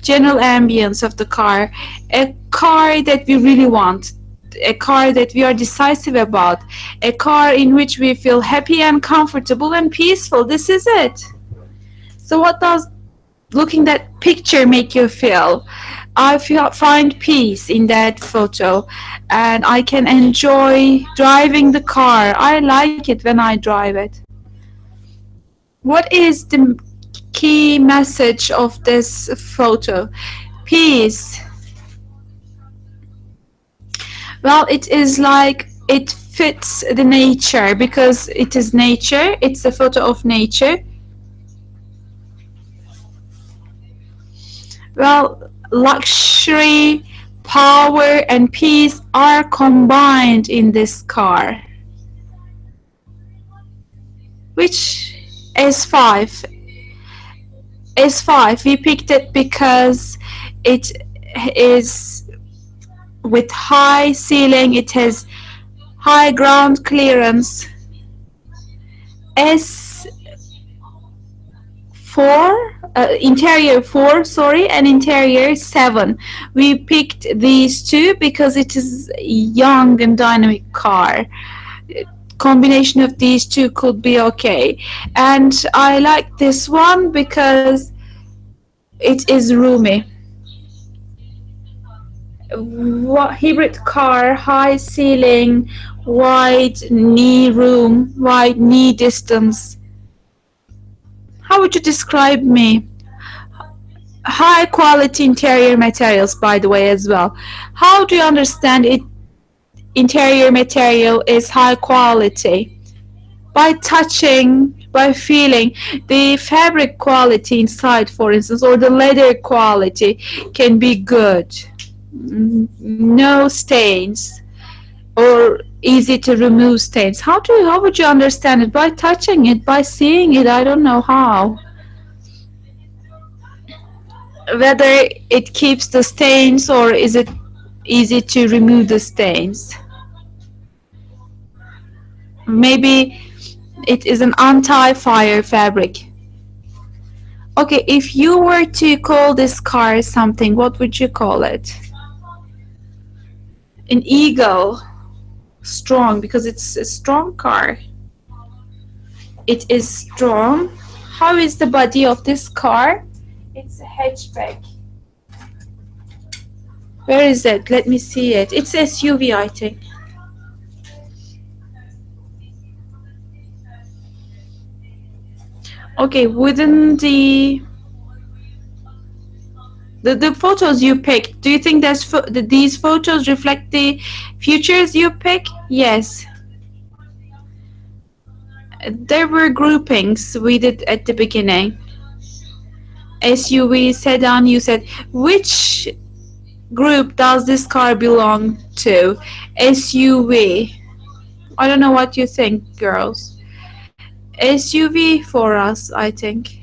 general ambience of the car? A car that we really want, a car that we are decisive about, a car in which we feel happy and comfortable and peaceful. This is it. So what does looking that picture make you feel? Find peace in that photo, and I can enjoy driving the car. I like it when I drive it. What is the key message of this photo? Peace. Well, it is like it fits the nature because it is nature. It's a photo of nature. Well, luxury, power, and peace are combined in this car. Which S5? S5, we picked it because it is with high ceiling, it has high ground clearance. S4, interior 4, and interior 7. We picked these two because it is a young and dynamic car. Combination of these two could be okay. And I like this one because it is roomy. Hybrid car, high ceiling, wide knee room, wide knee distance. How would you describe me? High quality interior materials, by the way, as well. How do you understand it? Interior material is high quality? By touching, by feeling. The fabric quality inside, for instance, or the leather quality can be good. No stains, or easy to remove stains. How would you understand it? By touching it, by seeing it. I don't know how. Whether it keeps the stains or is it easy to remove the stains. Maybe it is an anti-fire fabric. Okay, if you were to call this car something, what would you call it? An eagle. Strong, because it's a strong car. It is strong. How is the body of this car? It's a hatchback. Where is it? Let me see it. It's SUV, I think. Okay, within the photos you picked, do you think these photos reflect the features you pick? Yes. There were groupings we did at the beginning. SUV, sedan, you said. Which group does this car belong to? SUV. I don't know what you think, girls. SUV for us, I think.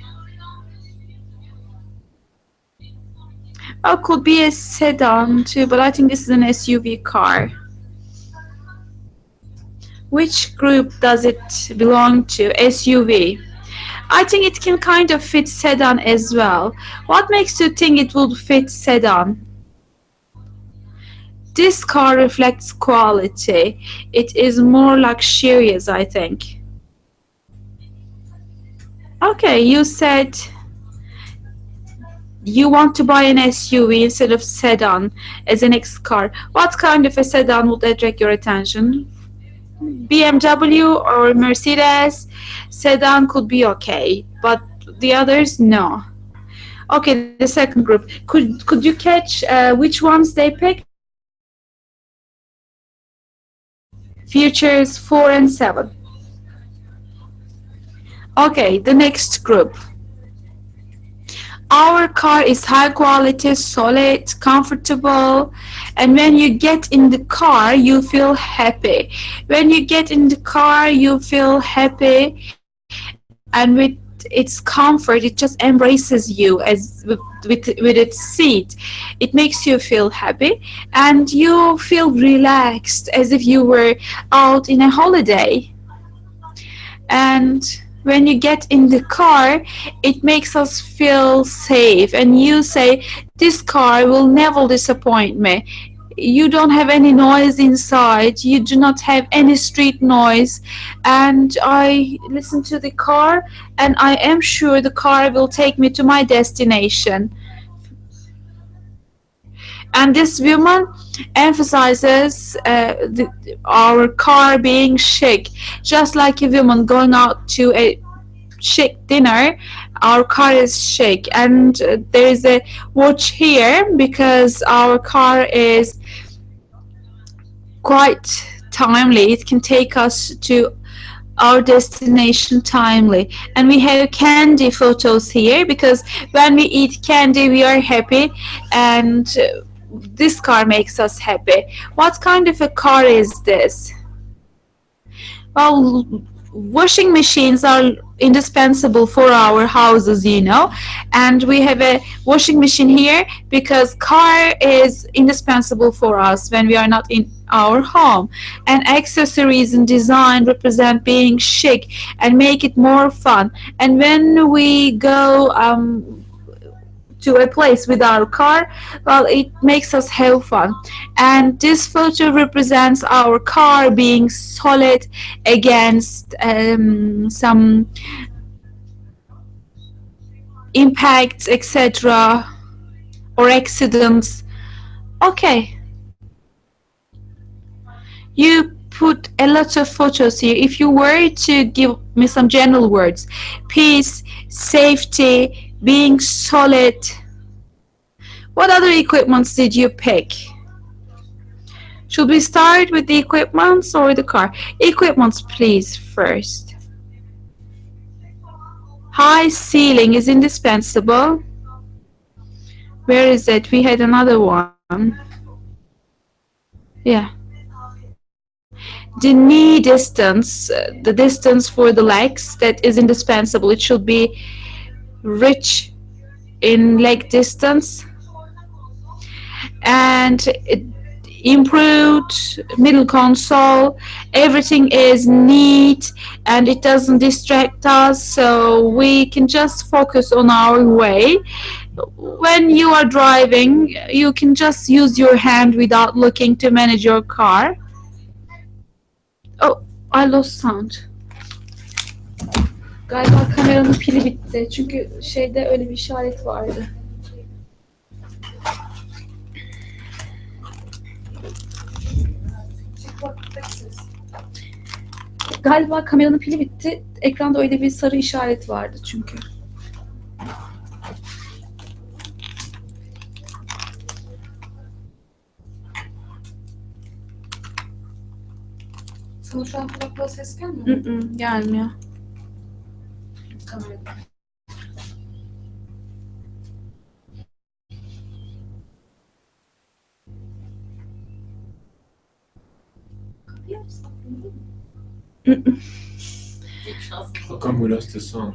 Oh, could be a sedan too, but I think this is an SUV car. Which group does it belong to? SUV. I think it can kind of fit sedan as well. What makes you think it would fit sedan? this car reflects quality. It is more luxurious, I think. Okay, you said you want to buy an SUV instead of sedan as a next car. What kind of a sedan would attract your attention? BMW or Mercedes? Sedan could be okay, but the others, no. Okay, the second group. Could you catch which ones they picked? Futures 4 and 7. Okay, the next group. Our car is high quality, solid, comfortable, and when you get in the car, you feel happy. When you get in the car, you feel happy, and with its comfort, it just embraces you as with its seat. It makes you feel happy, and you feel relaxed as if you were out in a holiday. And when you get in the car, it makes us feel safe, and you say, this car will never disappoint me. You don't have any noise inside, you do not have any street noise, and I listen to the car, and I am sure the car will take me to my destination. And this woman emphasizes our car being chic, just like a woman going out to a chic dinner. Our car is chic, and there is a watch here because our car is quite timely. It can take us to our destination timely, and we have candy photos here because when we eat candy we are happy, and this car makes us happy. What kind of a car is this? Well, washing machines are indispensable for our houses, and we have a washing machine here because car is indispensable for us when we are not in our home. And accessories and design represent being chic and make it more fun. And when we go to a place with our car, well, it makes us have fun. And this photo represents our car being solid against some impacts, etc., or accidents. Okay, you put a lot of photos here. If you were to give me some general words: peace, safety, being solid. What other equipments did you pick? Should we start with the equipments or the car? Equipments, please, first. High ceiling is indispensable. Where is it? We had another one. Yeah. The knee distance, the distance for the legs, that is indispensable. It should be rich in leg distance. And improved middle console. Everything is neat and it doesn't distract us, so we can just focus on our way. When you are driving, you can just use your hand without looking to manage your car. Oh, I lost sound. Galiba kameranın pili bitti. Çünkü şeyde öyle bir işaret vardı. Galiba kameranın pili bitti. Ekranda öyle bir sarı işaret vardı çünkü. Sana şu an kulaklığa ses gelmiyor mu? Gelmiyor. Kamerada. Kapıyı açsak değil mi? How come we lost the sound?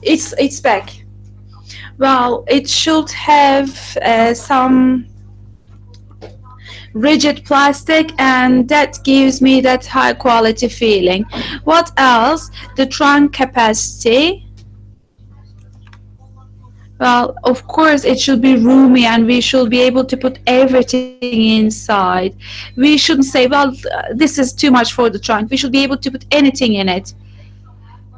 It's back. Well, it should have some rigid plastic, and that gives me that high quality feeling. What else? The trunk capacity. Well, of course, it should be roomy and we should be able to put everything inside. We shouldn't say, well, this is too much for the trunk. We should be able to put anything in it.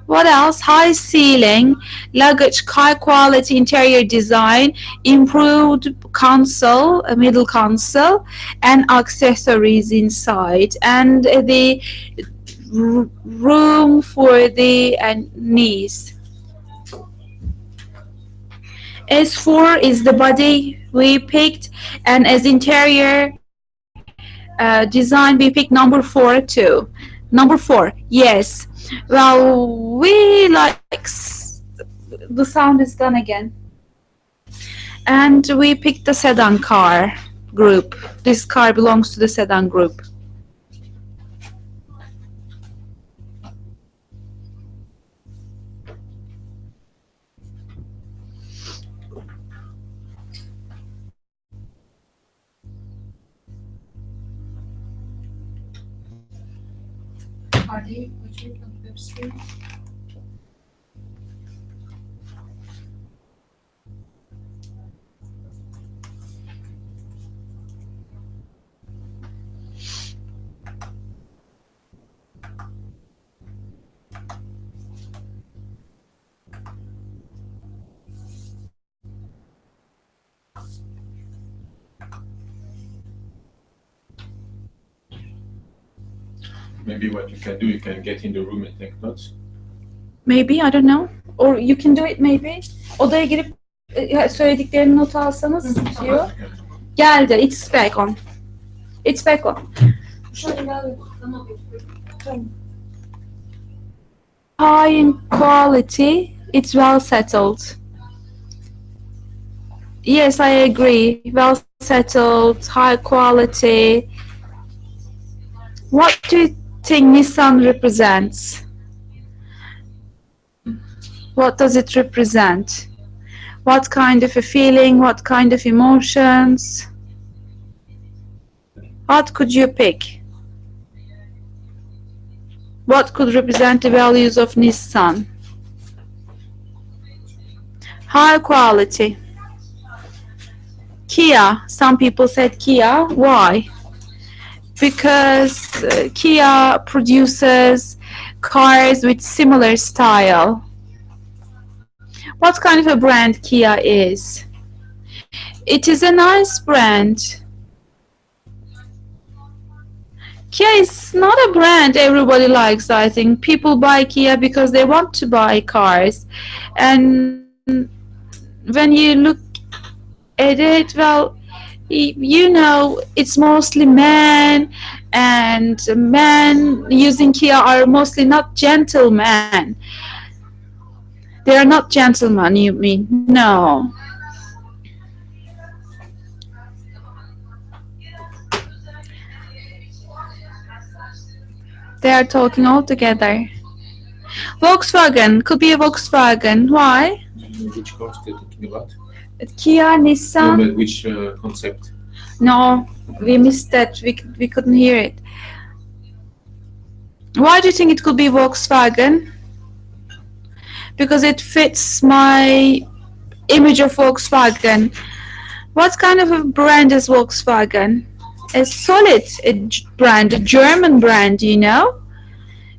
What else? High ceiling, luggage, high quality interior design, improved console, a middle console, and accessories inside, and the room for the knees. S4 is the body we picked, and as interior design we picked number 4 too. Number 4, yes. Well, we like the sound is done again, and we picked the sedan car group. This car belongs to the sedan group. Are they watching on the web stream? Maybe what you can do, you can get in the room and take notes. Maybe, I don't know. Or you can do it maybe. Odaya girip söylediklerini not alsanız diyor. Geldi. It's back on. It's back on. Şöyle ilerle. Tamam. High in quality, it's well settled. Yes, I agree. Well settled, high quality. What do you think Nissan represents? What does it represent? What kind of a feeling? What kind of emotions? What could you pick? What could represent the values of Nissan? High quality. Kia. Some people said Kia. Why? Because Kia produces cars with similar style. What kind of a brand Kia is? It is a nice brand. Kia is not a brand everybody likes, I think. People buy Kia because they want to buy cars. And when you look at it, well, you know, it's mostly men, and men using Kia are mostly not gentlemen. They are not gentlemen, you mean? No. They are talking all together. Volkswagen, could be a Volkswagen. Why? Which cars they're talking about? Kia, Nissan. No, but which concept? No, we missed that. We couldn't hear it. Why do you think it could be Volkswagen? Because it fits my image of Volkswagen. What kind of a brand is Volkswagen? A solid brand, a German brand, you know?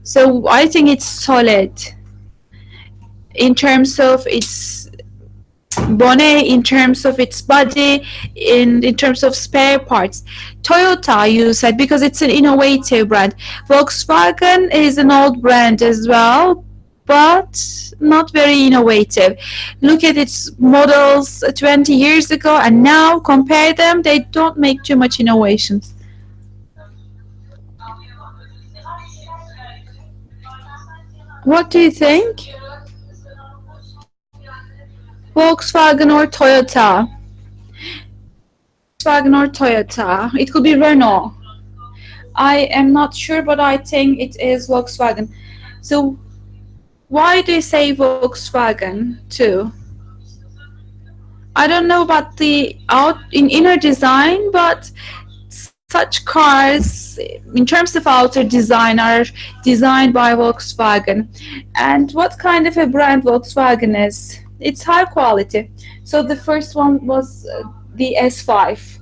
So I think it's solid in terms of its bonnet, in terms of its body, in terms of spare parts. Toyota, you said, because it's an innovative brand. Volkswagen is an old brand as well, but not very innovative. Look at its models 20 years ago and now compare them, they don't make too much innovations. What do you think? Volkswagen or Toyota? Volkswagen or Toyota? It could be Renault. I am not sure, but I think it is Volkswagen. So why do you say Volkswagen too? I don't know about the inner design, but such cars, in terms of outer design, are designed by Volkswagen. And what kind of a brand Volkswagen is? It's high quality. So the first one was the S5.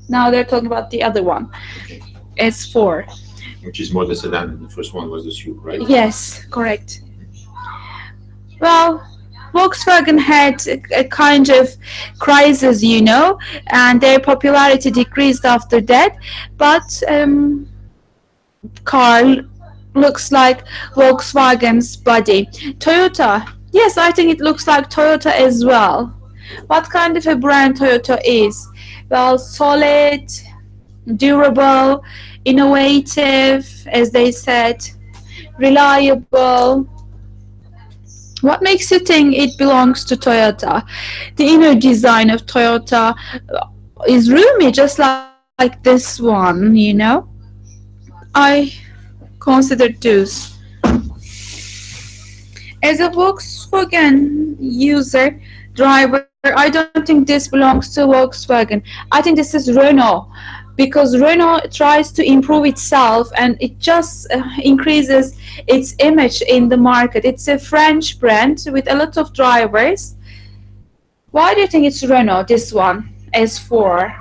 Now they're talking about the other one, Okay. S4. Which is more the sedan, and the first one was the SUV, right? Yes, correct. Well, Volkswagen had a kind of crisis, and their popularity decreased after that. But car looks like Volkswagen's body. Toyota, yes, I think it looks like Toyota as well. What kind of a brand Toyota is? Well, solid, durable, innovative, as they said, reliable. What makes you think it belongs to Toyota? The inner design of Toyota is roomy, just like this one. I consider those. As a Volkswagen user, driver, I don't think this belongs to Volkswagen. I think this is Renault, because Renault tries to improve itself and it just increases its image in the market. It's a French brand with a lot of drivers. Why do you think it's Renault, this one, S4?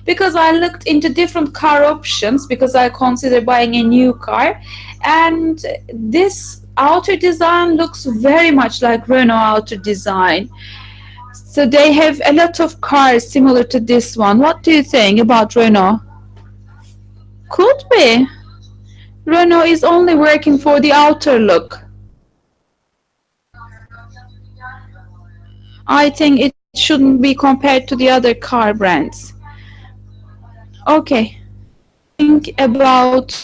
Because I looked into different car options because I consider buying a new car, and this outer design looks very much like Renault outer design. So they have a lot of cars similar to this one. What do you think about Renault? Could be. Renault is only working for the outer look. I think it shouldn't be compared to the other car brands. Okay. Think about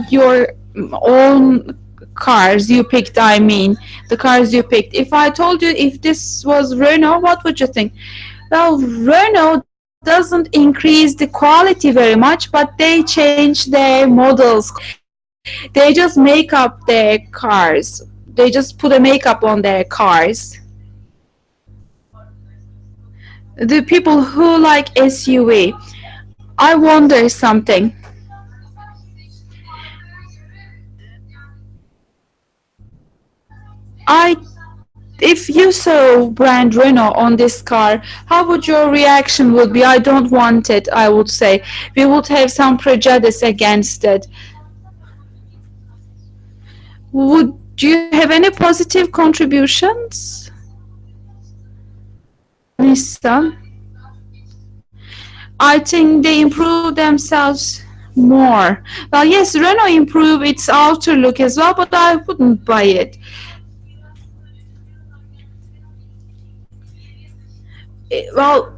your own cars you picked, I mean, the cars you picked. If I told you if this was Renault, what would you think? Well, Renault doesn't increase the quality very much, but they change their models. They just make up their cars. They just put a makeup on their cars. The people who like SUV, I wonder something. I If you saw brand Renault on this car, how would your reaction would be? I don't want it, I would say. We would have some prejudice against it. Would you have any positive contributions? Nissan? I think they improve themselves more. Well, yes, Renault improved its outer look as well, but I wouldn't buy it. Well,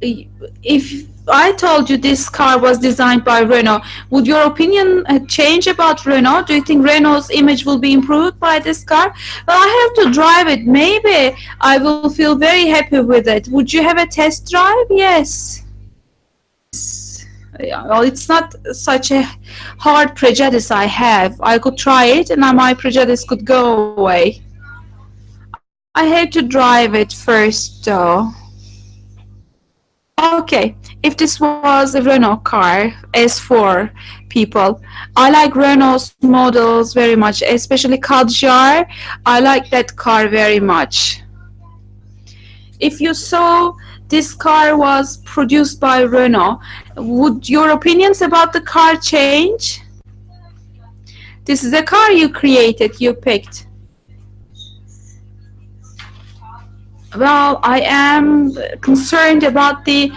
if I told you this car was designed by Renault, would your opinion change about Renault? Do you think Renault's image will be improved by this car? Well, I have to drive it. Maybe I will feel very happy with it. Would you have a test drive? Yes. Yeah, well, it's not such a hard prejudice I have. I could try it and my prejudice could go away. I have to drive it first, though. Okay, if this was a Renault car, S4 people, I like Renault's models very much, especially Kadjar. I like that car very much. If you saw this car was produced by Renault, would your opinions about the car change? This is a car you created, you picked. Well, I am concerned about the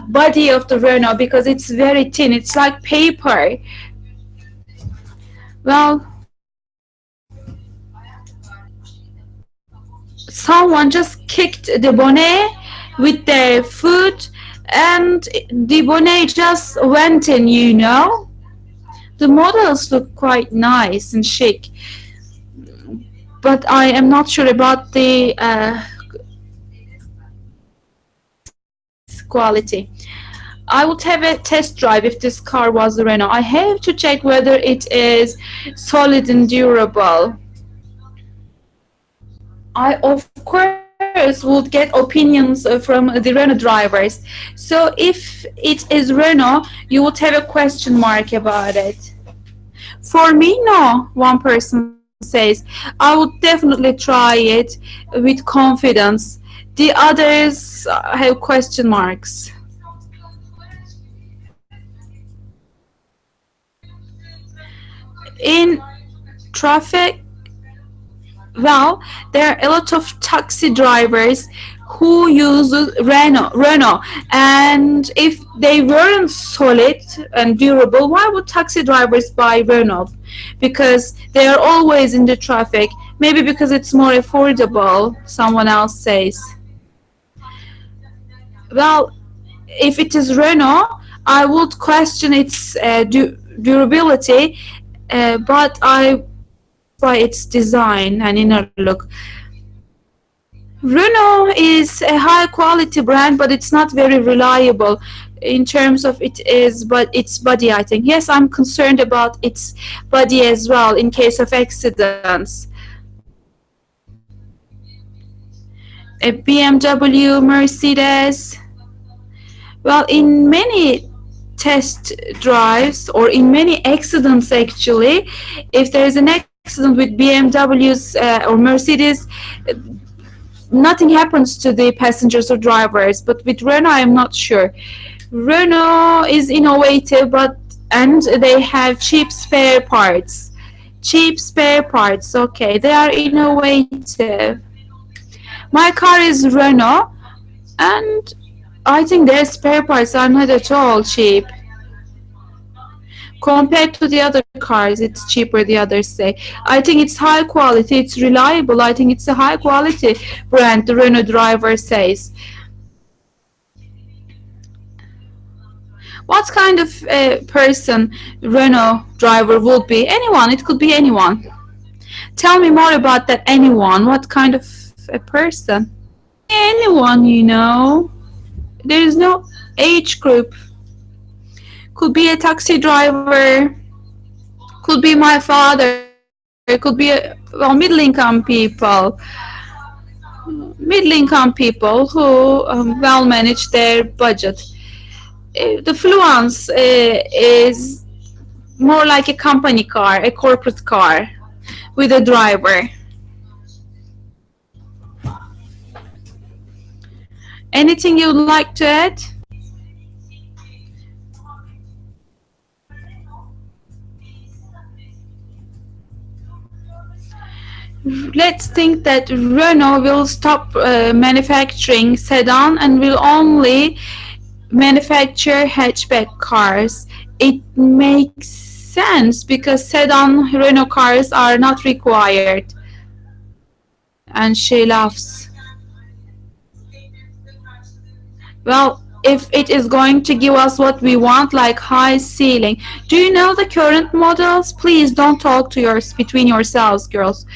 body of the Renault because it's very thin. It's like paper. Well, someone just kicked the bonnet with their foot and the bonnet just went in, The models look quite nice and chic. But I am not sure about the quality. I would have a test drive if this car was a Renault. I have to check whether it is solid and durable. I, of course, would get opinions from the Renault drivers. So if it is Renault, you would have a question mark about it. For me, no, one person says, I would definitely try it with confidence. The others have question marks. In traffic, well, there are a lot of taxi drivers who use Renault, and if they weren't solid and durable, why would taxi drivers buy Renault? Because they are always in the traffic. Maybe because it's more affordable, someone else says. Well, if it is Renault, I would question its durability, but I by its design and inner look. Renault is a high quality brand, but it's not very reliable in terms of its body, I think. Yes, I'm concerned about its body as well in case of accidents. A BMW, Mercedes. Well, in many test drives or in many accidents actually, if there is an accident with BMWs or Mercedes, nothing happens to the passengers or drivers, but with Renault I'm not sure. Renault is innovative, and they have cheap spare parts. Okay, they are innovative. My car is Renault, and I think their spare parts are not at all cheap. Compared to the other cars, it's cheaper, the others say. I think it's high quality, it's reliable. I think it's a high quality brand, the Renault driver says. What kind of person Renault driver would be? Anyone, it could be anyone. Tell me more about that anyone. What kind of a person? Anyone, There is no age group. Could be a taxi driver, could be my father, it could be middle-income people who well manage their budget. The Fluence is more like a company car, a corporate car with a driver. Anything you would like to add? Let's think that Renault will stop manufacturing sedan and will only manufacture hatchback cars. It makes sense because sedan Renault cars are not required. And she laughs. Well, if it is going to give us what we want, like high ceiling. Do you know the current models? Please don't talk between yourselves, girls.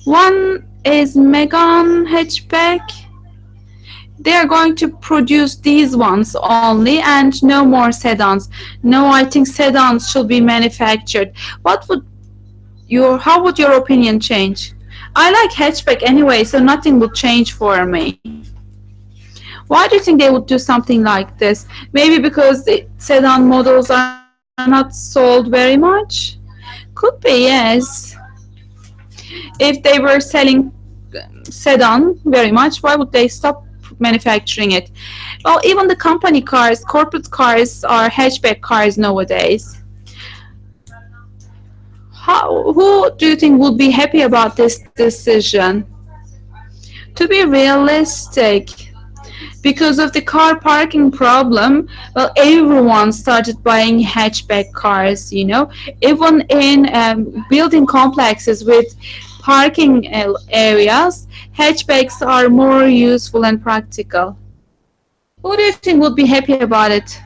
One is Megane hatchback. They are going to produce these ones only and no more sedans. No, I think sedans should be manufactured. How would your opinion change? I like hatchback anyway, so nothing would change for me. Why do you think they would do something like this? Maybe because the sedan models are not sold very much? Could be, yes. If they were selling sedan very much, why would they stop manufacturing it? Well, even the company cars, corporate cars are hatchback cars nowadays. Who do you think would be happy about this decision? To be realistic, because of the car parking problem, well, everyone started buying hatchback cars, Even in building complexes with parking areas, hatchbacks are more useful and practical. Who do you think would be happy about it?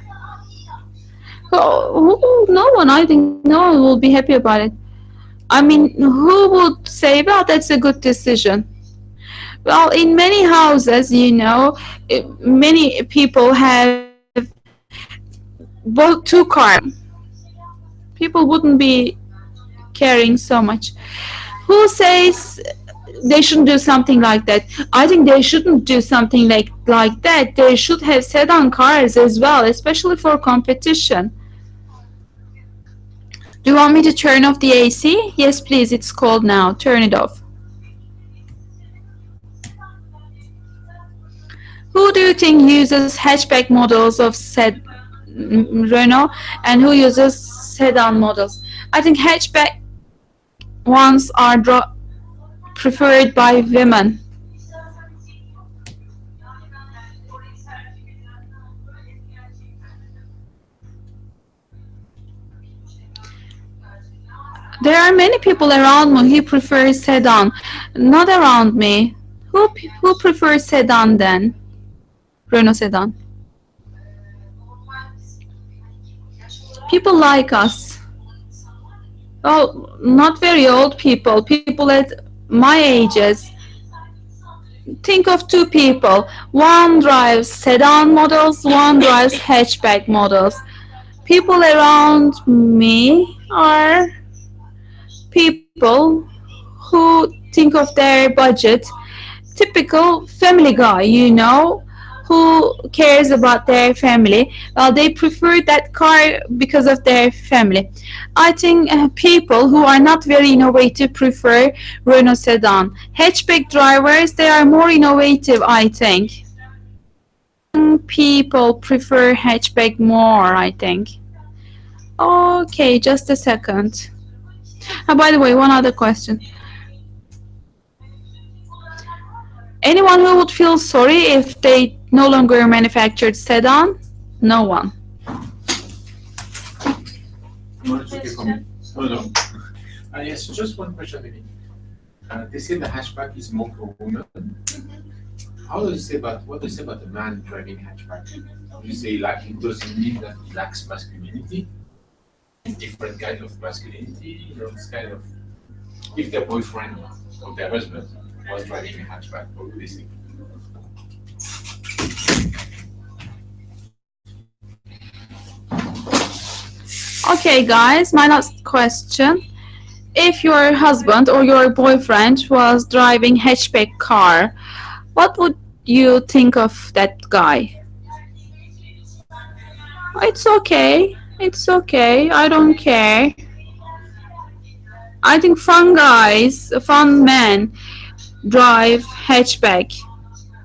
No one. I think no one will be happy about it. I mean, who would say, well, that's a good decision? Well, in many houses, many people have both two cars. People wouldn't be caring so much. Who says they shouldn't do something like that? I think they shouldn't do something like that. They should have sedan cars as well, especially for competition. Do you want me to turn off the AC? Yes, please. It's cold now. Turn it off. Who do you think uses hatchback models of Renault, and who uses sedan models? I think hatchback ones are preferred by women. There are many people around me who prefer sedan. Not around me. Who prefers sedan then? Renault sedan. People like us. Well, not very old people. People at my ages. Think of two people. One drives sedan models, one drives hatchback models. People around me are people who think of their budget. Typical family guy, you know, who cares about their family. Well, they prefer that car because of their family. I think people who are not very innovative prefer Renault sedan. Hatchback drivers, they are more innovative, I think. People prefer hatchback more, I think. Okay, just a second. By the way, one other question. Anyone who would feel sorry if they no longer manufactured sedan? No one. No, it's okay for me. No. Yes, just one question maybe. They say the hatchback is more for women. What do you say about the man driving hatchback? Do you say like it doesn't mean that he lacks masculinity? Different kind of masculinity, you know, this kind of, if their boyfriend or their husband was driving a hatchback, what would they say? Okay, guys, my last question. If your husband or your boyfriend was driving hatchback car, what would you think of that guy? It's okay. It's okay. I don't care. I think fun men drive hatchback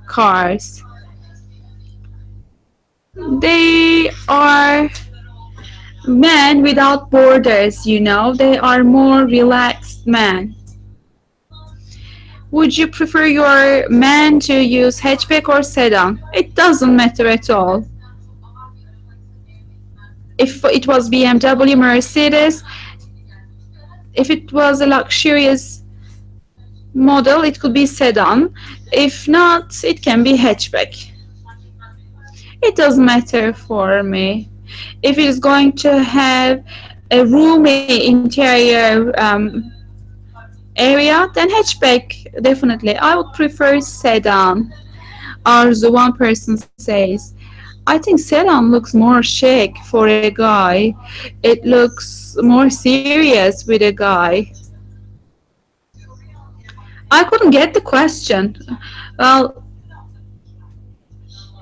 cars. They are men without borders, you know. They are more relaxed men. Would you prefer your man to use hatchback or sedan? It doesn't matter at all. If it was BMW, Mercedes, if it was a luxurious model, it could be sedan. If not, it can be hatchback. It doesn't matter for me. If it is going to have a roomy interior area, then hatchback, definitely. I would prefer sedan. Arzu, one person says. I think sedan looks more chic for a guy. It looks more serious with a guy. I couldn't get the question. Well,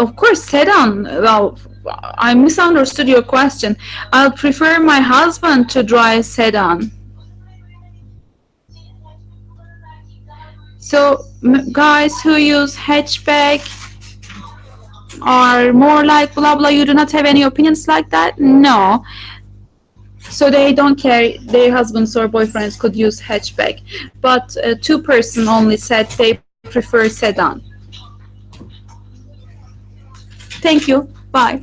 of course, sedan. Well, I misunderstood your question. I'll prefer my husband to drive sedan. So, guys who use hatchback are more like blah blah, you do not have any opinions like that? No. So they don't care their husbands or boyfriends could use hatchback. But two person only said they prefer sedan. Thank you. Bye.